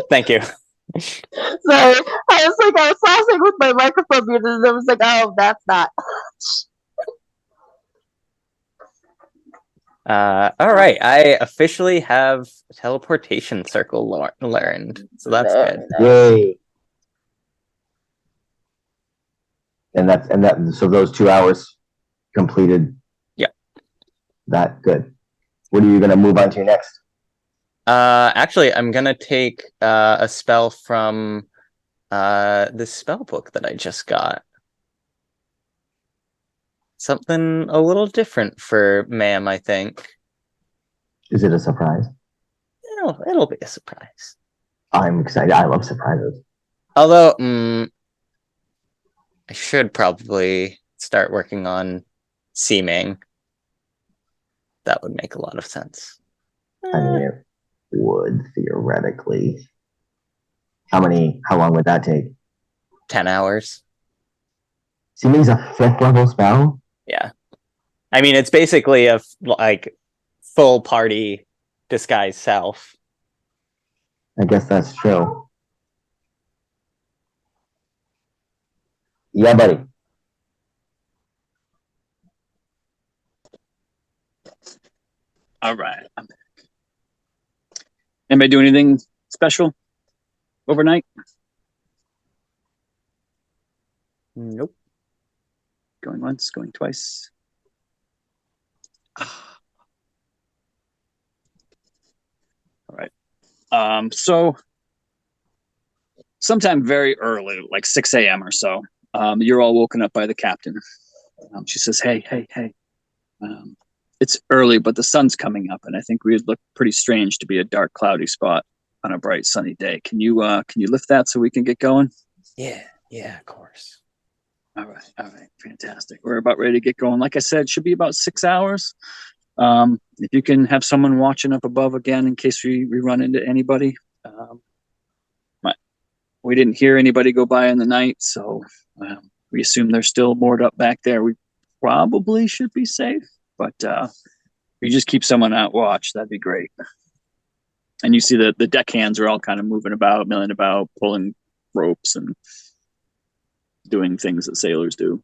Thank you. Sorry. I was saucing with my microphone muted and I was like, oh, that's not. All right. I officially have teleportation circle learned. So that's Very good. nice. Yay! And so those 2 hours completed. Yeah. That good. What are you gonna move on to next? Actually, I'm gonna take a spell from the spell book that I just got. Something a little different for ma'am, I think. Is it a surprise? It'll be a surprise. I'm excited. I love surprises. Although, I should probably start working on seeming. That would make a lot of sense. I mean, it would theoretically. How long would that take? 10 hours. Seeming's a 5th level spell? Yeah. I mean, it's basically a full party disguise self. I guess that's true. Yeah, buddy. All right. Anybody do anything special overnight? Nope. Going once, going twice. All right. So sometime very early, like 6 a.m. or so, you're all woken up by the captain. She says, hey. It's early, but the sun's coming up, and I think we'd look pretty strange to be a dark, cloudy spot on a bright, sunny day. Can you lift that so we can get going? Yeah, of course. All right, fantastic. We're about ready to get going. Like I said, should be about 6 hours. If you can have someone watching up above again in case we run into anybody. We didn't hear anybody go by in the night, so we assume they're still moored up back there. We probably should be safe, but if you just keep someone out watch, that'd be great. And you see the deckhands are all kind of moving about, milling about, pulling ropes and doing things that sailors do.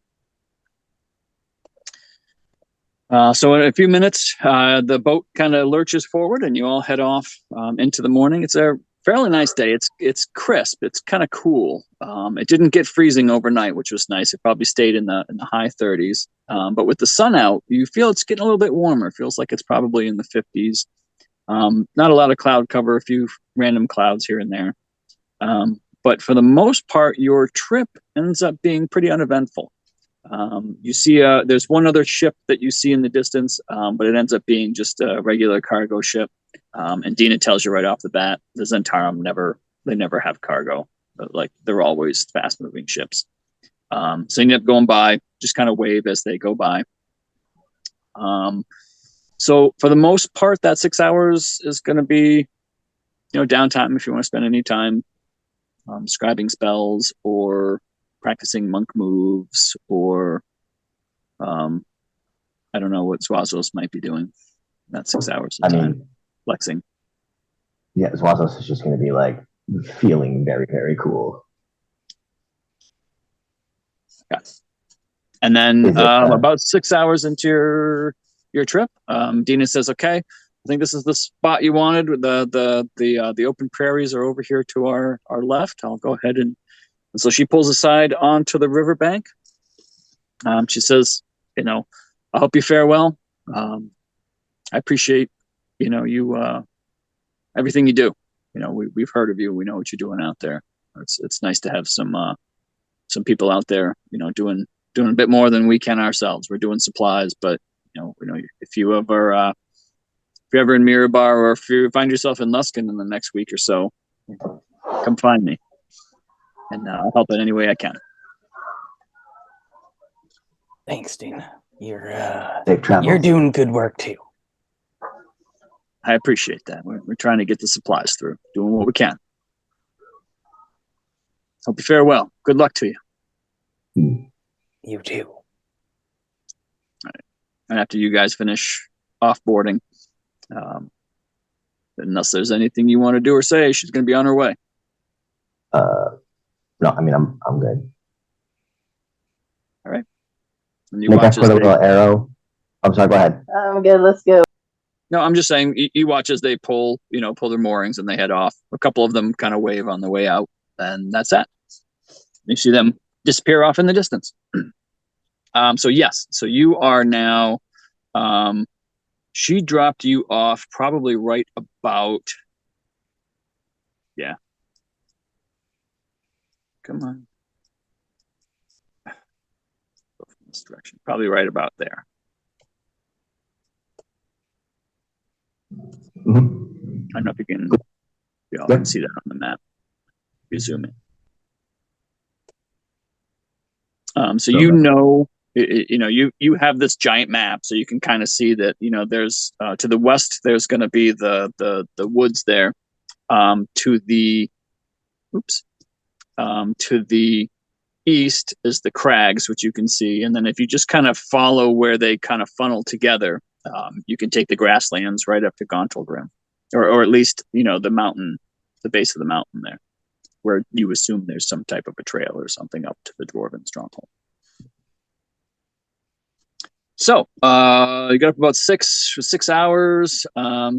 So in a few minutes, the boat kind of lurches forward, and you all head off into the morning. It's a fairly nice day. It's crisp. It's kind of cool. It didn't get freezing overnight, which was nice. It probably stayed in the high 30s. But with the sun out, you feel it's getting a little bit warmer. It feels like it's probably in the 50s. Not a lot of cloud cover, a few random clouds here and there. But for the most part, your trip ends up being pretty uneventful. You see, there's one other ship that you see in the distance, but it ends up being just a regular cargo ship. And Dina tells you right off the bat, the Zhentarim never have cargo. Like they're always fast moving ships. So you end up going by, just kind of wave as they go by. So for the most part, that 6 hours is going to be, downtime if you want to spend any time scribing spells or practicing monk moves, or I don't know what Swazos might be doing. That 6 hours of time. Flexing. Yeah, Swazos is just going to be like feeling very, very cool. Yeah. And then about 6 hours into your trip, Dina says, "Okay, I think this is the spot you wanted. The open prairies are over here to our left. I'll go ahead and so she pulls aside onto the riverbank. She says, I hope you fare well. I appreciate, you everything you do. We've heard of you. We know what you're doing out there. It's nice to have some people out there, doing a bit more than we can ourselves. We're doing supplies, but if you're ever in Mirabar, or if you find yourself in Luskin in the next week or so, come find me, and I'll help in any way I can." Thanks, Dina. You're doing good work too. I appreciate that. We're trying to get the supplies through, doing what we can. Hope you fare well. Good luck to you. You too. All right. And after you guys finish offboarding, unless there's anything you want to do or say, she's going to be on her way. No, I mean I'm good. All right. And you Make watch I put a little arrow. I'm sorry. Go ahead. I'm good. Let's go. No, I'm just saying. You watch as they pull their moorings and they head off. A couple of them kind of wave on the way out, and that's that. You see them disappear off in the distance. So yes, so you are now. She dropped you off probably right about. Yeah. Come on. Go from this direction. Probably right about there. Mm-hmm. I don't know if you all can see that on the map. If you zoom in. So you have this giant map, so you can kind of see that there's to the west there's going to be the woods there. To the east is the crags, which you can see, and then if you just kind of follow where they kind of funnel together, you can take the grasslands right up to Gauntlgrym, or at least the mountain, the base of the mountain there, where you assume there's some type of a trail or something up to the dwarven stronghold. So you got up about 6 hours.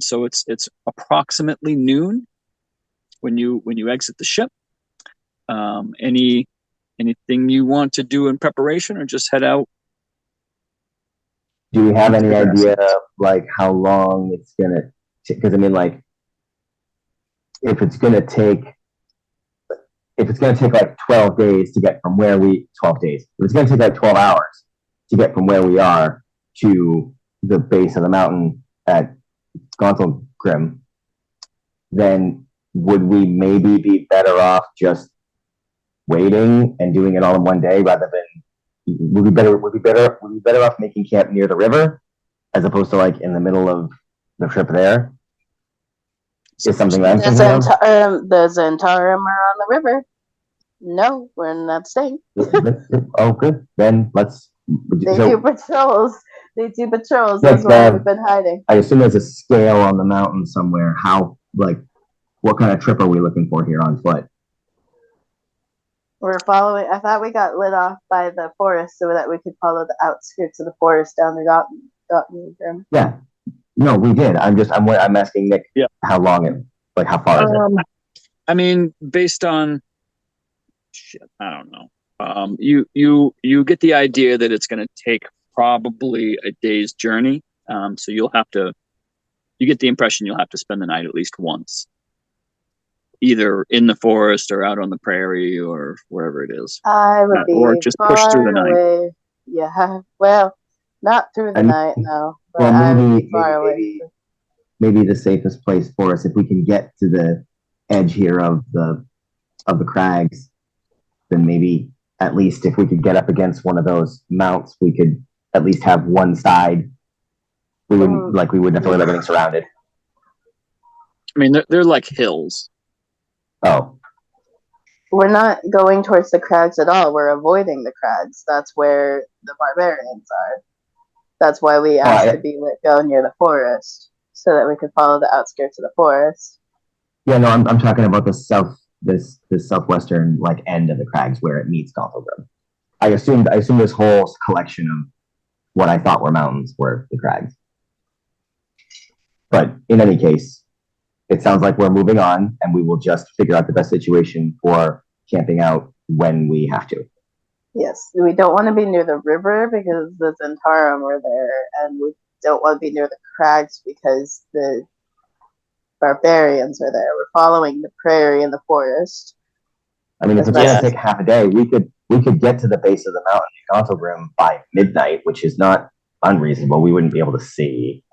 So it's approximately noon when you exit the ship. Any Anything you want to do in preparation, or just head out? Do we have any idea of like how long it's gonna? Because I mean, like, if it's gonna take like 12 days to get from where we 12 days, if it's gonna take like 12 hours to get from where we are to the base of the mountain at Gauntlgrym, then would we maybe be better off just waiting and doing it all in one day rather than would we be better off making camp near the river as opposed to like in the middle of the trip there? Is something I'm thinking of. The Zhentarim are on the river. No, we're not staying. Oh, good. Then let's. They do patrols. That's Yes, why we've been hiding. I assume there's a scale on the mountain somewhere. How, like, what kind of trip are we looking for here on foot? We're following. I thought we got lit off by the forest so that we could follow the outskirts of the forest down to Gauntlgrym. Yeah. No, we did. I'm asking Nick how long it, like, how far is it? I mean, based on shit, I don't know. You get the idea that it's going to take probably a day's journey. So you get the impression you'll have to spend the night at least once, either in the forest or out on the prairie or wherever it is. I would be or just push through the night. Away. Yeah, well, not through the night, no. But well, I would be far away. Maybe the safest place for us, if we can get to the edge here of the crags, then maybe at least if we could get up against one of those mounts, we could at least have one side. We wouldn't have to worry about getting surrounded. I mean, they're like hills. Oh. We're not going towards the crags at all. We're avoiding the crags. That's where the barbarians are. That's why we asked to be let go near the forest, so that we could follow the outskirts of the forest. Yeah, no, I'm talking about this southwestern like end of the crags where it meets Gauntlgrym. I assume this whole collection of what I thought were mountains were the crags. But in any case, it sounds like we're moving on, and we will just figure out the best situation for camping out when we have to. Yes, we don't want to be near the river because the Zhentarim are there, and we don't want to be near the crags because the barbarians are there. We're following the prairie and the forest. I mean, if it's going to take half a day, we could get to the base of the mountain in Gauntlgrym by midnight, which is not unreasonable. We wouldn't be able to see.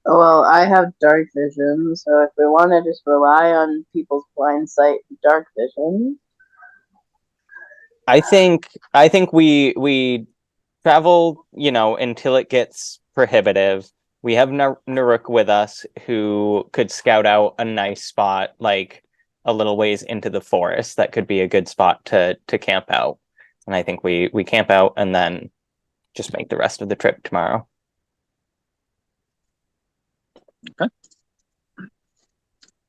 Well, I have dark vision, so if we want to just rely on people's blind sight and dark vision. I think we travel, until it gets prohibitive. We have Naruk with us, who could scout out a nice spot, like a little ways into the forest. That could be a good spot to camp out. And I think we camp out and then just make the rest of the trip tomorrow. Okay.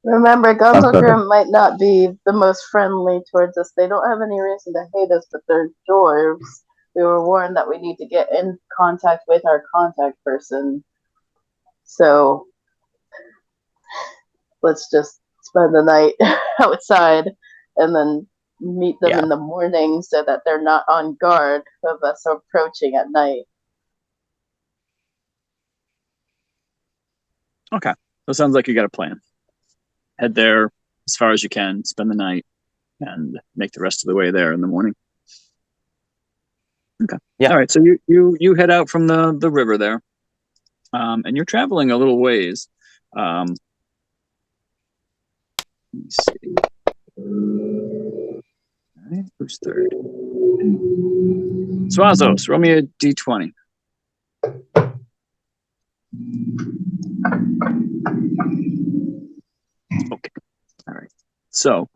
Remember, Gauntlgrym might not be the most friendly towards us. They don't have any reason to hate us, but they're dwarves. We were warned that we need to get in contact with our contact person. So let's just spend the night outside and then meet them in the morning so that they're not on guard of us approaching at night. Okay. So it sounds like you got a plan. Head there as far as you can, spend the night, and make the rest of the way there in the morning. Okay. Yeah. All right. So you head out from the river there, and you're traveling a little ways. Let me see. All right, who's third? Swazos, roll me a d20. Okay. All right. So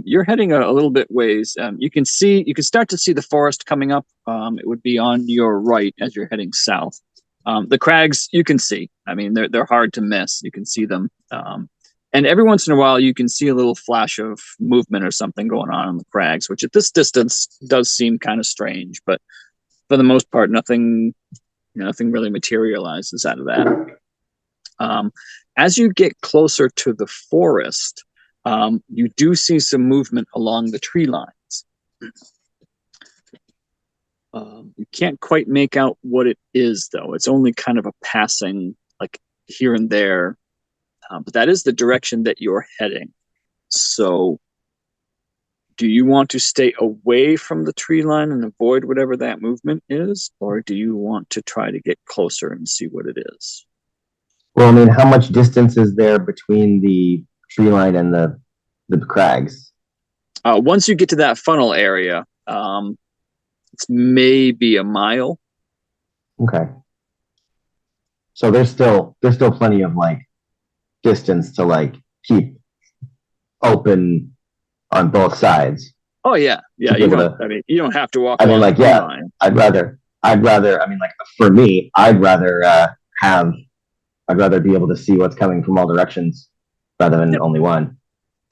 you're heading a little bit ways. You can start to see the forest coming up. It would be on your right as you're heading south. The crags you can see. I mean, they're hard to miss. You can see them. And every once in a while, you can see a little flash of movement or something going on the crags, which at this distance does seem kind of strange. But for the most part, nothing really materializes out of that. As you get closer to the forest, you do see some movement along the tree lines. You can't quite make out what it is, though. It's only kind of a passing, like here and there. But that is the direction that you're heading. So, do you want to stay away from the tree line and avoid whatever that movement is? Or do you want to try to get closer and see what it is? Well, I mean, how much distance is there between the tree line and the crags? Once you get to that funnel area, it's maybe a mile. Okay. So there's still plenty of like distance to like keep open on both sides. Oh yeah. You don't have to walk. I mean, like, yeah, line. I'd rather. I mean, like, for me, I'd rather be able to see what's coming from all directions rather than only one.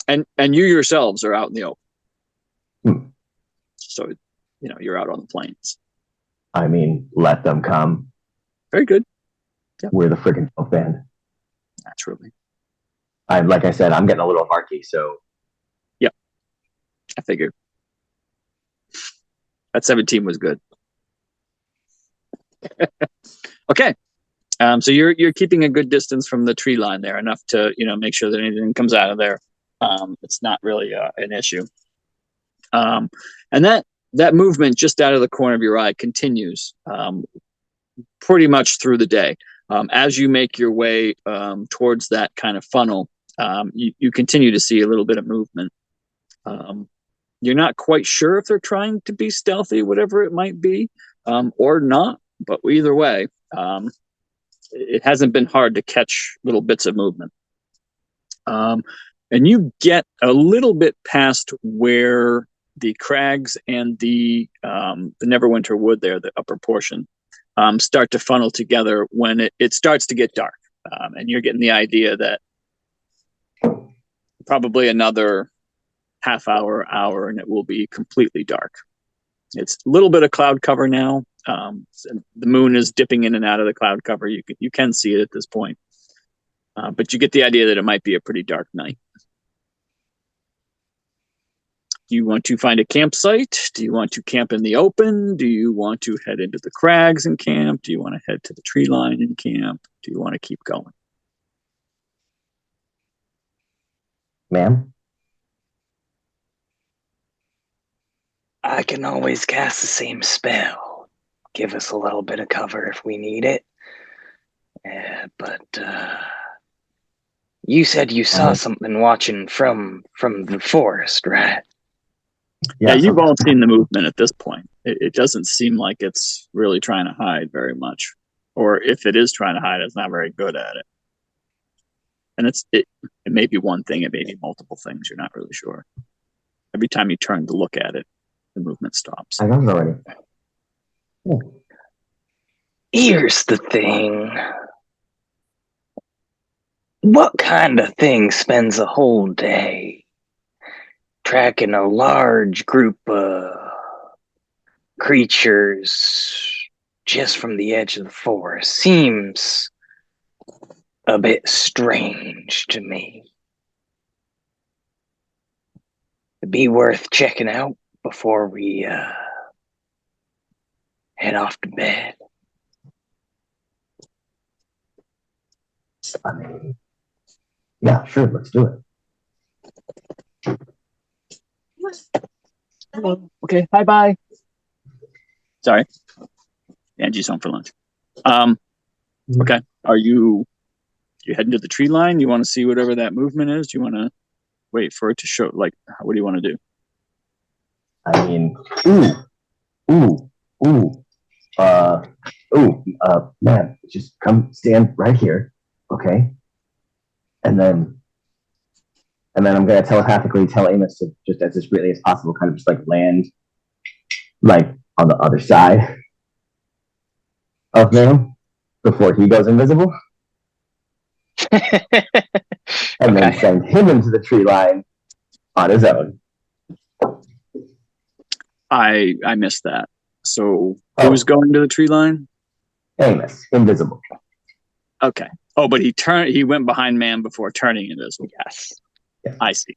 And you yourselves are out in the open. So, you're out on the plains. I mean, let them come. Very good. Yep. We're the freaking folk band. Naturally. Like I said, I'm getting a little harky, so. Yep. I figured. That 17 was good. Okay. So you're keeping a good distance from the tree line there, enough to make sure that anything comes out of there. It's not really an issue. And that movement just out of the corner of your eye continues pretty much through the day. As you make your way towards that kind of funnel, you continue to see a little bit of movement. You're not quite sure if they're trying to be stealthy, whatever it might be, or not. But either way, it hasn't been hard to catch little bits of movement. And you get a little bit past where the crags and the Neverwinter Wood there, the upper portion, start to funnel together when it starts to get dark. And you're getting the idea that probably another half hour, and it will be completely dark. It's a little bit of cloud cover now. The moon is dipping in and out of the cloud cover. You can see it at this point. But you get the idea that it might be a pretty dark night. Do you want to find a campsite? Do you want to camp in the open? Do you want to head into the crags and camp? Do you want to head to the tree line and camp? Do you want to keep going? Ma'am? I can always cast the same spell. Give us a little bit of cover if we need it. But you said you saw something watching from the forest, right? Yeah, you've all seen the movement at this point. It doesn't seem like it's really trying to hide very much. Or if it is trying to hide, it's not very good at it. And it may be one thing, it may be multiple things, you're not really sure. Every time you turn to look at it, the movement stops. I don't know already. Here's the thing. What kind of thing spends a whole day tracking a large group of creatures just from the edge of the forest? Seems a bit strange to me. It'd be worth checking out before we head off to bed. I mean, yeah, sure, let's do it. Hello. Okay, bye. Sorry. Angie's home for lunch. Okay. Are you heading to the tree line? You want to see whatever that movement is? Do you want to wait for it to show? Like, what do you want to do? I mean, man, just come stand right here, okay? And then I'm gonna telepathically tell Amos to just as discreetly as possible, kind of just like land, like on the other side of him before he goes invisible, and then send him into the tree line on his own. I missed that. So who's going to the tree line? Amos, invisible. Okay. Oh, but he went behind man before turning invisible. Yes. Yeah. I see.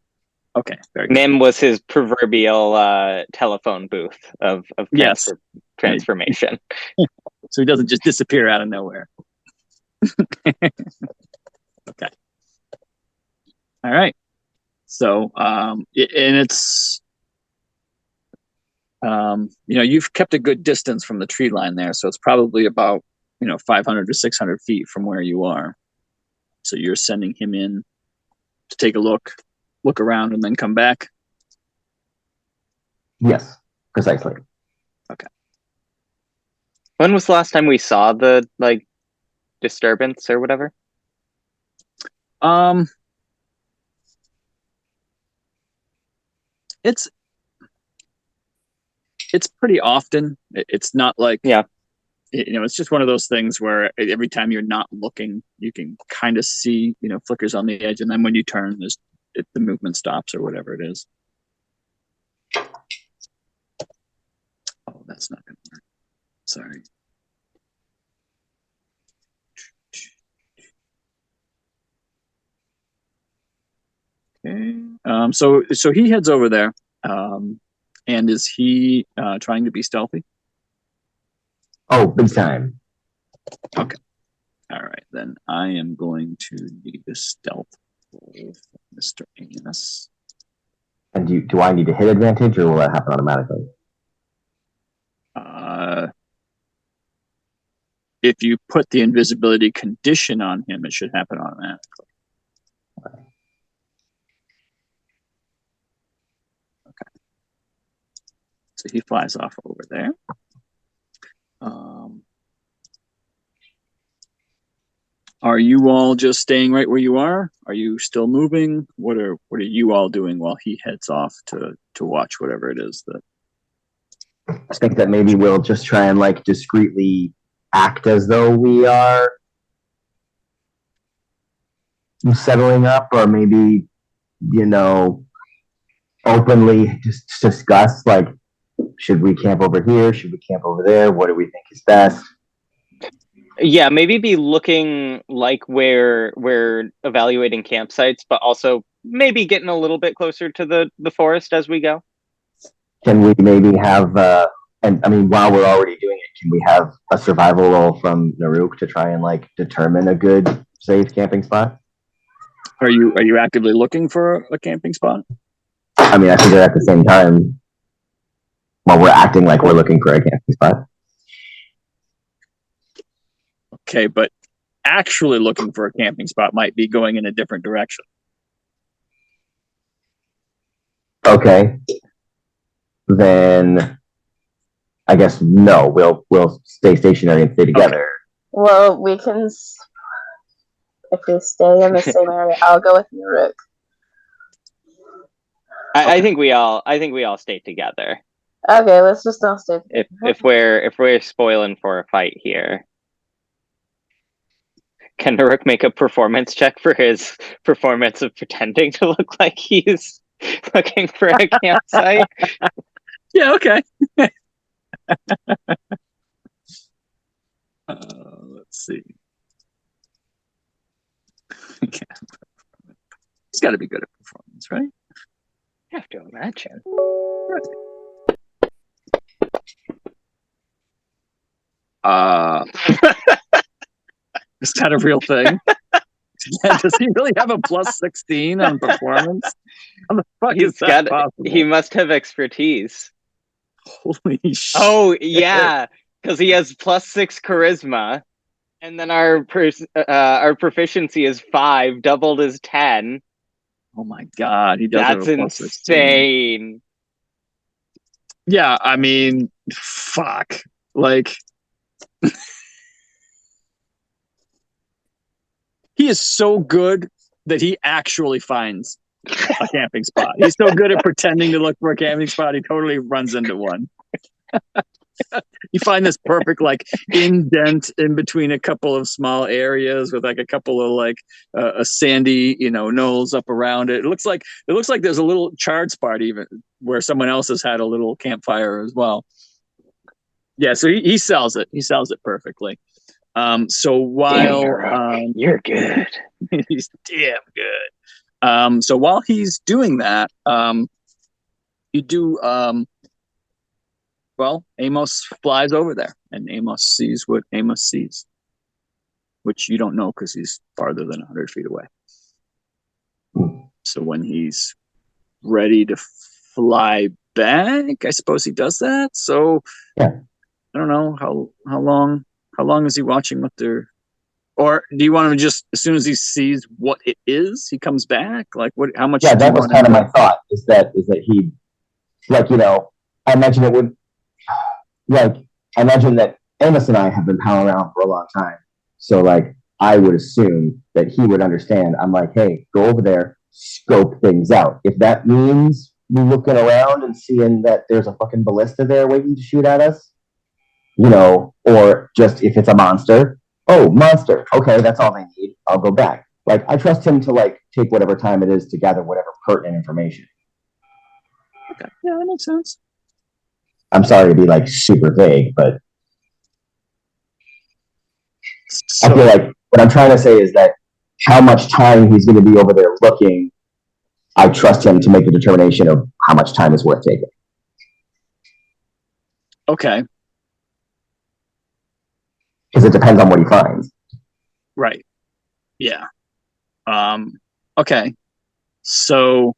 Okay, very good. Mim was his proverbial telephone booth of Yes. transformation. So he doesn't just disappear out of nowhere. Okay. All right. So, and it's, you've kept a good distance from the tree line there, so it's probably about 500 to 600 feet from where you are. So you're sending him in to take a look around, and then come back. Yes, precisely. Okay. When was the last time we saw the disturbance or whatever? It's pretty often. It's not like, it's just one of those things where every time you're not looking, you can kind of see, flickers on the edge, and then when you turn, the movement stops or whatever it is. Oh, that's not gonna work. Sorry. Okay. So he heads over there. And is he trying to be stealthy? Oh, big time. Okay. All right, then I am going to need a stealth roll from Mr. Amos. And do I need to hit advantage, or will that happen automatically? If you put the invisibility condition on him, it should happen automatically. Okay. So he flies off over there. Are you all just staying right where you are? Are you still moving? What are you all doing while he heads off to watch whatever it is that? I think that maybe we'll just try and discreetly act as though we are settling up, or maybe openly just discuss should we camp over here? Should we camp over there? What do we think is best? Yeah, maybe be looking like we're evaluating campsites, but also maybe getting a little bit closer to the forest as we go. Can we maybe have, and I mean, while we're already doing it, can we have a survival roll from Naruk to try and determine a good, safe camping spot? Are you actively looking for a camping spot? I mean, I figure at the same time, while we're acting like we're looking for a camping spot. Okay, but actually looking for a camping spot might be going in a different direction. Okay. Then I guess no, we'll stay stationary and stay together. Okay. Well, we can, if we stay in the same area, I'll go with Naruk. I think we all stay together. Okay, let's just all stay together. If we're spoiling for a fight here. Can Naruk make a performance check for his performance of pretending to look like he's looking for a campsite? Yeah, okay. Let's see. He's got to be good at performance, right? I have to imagine. Is that a real thing? Does he really have a plus 16 on performance? How the fuck is that possible? He must have expertise. Holy shit. Oh, yeah, because he has +6 charisma, and then our proficiency is 5, doubled is 10. Oh my god, he does. That's have a plus insane. 16. Yeah, I mean, fuck. He is so good that he actually finds a camping spot. He's so good at pretending to look for a camping spot, he totally runs into one. You find this perfect indent in between a couple of small areas with a couple of a sandy knolls up around it. It looks like there's a little charred spot even where someone else has had a little campfire as well. Yeah, so he sells it. He sells it perfectly. So while you're good. He's damn good. So while he's doing that, you do well, Amos flies over there, and Amos sees what Amos sees, which you don't know because he's farther than 100 feet away. So when he's ready to fly back, I suppose he does that. So yeah. I don't know how long is he watching what they're, or do you want him to just, as soon as he sees what it is, he comes back? Like what? How much? Yeah, that was kind of my thought. Is that he, like, you know, I imagine it would, like, I imagine that Amos and I have been palling around for a long time. So, like, I would assume that he would understand. I'm like, hey, go over there, scope things out. If that means we looking around and seeing that there's a fucking ballista there waiting to shoot at us, you know, or just if it's a monster, oh, monster. Okay, that's all they need. I'll go back. Like, I trust him to, like, take whatever time it is to gather whatever pertinent information. Okay, yeah, that makes sense. I'm sorry to be, like, super vague, but I feel like what I'm trying to say is that how much time he's going to be over there looking, I trust him to make the determination of how much time is worth taking. Okay. Because it depends on what he finds. Right. Yeah. Okay. So,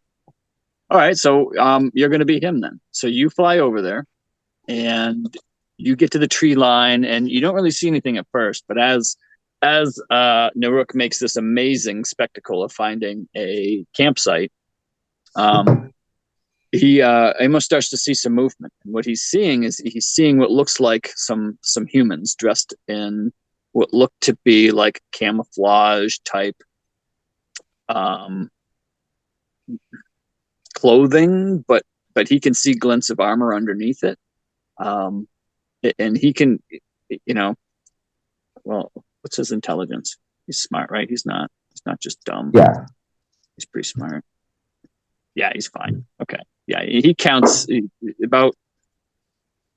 all right. So, you're going to be him then. So you fly over there, and you get to the tree line, and you don't really see anything at first. But as Naruk makes this amazing spectacle of finding a campsite, he Amos starts to see some movement. And what he's seeing is he's seeing what looks like some humans dressed in what look to be like camouflage type clothing, but he can see glints of armor underneath it. And he can, you know, well, what's his intelligence? He's smart, right? He's not just dumb. Yeah. He's pretty smart. Yeah, he's fine. Okay. Yeah, he counts about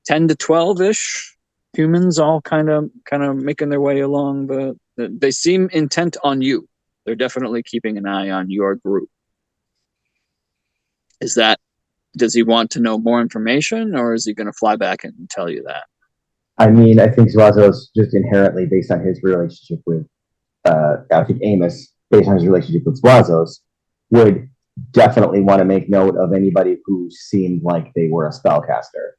10 to 12-ish humans all kind of making their way along they seem intent on you. They're definitely keeping an eye on your group. Does he want to know more information, or is he going to fly back and tell you that? I mean, I think Zuazo's just inherently based on his relationship with, I think Amos, based on his relationship with Zuazo's, would definitely want to make note of anybody who seemed like they were a spellcaster.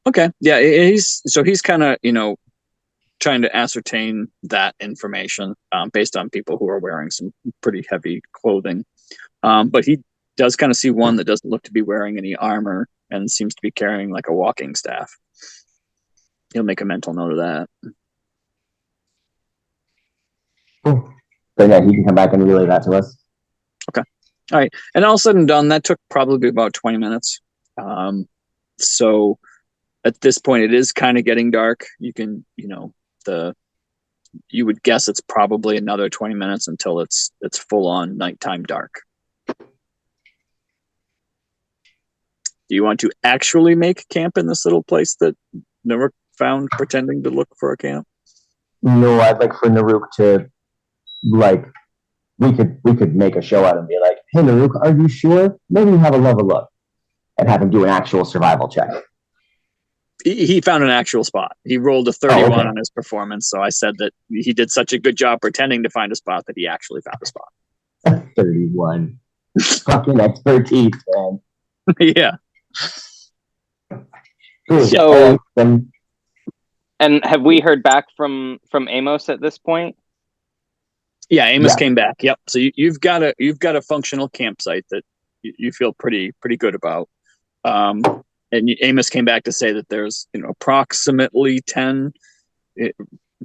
Okay. Yeah, he's kind of, you know, trying to ascertain that information based on people who are wearing some pretty heavy clothing. But he does kind of see one that doesn't look to be wearing any armor and seems to be carrying like a walking staff. He'll make a mental note of that. Cool. Then yeah, he can come back and relay that to us. Okay. All right. And all said and done, that took probably about 20 minutes. So at this point, it is kind of getting dark. You can, you know, you would guess it's probably another 20 minutes until it's full on nighttime dark. Do you want to actually make camp in this little place that Naruk found pretending to look for a camp? No, I'd like for Naruk to, like, we could make a show out and be like, hey Naruk, are you sure? Maybe have a look. And have him do an actual survival check. He found an actual spot. He rolled a 31 on his performance, so I said that he did such a good job pretending to find a spot that he actually found a spot. 31. Fucking expertise, man. Yeah. So, and have we heard back from Amos at this point? Yeah, Amos came back. Yep. So you've got a functional campsite that you feel pretty good about. And Amos came back to say that there's, you know, approximately 10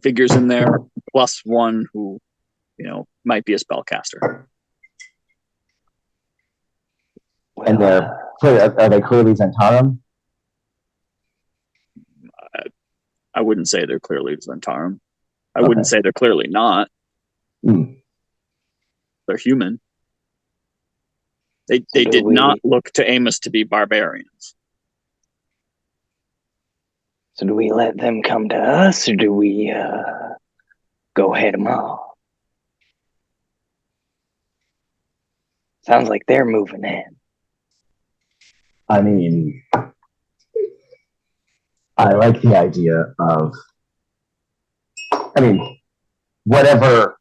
figures in there, plus one who, you know, might be a spellcaster. And are they clearly Zhentarim? I wouldn't say they're clearly Zhentarim. I wouldn't say they're clearly not. They're human. They did not look to Amos to be barbarians. So do we let them come to us, or do we go head them off? Sounds like they're moving in. I mean, I like the idea of, whatever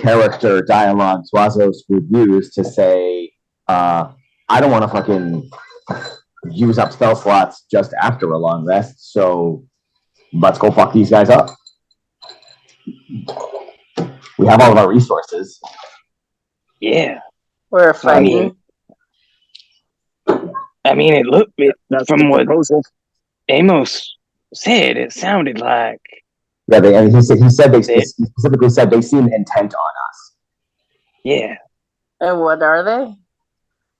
character dialogue Suazos would use to say, I don't want to fucking use up spell slots just after a long rest, so let's go fuck these guys up. We have all of our resources. Yeah. We're fighting. I mean, it looked That's from the what proposal. Amos said. It sounded like Yeah, he specifically said they seem intent on us. yeah. And what are they?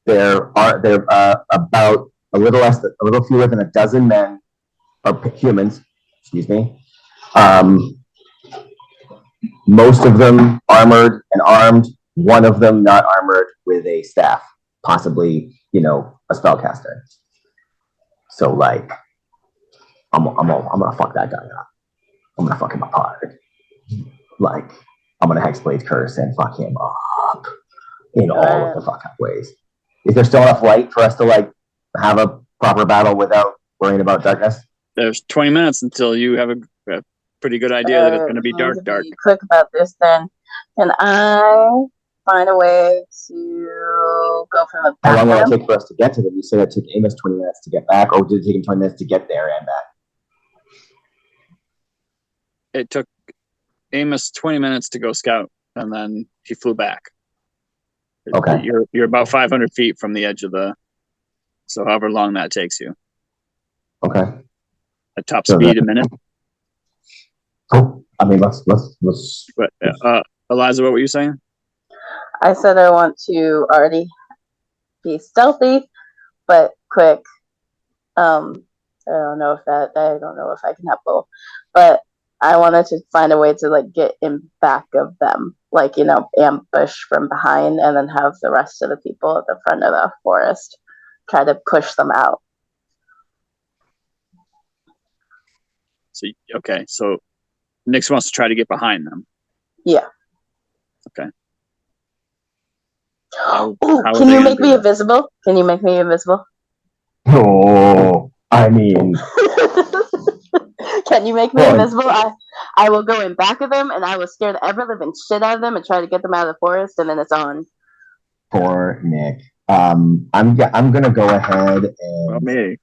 They're about a little fewer than a dozen men or humans. Excuse me. Most of them armored and armed. One of them not armored with a staff, possibly a spellcaster. So like, I'm gonna fuck that guy up. I'm gonna fuck him up hard. Like, I'm gonna Hexblade Curse and fuck him up in all of the fuck up ways. Is there still enough light for us to like have a proper battle without worrying about darkness? There's 20 minutes until you have a pretty good idea that it's going to be dark. Be quick about this then. Can I find a way to go from the back? How long will it take for us to get to them? You said it took Amos 20 minutes to get back, or did it take him 20 minutes to get there and back? It took Amos 20 minutes to go scout, and then he flew back. Okay. You're about 500 feet from the edge of so however long that takes you. Okay. At top speed, a minute. Cool. I mean, let's. But, Eliza, what were you saying? I said I want to already be stealthy, but quick. I don't know if I can have both, but I wanted to find a way to like get in back of them, like ambush from behind, and then have the rest of the people at the front of the forest try to push them out. So Nix wants to try to get behind them. Yeah. Okay. Can you make me invisible? Can you make me invisible? Oh, I mean. Can you make me invisible? I will go in back of them and I will scare the ever living shit out of them and try to get them out of the forest, and then it's on. Poor Nick. I'm gonna go ahead and. Well, me.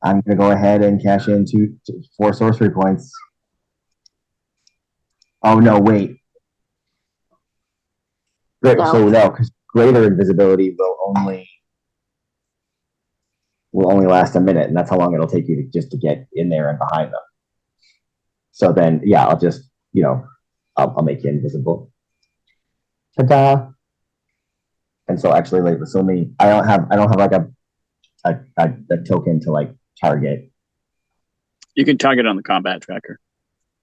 I'm gonna go ahead and cash in 4 sorcery points. Oh no! Wait. Great. No. So no, because greater invisibility will only last a minute, and that's how long it'll take you to get in there and behind them. So then, yeah, I'll just I'll make you invisible. Ta-da! And so actually, like, so me, I don't have like a token to like target. You can target on the combat tracker.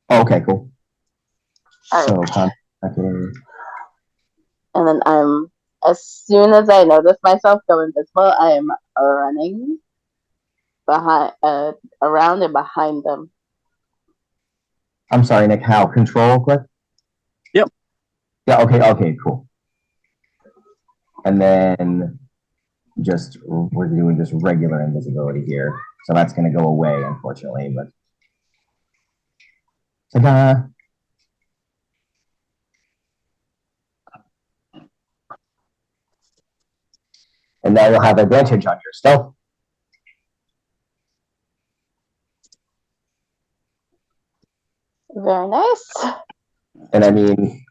Oh, okay, cool. All right. So, and then as soon as I notice myself go invisible, I am running behind, around and behind them. I'm sorry, Nick. How? Control click? Yep. Yeah. Okay. Cool. And then we're doing just regular invisibility here, so that's going to go away, unfortunately. But ta-da! And now you'll have advantage on your stealth. Very nice. And I mean,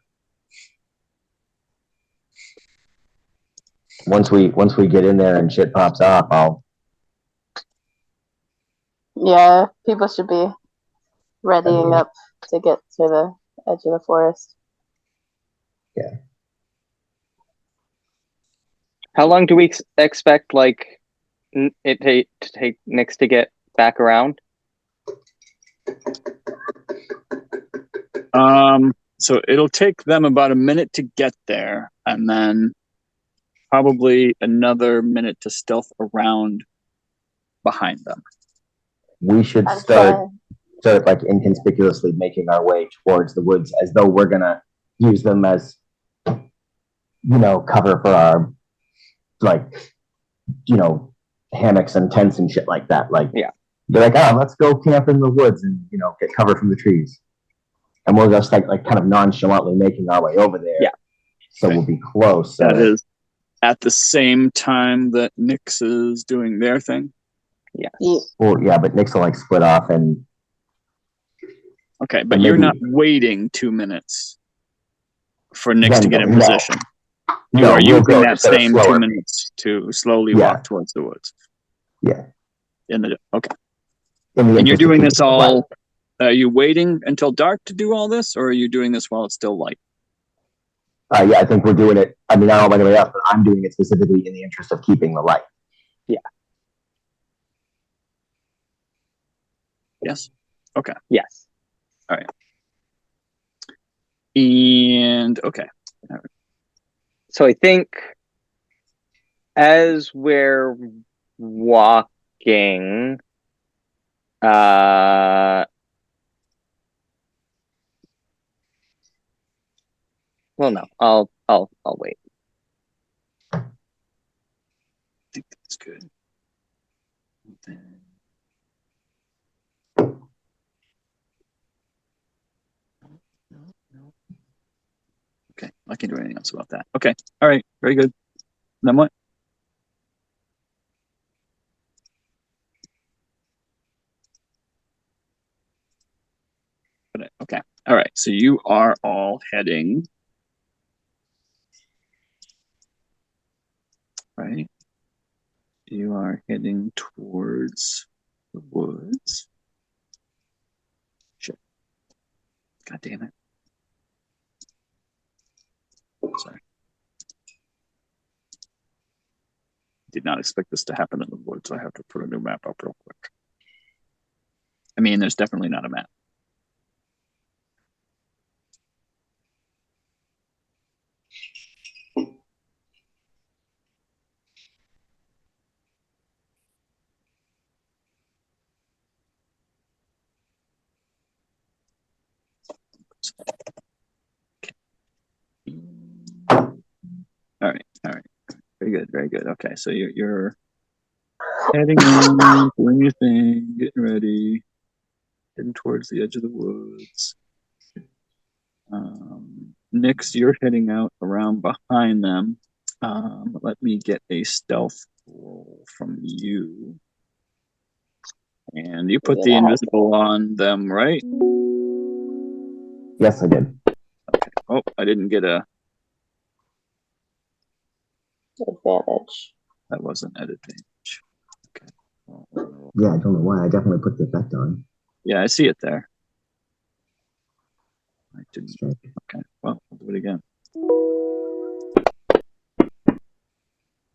once we get in there and shit pops off, Yeah, people should be readying up to get to the edge of the forest. Yeah. How long do we expect, like, it to take Nix to get back around? So it'll take them about a minute to get there, and then probably another minute to stealth around behind them. We should start like inconspicuously making our way towards the woods as though we're gonna use them as, cover for our, hammocks and tents and shit like that. Like, Yeah. they're like, let's go camp in the woods and, get cover from the trees. And we'll just like kind of nonchalantly making our way over there. Yeah. So we'll be close. That is at the same time that Nyx is doing their thing. Yeah. Well, yeah, but Nyx will split off and. Okay, but you're not waiting 2 minutes for Nyx to get in position. You are using that same 2 minutes to slowly walk towards the woods. Yeah. Okay. And you're doing this all. Are you waiting until dark to do all this, or are you doing this while it's still light? Yeah, I think we're doing it. I mean, I don't know about anybody else, but I'm doing it specifically in the interest of keeping the light. Yeah. Yes. Okay. Yes. All right. And okay. All right. So I think as we're walking, well, no, I'll wait. I think that's good. Okay, I can't do anything else about that. Okay, all right, very good. Then what? Okay, all right. So you are all heading, right? You are heading towards the woods. Shit. God damn it. Sorry. Did not expect this to happen in the woods. I have to put a new map up real quick. I mean, there's definitely not a map. All right. Very good, very good. Okay, so you're heading in, doing your thing, getting ready, heading towards the edge of the woods. Nyx, you're heading out around behind them. Let me get a stealth roll from you. And you put the invisible on them, right? Yes, I did. Okay. Oh, I didn't get a Advantage. That wasn't at advantage. Okay. Yeah, I don't know why. I definitely put the effect on. Yeah, I see it there. I didn't. Okay. Well, I'll do it again.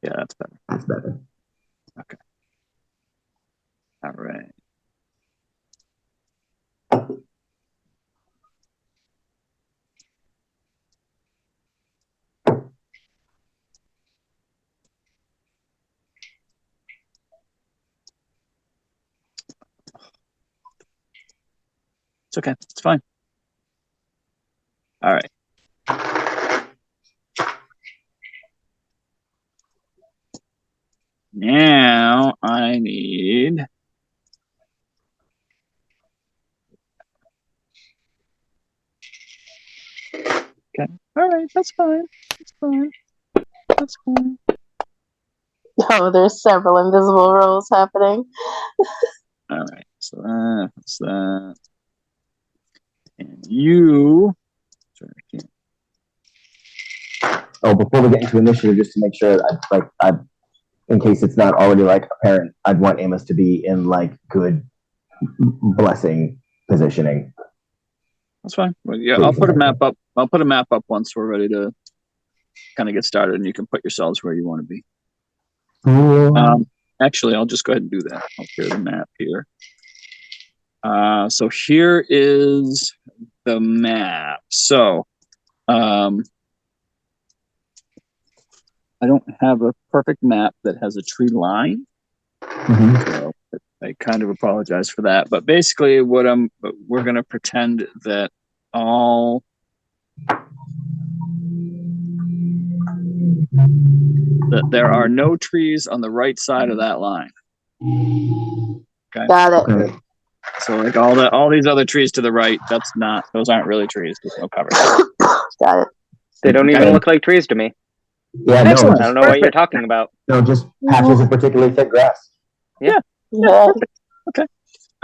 Yeah, that's better. That's better. Okay. All right. It's okay. It's fine. All right. Now I need. Okay. All right. That's fine. That's fine. That's fine. Oh, there's several invisible rolls happening. All right. So that's that. And you. Sorry, I can't. Oh, before we get into initiative, just to make sure, in case it's not already apparent, I'd want Amos to be in good blessing positioning. That's fine. Well, yeah, I'll put a map up. I'll put a map up once we're ready to kind of get started, and you can put yourselves where you want to be. Actually, I'll just go ahead and do that. I'll share the map here. So here is the map. So I don't have a perfect map that has a tree line. So I kind of apologize for that. But basically we're going to pretend that all there are no trees on the right side of that line. Okay. Got it. Okay. So like all these other trees to the right, those aren't really trees. There's no cover. Got it. They don't even Okay. look like trees to me. Yeah, no, Excellent. I don't know what you're talking about. no, just patches of particularly thick grass. Yeah. All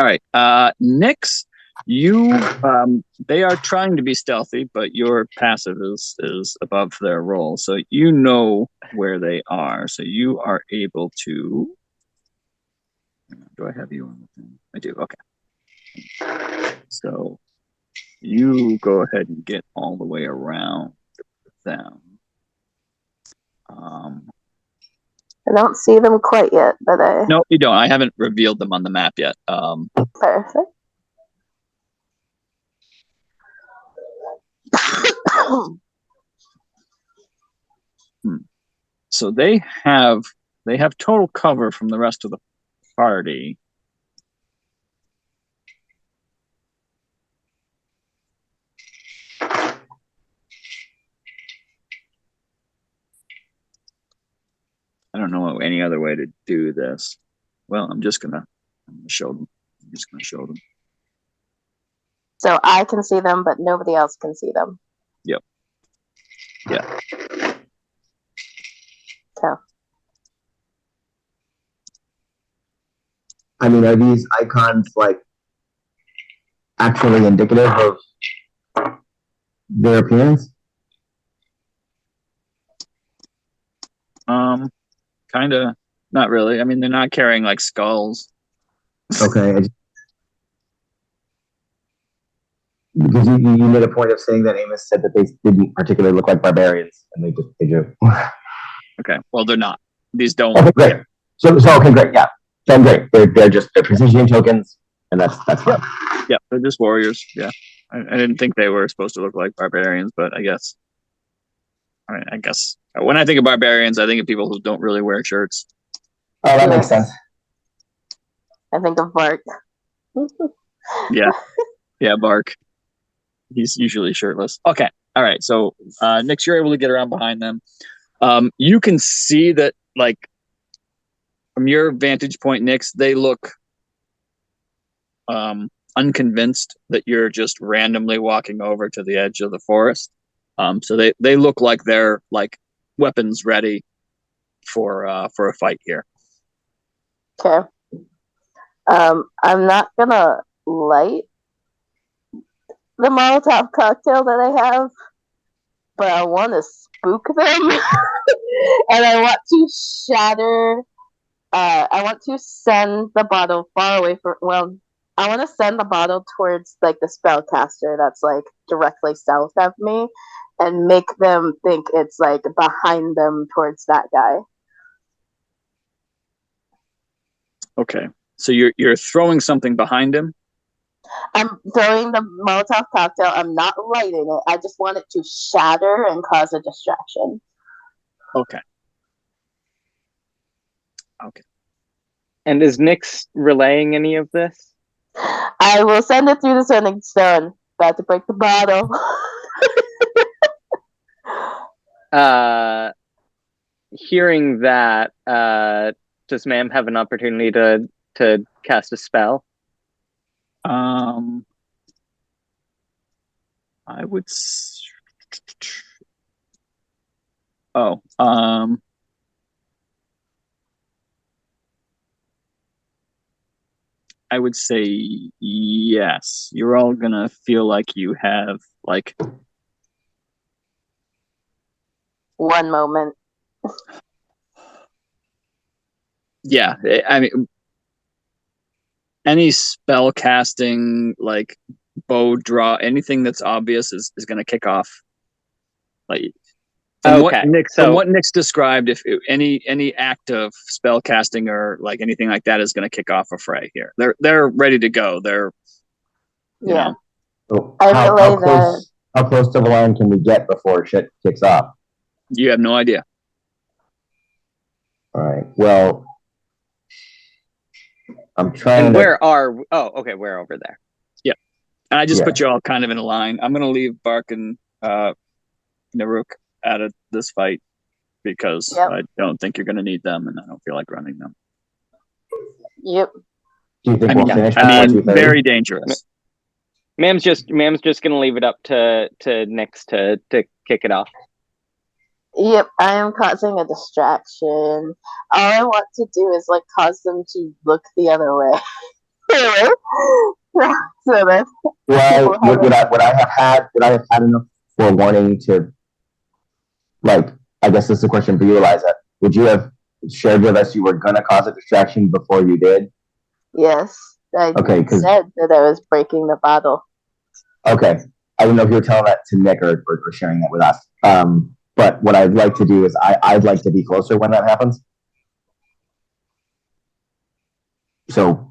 right. Nyx, they are trying to be stealthy, but your passive is above their roll, so you know where they are. So you are able to. Do I have you on the thing? I do. Okay. So you go ahead and get all the way around them. I don't see them quite yet, but No, you don't. I haven't revealed them on the map yet. perfect. So they have total cover from the rest of the party. I don't know any other way to do this. Well, I'm gonna show them. I'm just gonna show them. So I can see them, but nobody else can see them. Yep. Yeah. Okay. I mean, are these icons like actually indicative of their appearance? Kind of. Not really. I mean, they're not carrying like skulls. Okay. Because you made a point of saying that Amos said that they didn't particularly look like barbarians, and they do. Okay. Well, they're not. These don't. Okay, great. So okay, great. Yeah, then great. They're precision tokens, and that's fine. Yeah, they're just warriors. Yeah, I didn't think they were supposed to look like barbarians, but I guess. I guess when I think of barbarians, I think of people who don't really wear shirts. Oh, that makes sense. I think of Bark. Yeah, Bark. He's usually shirtless. Okay, all right. So, Nyx, you're able to get around behind them. You can see that, like, from your vantage point, Nyx, they look unconvinced that you're just randomly walking over to the edge of the forest. So they look like they're like weapons ready for a fight here. Okay. I'm not gonna light the Molotov cocktail that I have, but I want to spook them, and I want to shatter. I want to send the bottle far away from. Well, I want to send the bottle towards like the spellcaster that's like directly south of me, and make them think it's like behind them towards that guy. Okay. So you're throwing something behind him. I'm throwing the Molotov cocktail. I'm not lighting it. I just want it to shatter and cause a distraction. Okay. And is Nyx relaying any of this? I will send it through the sending stone. About to break the bottle. Hearing that, does ma'am have an opportunity to cast a spell? I would. I would say yes. You're all gonna feel like you have like One moment. yeah. I mean, any spell casting like bow draw, anything that's obvious is going to kick off. Like from what Nyx described, if any act of spell casting or like anything like that is going to kick off a fray here. They're ready to go. They're Yeah. So how close to the line can we get before shit kicks off? You have no idea. All right. Well, I'm trying. And where are? Oh, okay. We're over there. Yeah, and I just put you all kind of in a line. I'm going to leave Bark and Naruk out of this fight because Yep. I don't think you're going to need them, and I don't feel like running them. Yep. Do you think I we'll mean, finish before 2:30? very dangerous. Mam's just gonna leave it up to Nyx to kick it off. Yep, I am causing a distraction. All I want to do is like cause them to look the other way. So that Well, would I have had enough forewarning to, like, I guess this is a question for you, Eliza. Would you have shared with us you were gonna cause a distraction before you did? yes, I said that I was breaking the bottle. Okay, I don't know if you were telling that to Nick or sharing that with us. But what I'd like to do is I'd like to be closer when that happens. So.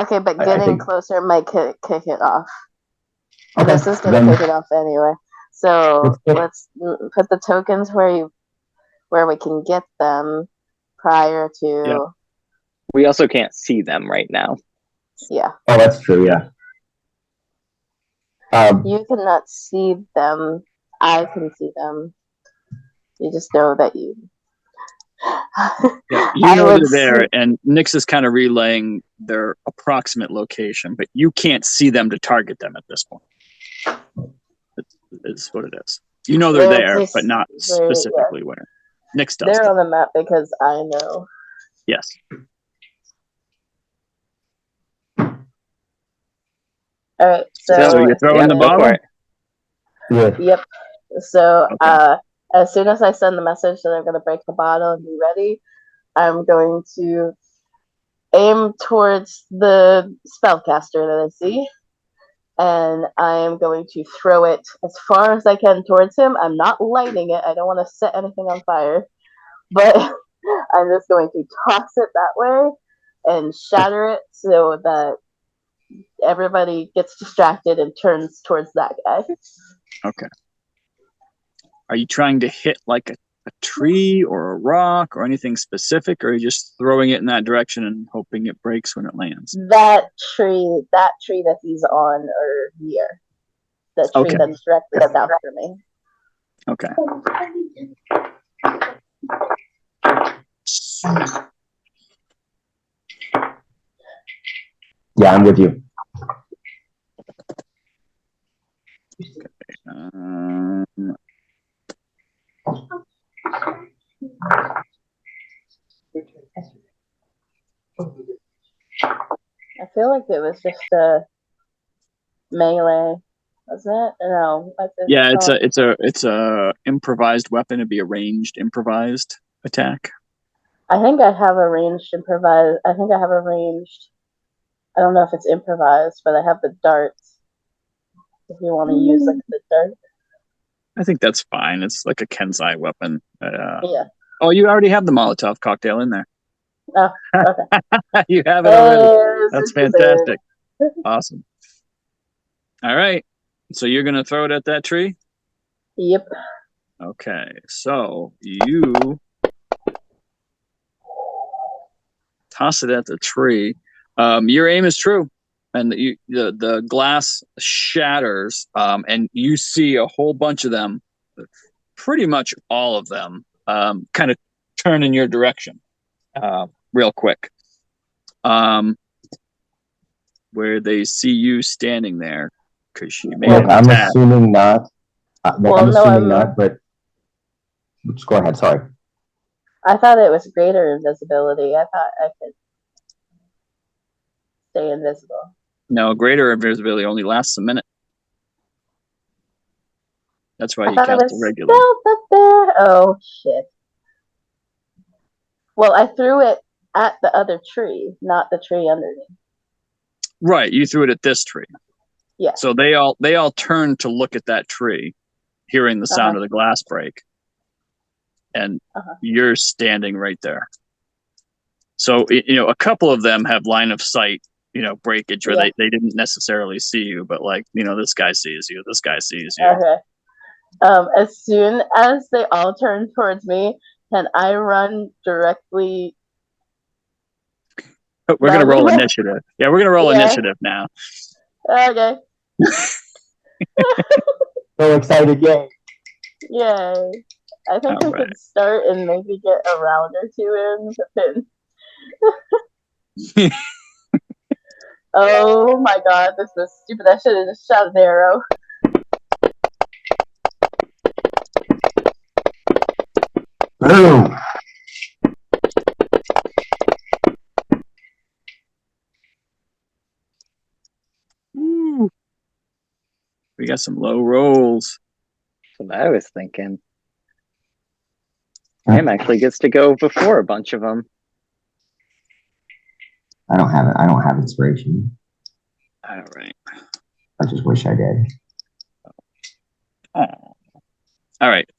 Okay, but getting closer might kick it off. Okay, this is gonna kick it off anyway. So let's put the tokens where we can get them prior to. Yeah. We also can't see them right now. Yeah. Oh, that's true. Yeah. You cannot see them. I can see them. You just know that you. Yeah, you know they're there, and Nyx is kind of relaying their approximate location, but you can't see them to target them at this point. It's what it is. You know they're there, but not specifically where. Nyx does. They're on the map because I know. Yes. All right. So you're throwing the bottle? Yep. So as soon as I send the message that I'm going to break the bottle and be ready, I'm going to aim towards the spellcaster that I see, and I am going to throw it as far as I can towards him. I'm not lighting it. I don't want to set anything on fire, but I'm just going to toss it that way and shatter it so that everybody gets distracted and turns towards that guy. Okay. Are you trying to hit like a tree or a rock or anything specific, or are you just throwing it in that direction and hoping it breaks when it lands? That tree that he's on or near. The tree that's directly south for me. Okay. Yeah, I'm with you. I feel like it was just a melee, wasn't it? No. Yeah, it's a improvised weapon. It'd be a ranged improvised attack. I think I have a ranged improvised. I think I have a ranged. I don't know if it's improvised, but I have the darts. If you want to use like the dart. I think that's fine. It's like a Kensai weapon. Yeah. Oh, you already have the Molotov cocktail in there. Oh, okay. You have it already. That's fantastic. Awesome. All right. So you're going to throw it at that tree? Yep. Okay. So you toss it at the tree. Your aim is true. And the glass shatters, and you see a whole bunch of them, pretty much all of them, kind of turn in your direction real quick. Where they see you standing there, because you made an I'm attack. assuming not. I'm assuming not, but just go ahead. Sorry. I thought it was greater invisibility. I thought I could stay invisible. No, greater invisibility only lasts a minute. That's why you cast it regular. Oh shit. Well, I threw it at the other tree, not the tree underneath. Right, you threw it at this tree. Yeah. So they all turned to look at that tree, hearing the sound of the glass break. And you're standing right there. So, a couple of them have line of sight, breakage where they didn't necessarily see you, but this guy sees you, this guy sees you. Okay. As soon as they all turn towards me, can I run directly? We're going to roll initiative. Yeah, we're going to roll initiative now. Okay. So excited, yay. Yay. I think All we could start and maybe get a round or two in to pin. Oh my god, this was stupid. I should have just shot the arrow. Boom. Ooh. We got some low rolls. That's what I was thinking. Sam actually gets to go before a bunch of them. I don't have it. I don't have inspiration. All right. I just wish I did. Oh. All right.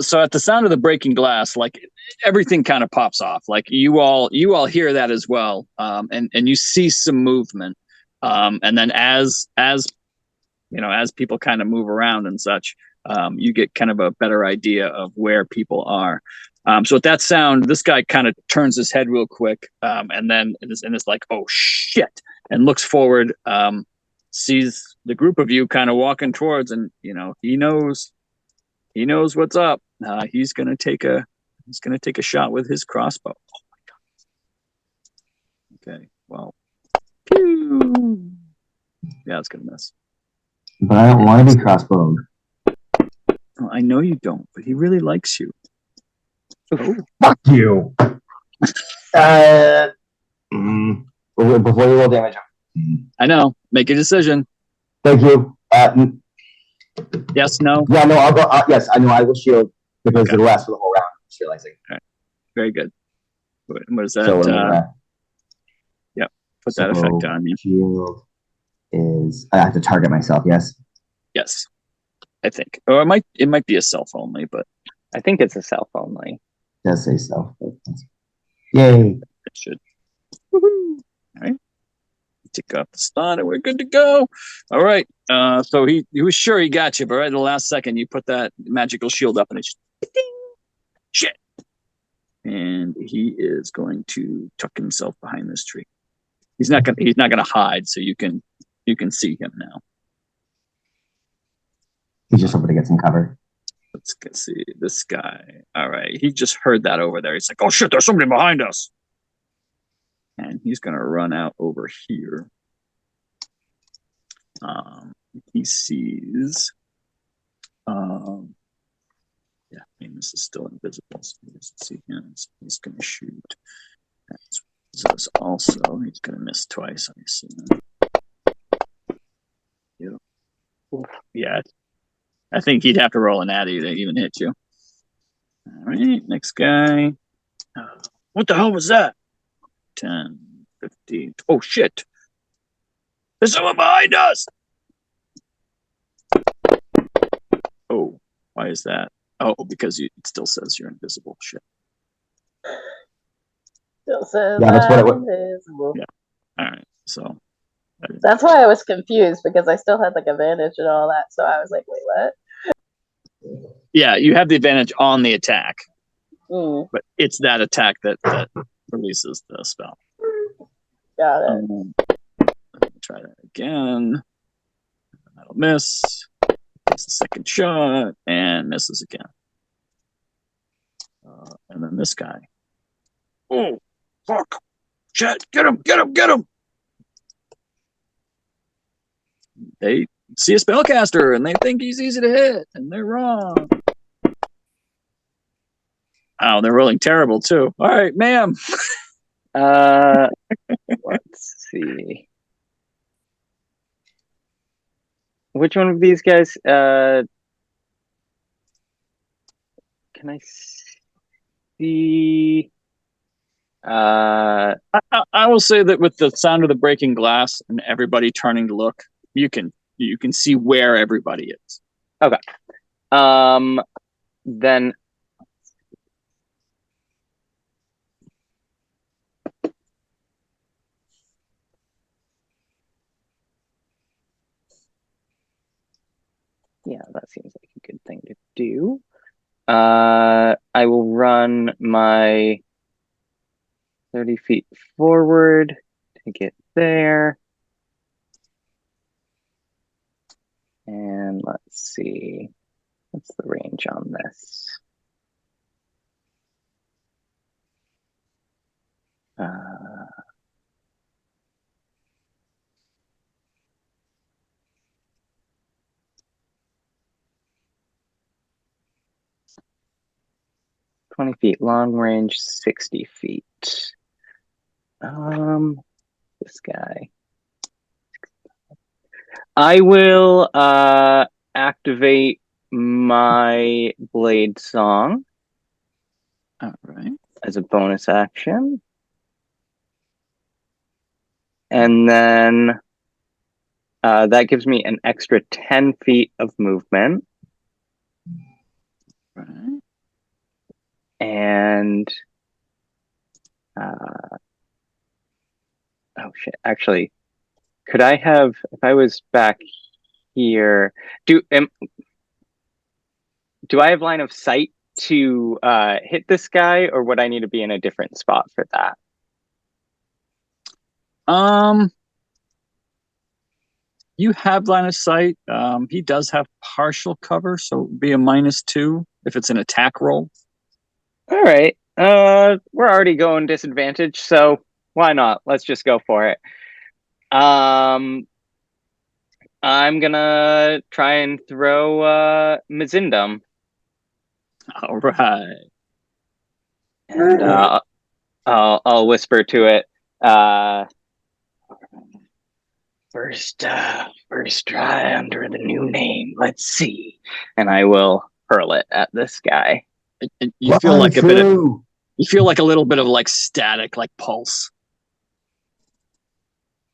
So at the sound of the breaking glass, like everything kind of pops off. Like you all hear that as well. And you see some movement. And then as you know, as people kind of move around and such, you get kind of a better idea of where people are. So at that sound, this guy kind of turns his head real quick, and then it's like, oh shit, and looks forward, sees the group of you kind of walking towards, and you know he knows what's up. He's gonna take a shot with his crossbow. Oh my god. Okay, well, pew. Yeah, it's gonna miss. But I don't want to be crossbowed. Well, I know you don't, but he really likes you. Oh. Fuck you. Before you roll damage. I know. Make a decision. Thank you. Yes, no? Yeah, no, I'll go. Yes, I know. I will shield because it'll last for the whole round. I'm just realizing. All right. Very good. What is that? So, yep. Put that effect on you. Shield is. I have to target myself. Yes. Yes. I think. Or it might be a self only, but I think it's a self only. It does say self. Yay. It should. Woo-hoo. All right. Tick off the stun and we're good to go. All right. So he was sure he got you, but right at the last second you put that magical shield up and it's just shit. And he is going to tuck himself behind this tree. He's not gonna hide, so you can see him now. He's just hoping to get some cover. Let's see this guy. All right, he just heard that over there. He's like, "Oh shit, there's somebody behind us!" And he's gonna run out over here. He sees. Yeah, Amos is still invisible, so he doesn't see him. So he's gonna shoot. That's also, he's gonna miss twice. I assume. Yeah. I think he'd have to roll an natty to even hit you. All right, next guy. What the hell was that? 10, 15. Oh, shit. There's someone behind us. Oh, why is that? Oh, because it still says you're invisible. Shit. Still says Yeah, that's what it was. invisible. Yeah. All right, so. That's why I was confused, because I still had like advantage and all that. So I was like, wait, what? Yeah, you have the advantage on the attack. But it's that attack that releases the spell. Got it. Let me try that again. That'll miss. Takes a second shot and misses again. And then this guy. Oh, fuck. Shit, get him. They see a spellcaster and they think he's easy to hit, and they're wrong. Oh, they're rolling terrible too. All right, ma'am. Let's see. Which one of these guys? Can I see? I will say that with the sound of the breaking glass and everybody turning to look, you can see where everybody is. Okay. Then. Yeah, that seems like a good thing to do. I will run my 30 feet forward to get there. And let's see. What's the range on this? 20 feet long range, 60 feet. This guy. I will activate my blade song. All right. As a bonus action. And then that gives me an extra 10 feet of movement. Right. And oh shit, actually, could I have, if I was back here, do I have line of sight to hit this guy, or would I need to be in a different spot for that? You have line of sight. He does have partial cover, so it'd be a -2 if it's an attack roll. All right. We're already going disadvantage, so why not? Let's just go for it. I'm gonna try and throw Mizindum. All right. And I'll whisper to it. First try under the new name. Let's see. And I will hurl it at this guy. You feel like you feel like a little bit of like static, like pulse.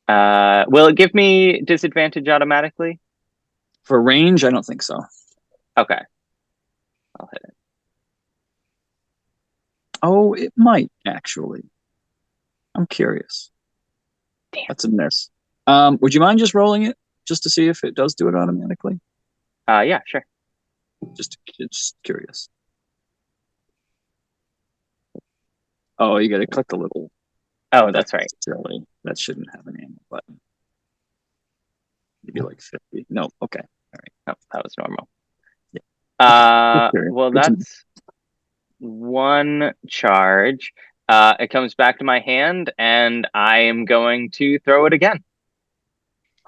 Will it give me disadvantage automatically? For range, I don't think so. Okay. I'll hit it. Oh, it might actually. I'm curious. Damn. That's a miss. Would you mind just rolling it just to see if it does do it automatically? Yeah, sure. Just curious. Oh, you got to click the little. Oh, that's right. Silly. That shouldn't have an ammo button. Maybe like 50. No, okay. All right. Oh, that was normal. Yeah. Well, that's one charge. It comes back to my hand, and I am going to throw it again.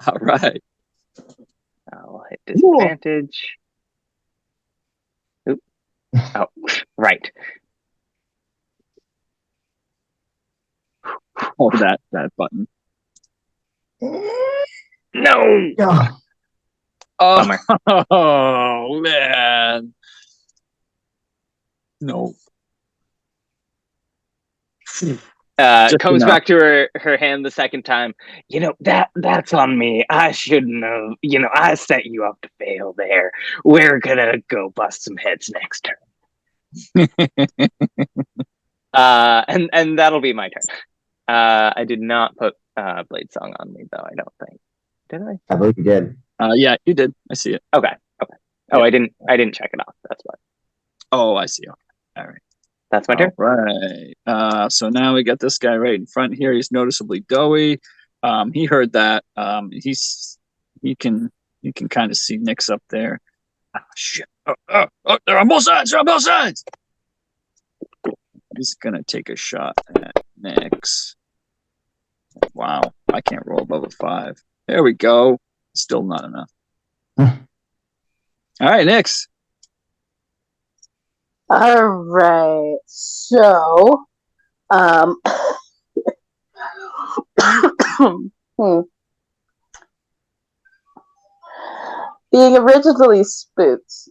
All right. I'll hit disadvantage. Oop. Oh, right. Oh, that button. No. Oh, oh man. No. Comes back to her hand the second time. That's on me. I shouldn't have. I set you up to fail there. We're gonna go bust some heads next turn. And that'll be my turn. I did not put Blade Song on me though. I don't think. Did I? I believe you did. Yeah, you did. I see it. Okay. Oh, I didn't check it off. That's why. Oh, I see. Okay. All right. That's my turn. Right. So now we got this guy right in front here. He's noticeably doughy. He heard that. He can kind of see Nick's up there. Oh, shit. Oh, they're on both sides. They're on both sides. He's gonna take a shot at Nick's. Wow, I can't roll above a 5. There we go. Still not enough. All right, Nick's. All right. So, being originally spooked,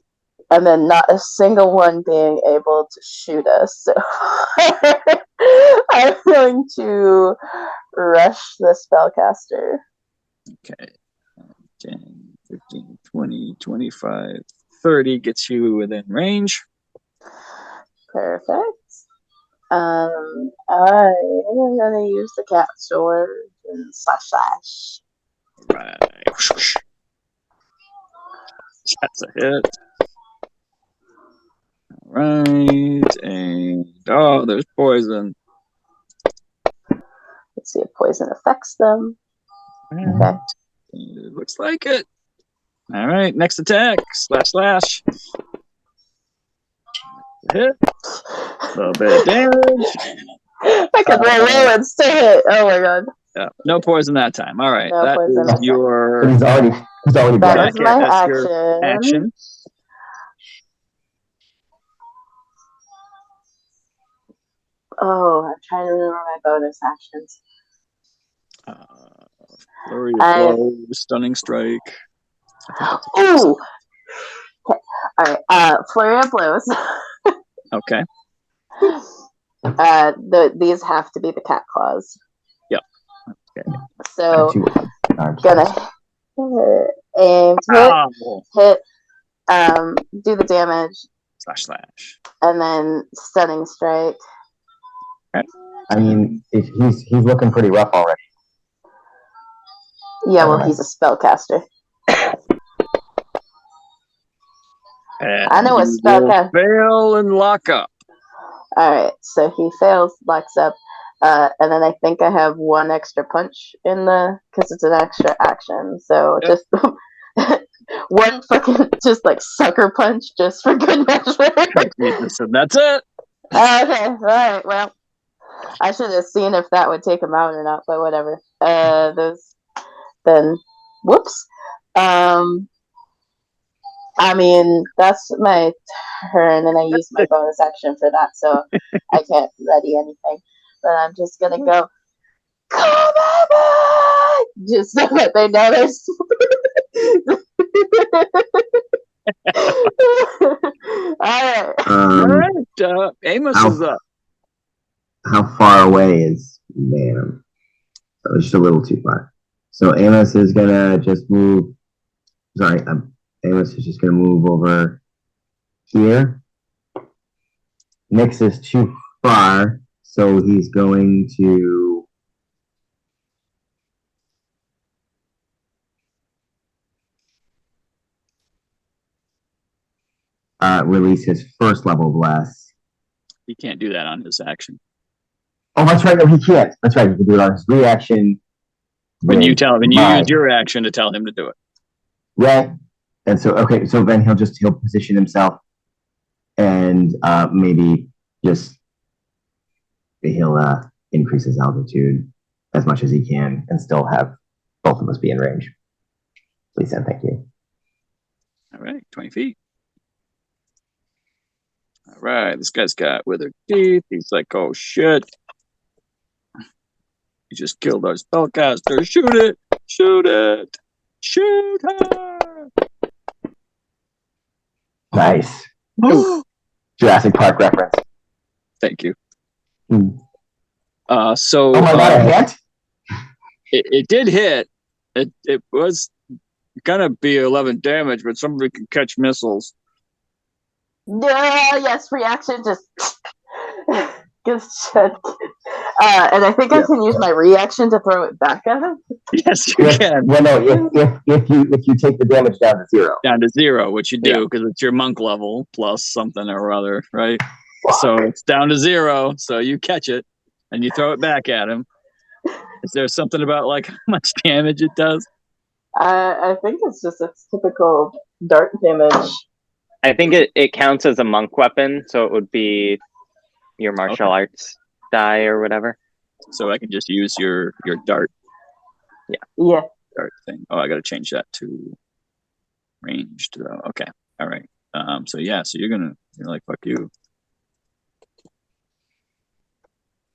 and then not a single one being able to shoot us. So I'm going to rush the spellcaster. Okay. 10, 15, 20, 25, 30 gets you within range. Perfect. I'm going to use the cat sword and slash. Right. That's a hit. All right. And there's poison. Let's see if poison affects them. Okay. It looks like it. All right. Next attack. Slash. Hit. A little bit of damage. I could roll and still hit. Oh my god. Yeah. No poison that time. All right. No That poison is that time. your He's already That dead. is my That's action. your action. Oh, I'm trying to remember my bonus actions. Flurry of blows, stunning strike. Ooh! Alright, flurry of blows. Okay. These have to be the cat claws. Yep. Okay. So, gonna aim to hit, do the damage, slash, and then stunning strike. Okay. I mean, he's looking pretty rough already. Yeah, well, he's a spellcaster. I know a spellcaster. Fail and lock up. Alright, so he fails, locks up, and then I think I have one extra punch in because it's an extra action, so just one fucking, just like sucker punch, just for good measure. So that's it. Okay, alright, well, I should have seen if that would take him out or not, but whatever. Then, whoops. I mean, that's my turn, and I use my bonus action for that, so I can't ready anything. But I'm just gonna go, come on, just so that they notice. All right. Amos is up. How far away is man? Oh, it's just a little too far. So Amos is gonna just move. Sorry, Amos is just gonna move over here. Nyx is too far, so he's going to release his first level blast. He can't do that on his action. Oh, that's right. No, he can't. That's right. He can do it on his reaction. When you use your action to tell him to do it. Right. And so, okay, so then he'll position himself and maybe just he'll increase his altitude as much as he can and still have both of us be in range. Please and thank you. All right, 20 feet. All right, this guy's got withered teeth. He's like, oh shit. He just killed our spellcaster. Shoot it! Shoot it! Shoot her! Nice. Jurassic Park reference. Thank you. Hmm. So oh my god, a hit? It did hit. It was gonna be 11 damage, but somebody can catch missiles. Yes, reaction just gets shit. And I think I can use my reaction to throw it back at him. Yes, you can. Well, no, if you take the damage down to zero. Down to zero, which you do because it's your monk level plus something or other, right? So it's down to zero. So you catch it and you throw it back at him. Is there something about like how much damage it does? I think it's just a typical dart damage. I think it counts as a monk weapon, so it would be your martial arts die or whatever. So I can just use your dart. Yeah. Dart thing. Oh, I got to change that to ranged. Okay. All right. So you're like, fuck you.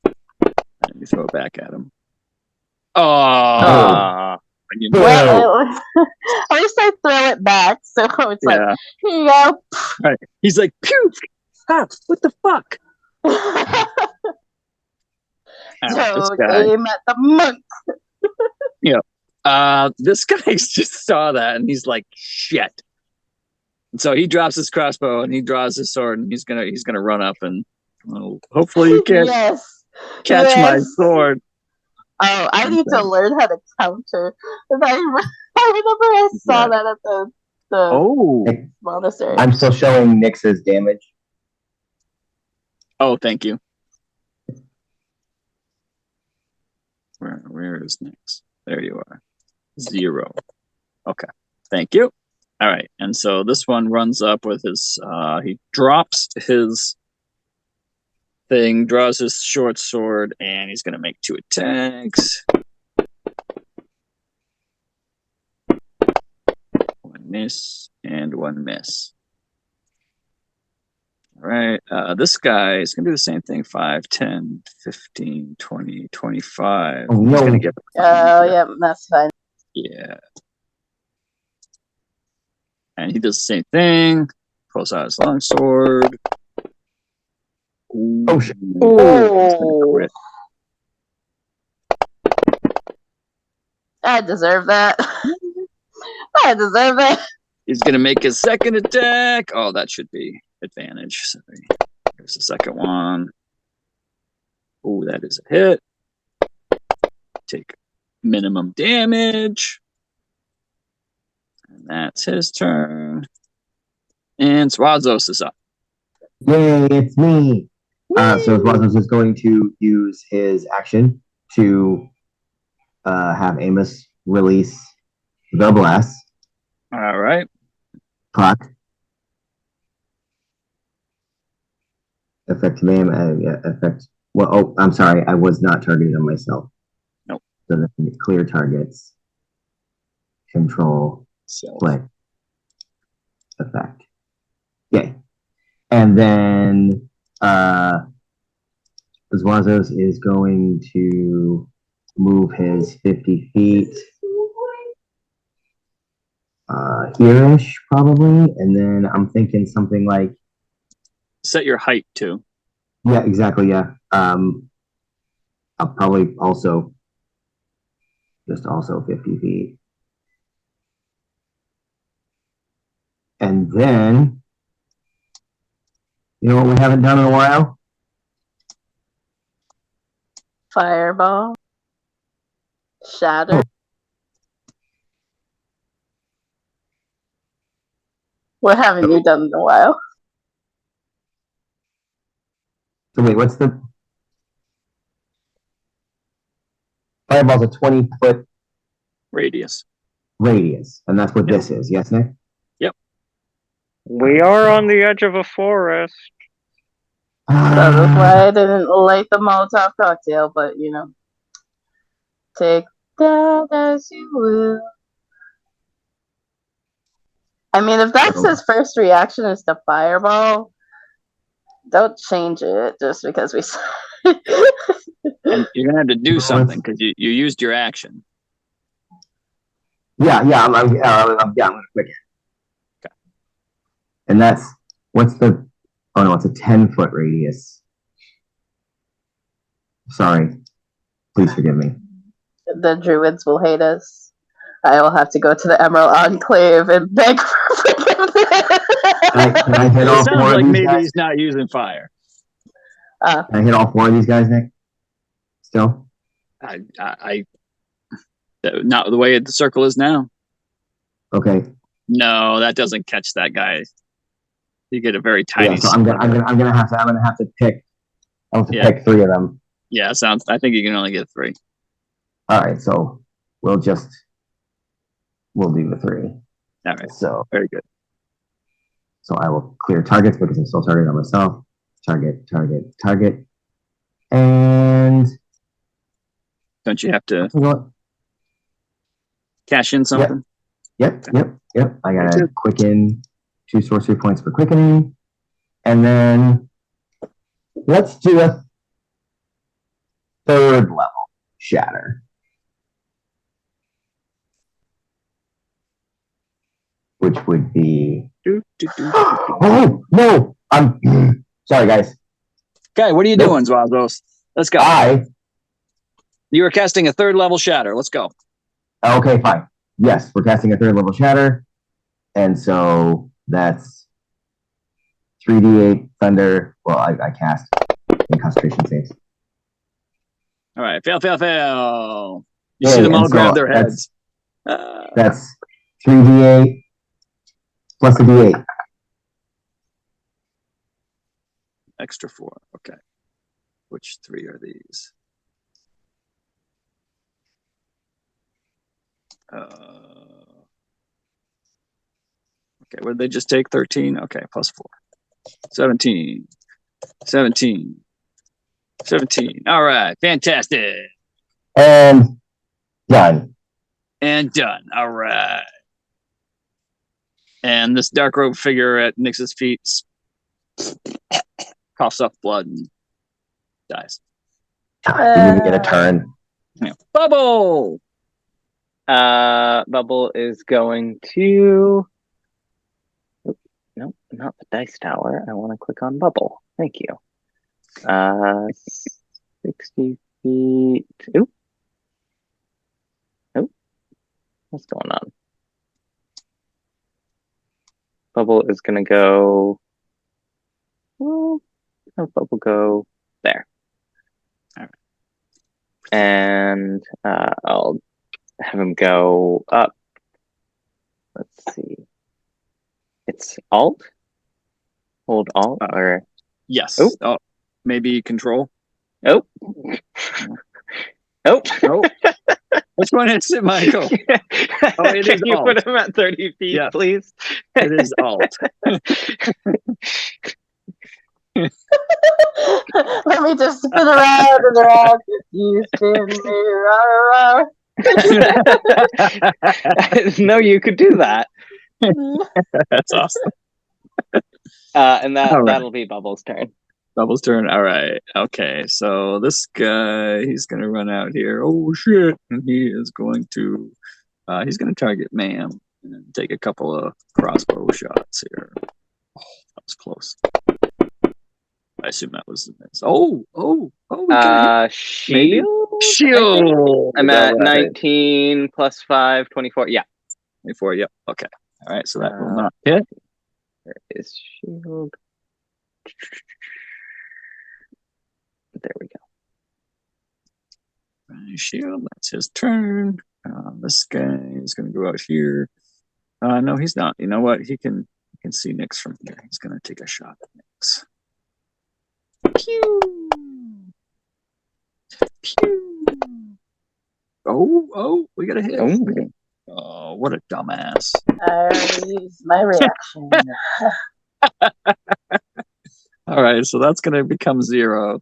And you throw it back at him. Oh. Well, at least I throw it back, so it's like, here you go. Right. He's like, pew! Stop! What the fuck? So aim at the monk. This guy just saw that and he's like, shit. And so he drops his crossbow and he draws his sword and he's gonna run up and hopefully you can't catch my sword. Oh, I need to learn how to counter. I remember I saw that at the monastery. I'm still showing Nyx's damage. Oh, thank you. Where is Nyx? There you are. 0. Okay. Thank you. All right. And so this one runs up with his he drops his thing, draws his short sword, and he's going to make 2 attacks. 1 miss and 1 miss. All right, this guy is going to do the same thing. 5, 10, 15, 20, 25. Oh, He's going to get. Oh, yeah, that's fine. Yeah. And he does the same thing. Pulls out his longsword. Ooh. Oh, shit. Ooh. I deserve that. I deserve that. He's going to make his second attack. Oh, that should be advantage. Sorry. Here's the second one. Oh, that is a hit. Take minimum damage. And that's his turn. And Swazos is up. Yay, it's me. So Swazos is going to use his action to have Amos release the blast. All right. Clock. Effect man. Effect. Well, oh, I'm sorry. I was not targeted on myself. Nope. So then clear targets. Control. Split. Effect. Yay. And then Zwazos is going to move his 50 feet here-ish, probably. And then I'm thinking something like... Set your height, too. Yeah, exactly, yeah. I'll probably also... Just also 50 feet. And then... You know what we haven't done in a while? Fireball. Shatter. Oh. What haven't you done in a while? So wait, what's the... Fireball's a 20-foot radius. And that's what this is, yes, Nick? Yep. We are on the edge of a forest. That's why I didn't light the Molotov cocktail, but you know. Take that as you will. I mean, if that's his first reaction is to fireball, don't change it just because we And you're going to have to do something because you used your action. Yeah, I'm gonna click it. Okay. And that's what's the? Oh no, it's a 10-foot radius. Sorry, please forgive me. The druids will hate us. I will have to go to the Emerald Enclave and beg for forgiveness. Can I hit all It sounds 4 like of these maybe guys? he's not using fire. Can I hit all 4 of these guys, Nick? Still? I not the way the circle is now. Okay. No, that doesn't catch that guy. You get a very tiny. Yeah, so I'm gonna have to pick. I'll have to pick 3 of them. Yeah, sounds. I think you can only get 3. All right, so we'll do the 3. All right. So very good. So I will clear targets because I'm still targeted on myself. Target. And don't you have to cash in something? Yep. I gotta quicken 2 sorcery points for quickening. And then let's do a 3rd level shatter. Which would be oh no! I'm sorry guys. Okay, what are you doing, Zwazos? Let's go. You were casting a 3rd level shatter. Let's go. Okay, fine. Yes, we're casting a 3rd level shatter. And so that's 3d8 thunder. Well, I cast in concentration saves. All right, fail. You see them all grab their heads. That's 3d8 plus a d8. Extra 4. Okay. Which 3 are these? Okay, what did they just take? 13? Okay, plus 4. 17. 17. All right. Fantastic. And done. And done. All right. And this dark robe figure at Nyx's feet coughs up blood and dies. Didn't even get a turn. Yeah. Bubble! Bubble is going to... No, not the dice tower. I want to click on Bubble. Thank you. 60 feet. Oop. Oop. What's going on? Bubble is going to go... Well, have Bubble go there. All right. And I'll have him go up. Let's see. It's Alt? Hold Alt or... Yes. Oh. Maybe Control. Oh. Oh. Oh. Which one is it, Michael? Oh, it Can is you Alt. put him at 30 feet, Yeah. please? It is Alt. Let me just spin around and around. You spin me around. No, you could do that. That's awesome. And All right. that'll be Bubbles' turn. Bubbles' turn. All right. Okay. So this guy, he's going to run out here. Oh, shit. And he is going to, he's going to target Ma'am and take a couple of crossbow shots here. Oh, that was close. I assume that was the miss. Oh. Shield? Shield. I'm at All right. 19 plus 5, 24. Yeah. 24. Yep. Okay. All right. So that will not hit. There is shield. There we go. Shield. That's his turn. This guy is going to go out here. No, he's not. You know what? He can see Nyx from here. He's going to take a shot at Nyx. Pew. Pew. Oh, we got a hit. Oh, what a dumbass. I already used my reaction. All right, so that's going to become 0.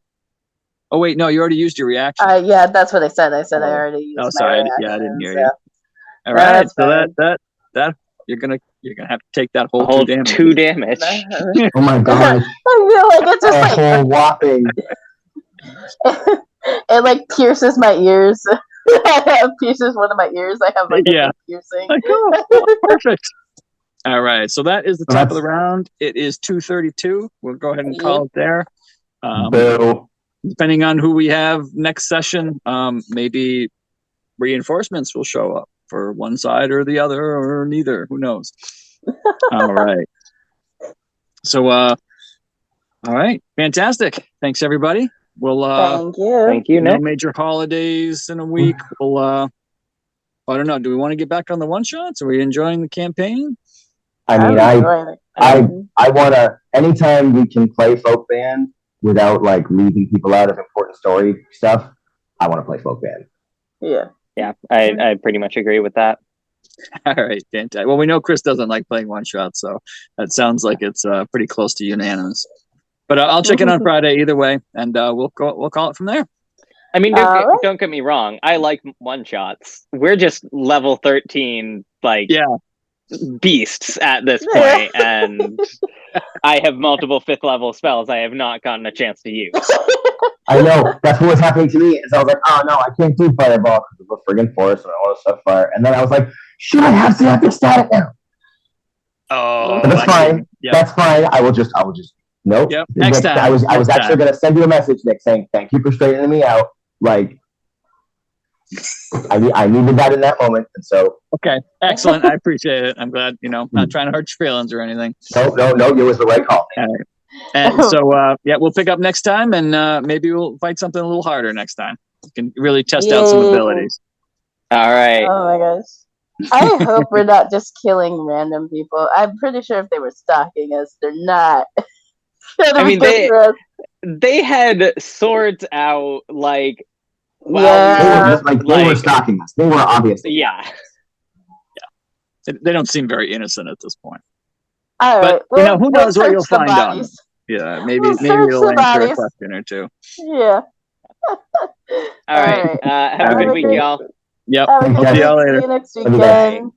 Oh, wait, no, you already used your reaction. Yeah, that's what I said. I said I already used my sorry. reaction. Yeah, I didn't hear so. you. All No, right, that's so fine. that you're gonna have to take that whole Whole 2 damage. 2 damage. Oh my god. I feel like it's just A like whole whopping. it like pierces my ears. It pierces one of my ears. I have like a piercing. Like, oh, perfect. All right, so that is the top of the round. It is 2:32. We'll go ahead and call it there. Boo. Depending on who we have next session, maybe reinforcements will show up for one side or the other or neither. Who knows? All right. So, all right, fantastic. Thanks, everybody. We'll Thank you. Thank you, no Nick. major holidays in a week. We'll I don't know. Do we want to get back on the one shots? Are we enjoying the campaign? I mean, I want to, anytime we can play folk band without like leaving people out of important story stuff, I want to play folk band. Yeah. Yeah, I pretty much agree with that. All right, fantastic. Well, we know Chris doesn't like playing one shots, so that sounds like it's pretty close to unanimous. But I'll check in on Friday either way, and we'll call it from there. I mean, don't get me wrong. I like one shots. We're just level 13, like beasts at this point, and I have multiple 5th level spells I have not gotten a chance to use. I know, that's what was happening to me. Is I was like, oh no, I can't do fireball because of the friggin' forest and all this stuff fire. And then I was like, should I have to epic static now? Oh, but that's fine. Yep. That's fine. I will just nope. Yep. Next time. I was actually going to send you a message, Nick, saying thank you for straightening me out. Like, I needed that in that moment, and so. Okay, excellent. I appreciate it. I'm glad. Not trying to hurt your feelings or anything. No. It was the right call. All right. And so, we'll pick up next time, and maybe we'll fight something a little harder next time. We can really test out some abilities. All right. Oh my gosh. I hope we're not just killing random people. I'm pretty sure if they were stalking us, they're not. I mean, they had swords out, like, they were stalking us. They were obviously. Yeah. They don't seem very innocent at this point. All right. But who knows what you'll find on them. Yeah, maybe We'll search it'll the answer a bodies. question or two. Yeah. All right. Have a good week, y'all. Yep. Have a good Thanks, See week. y'all See later. you next Have a good weekend.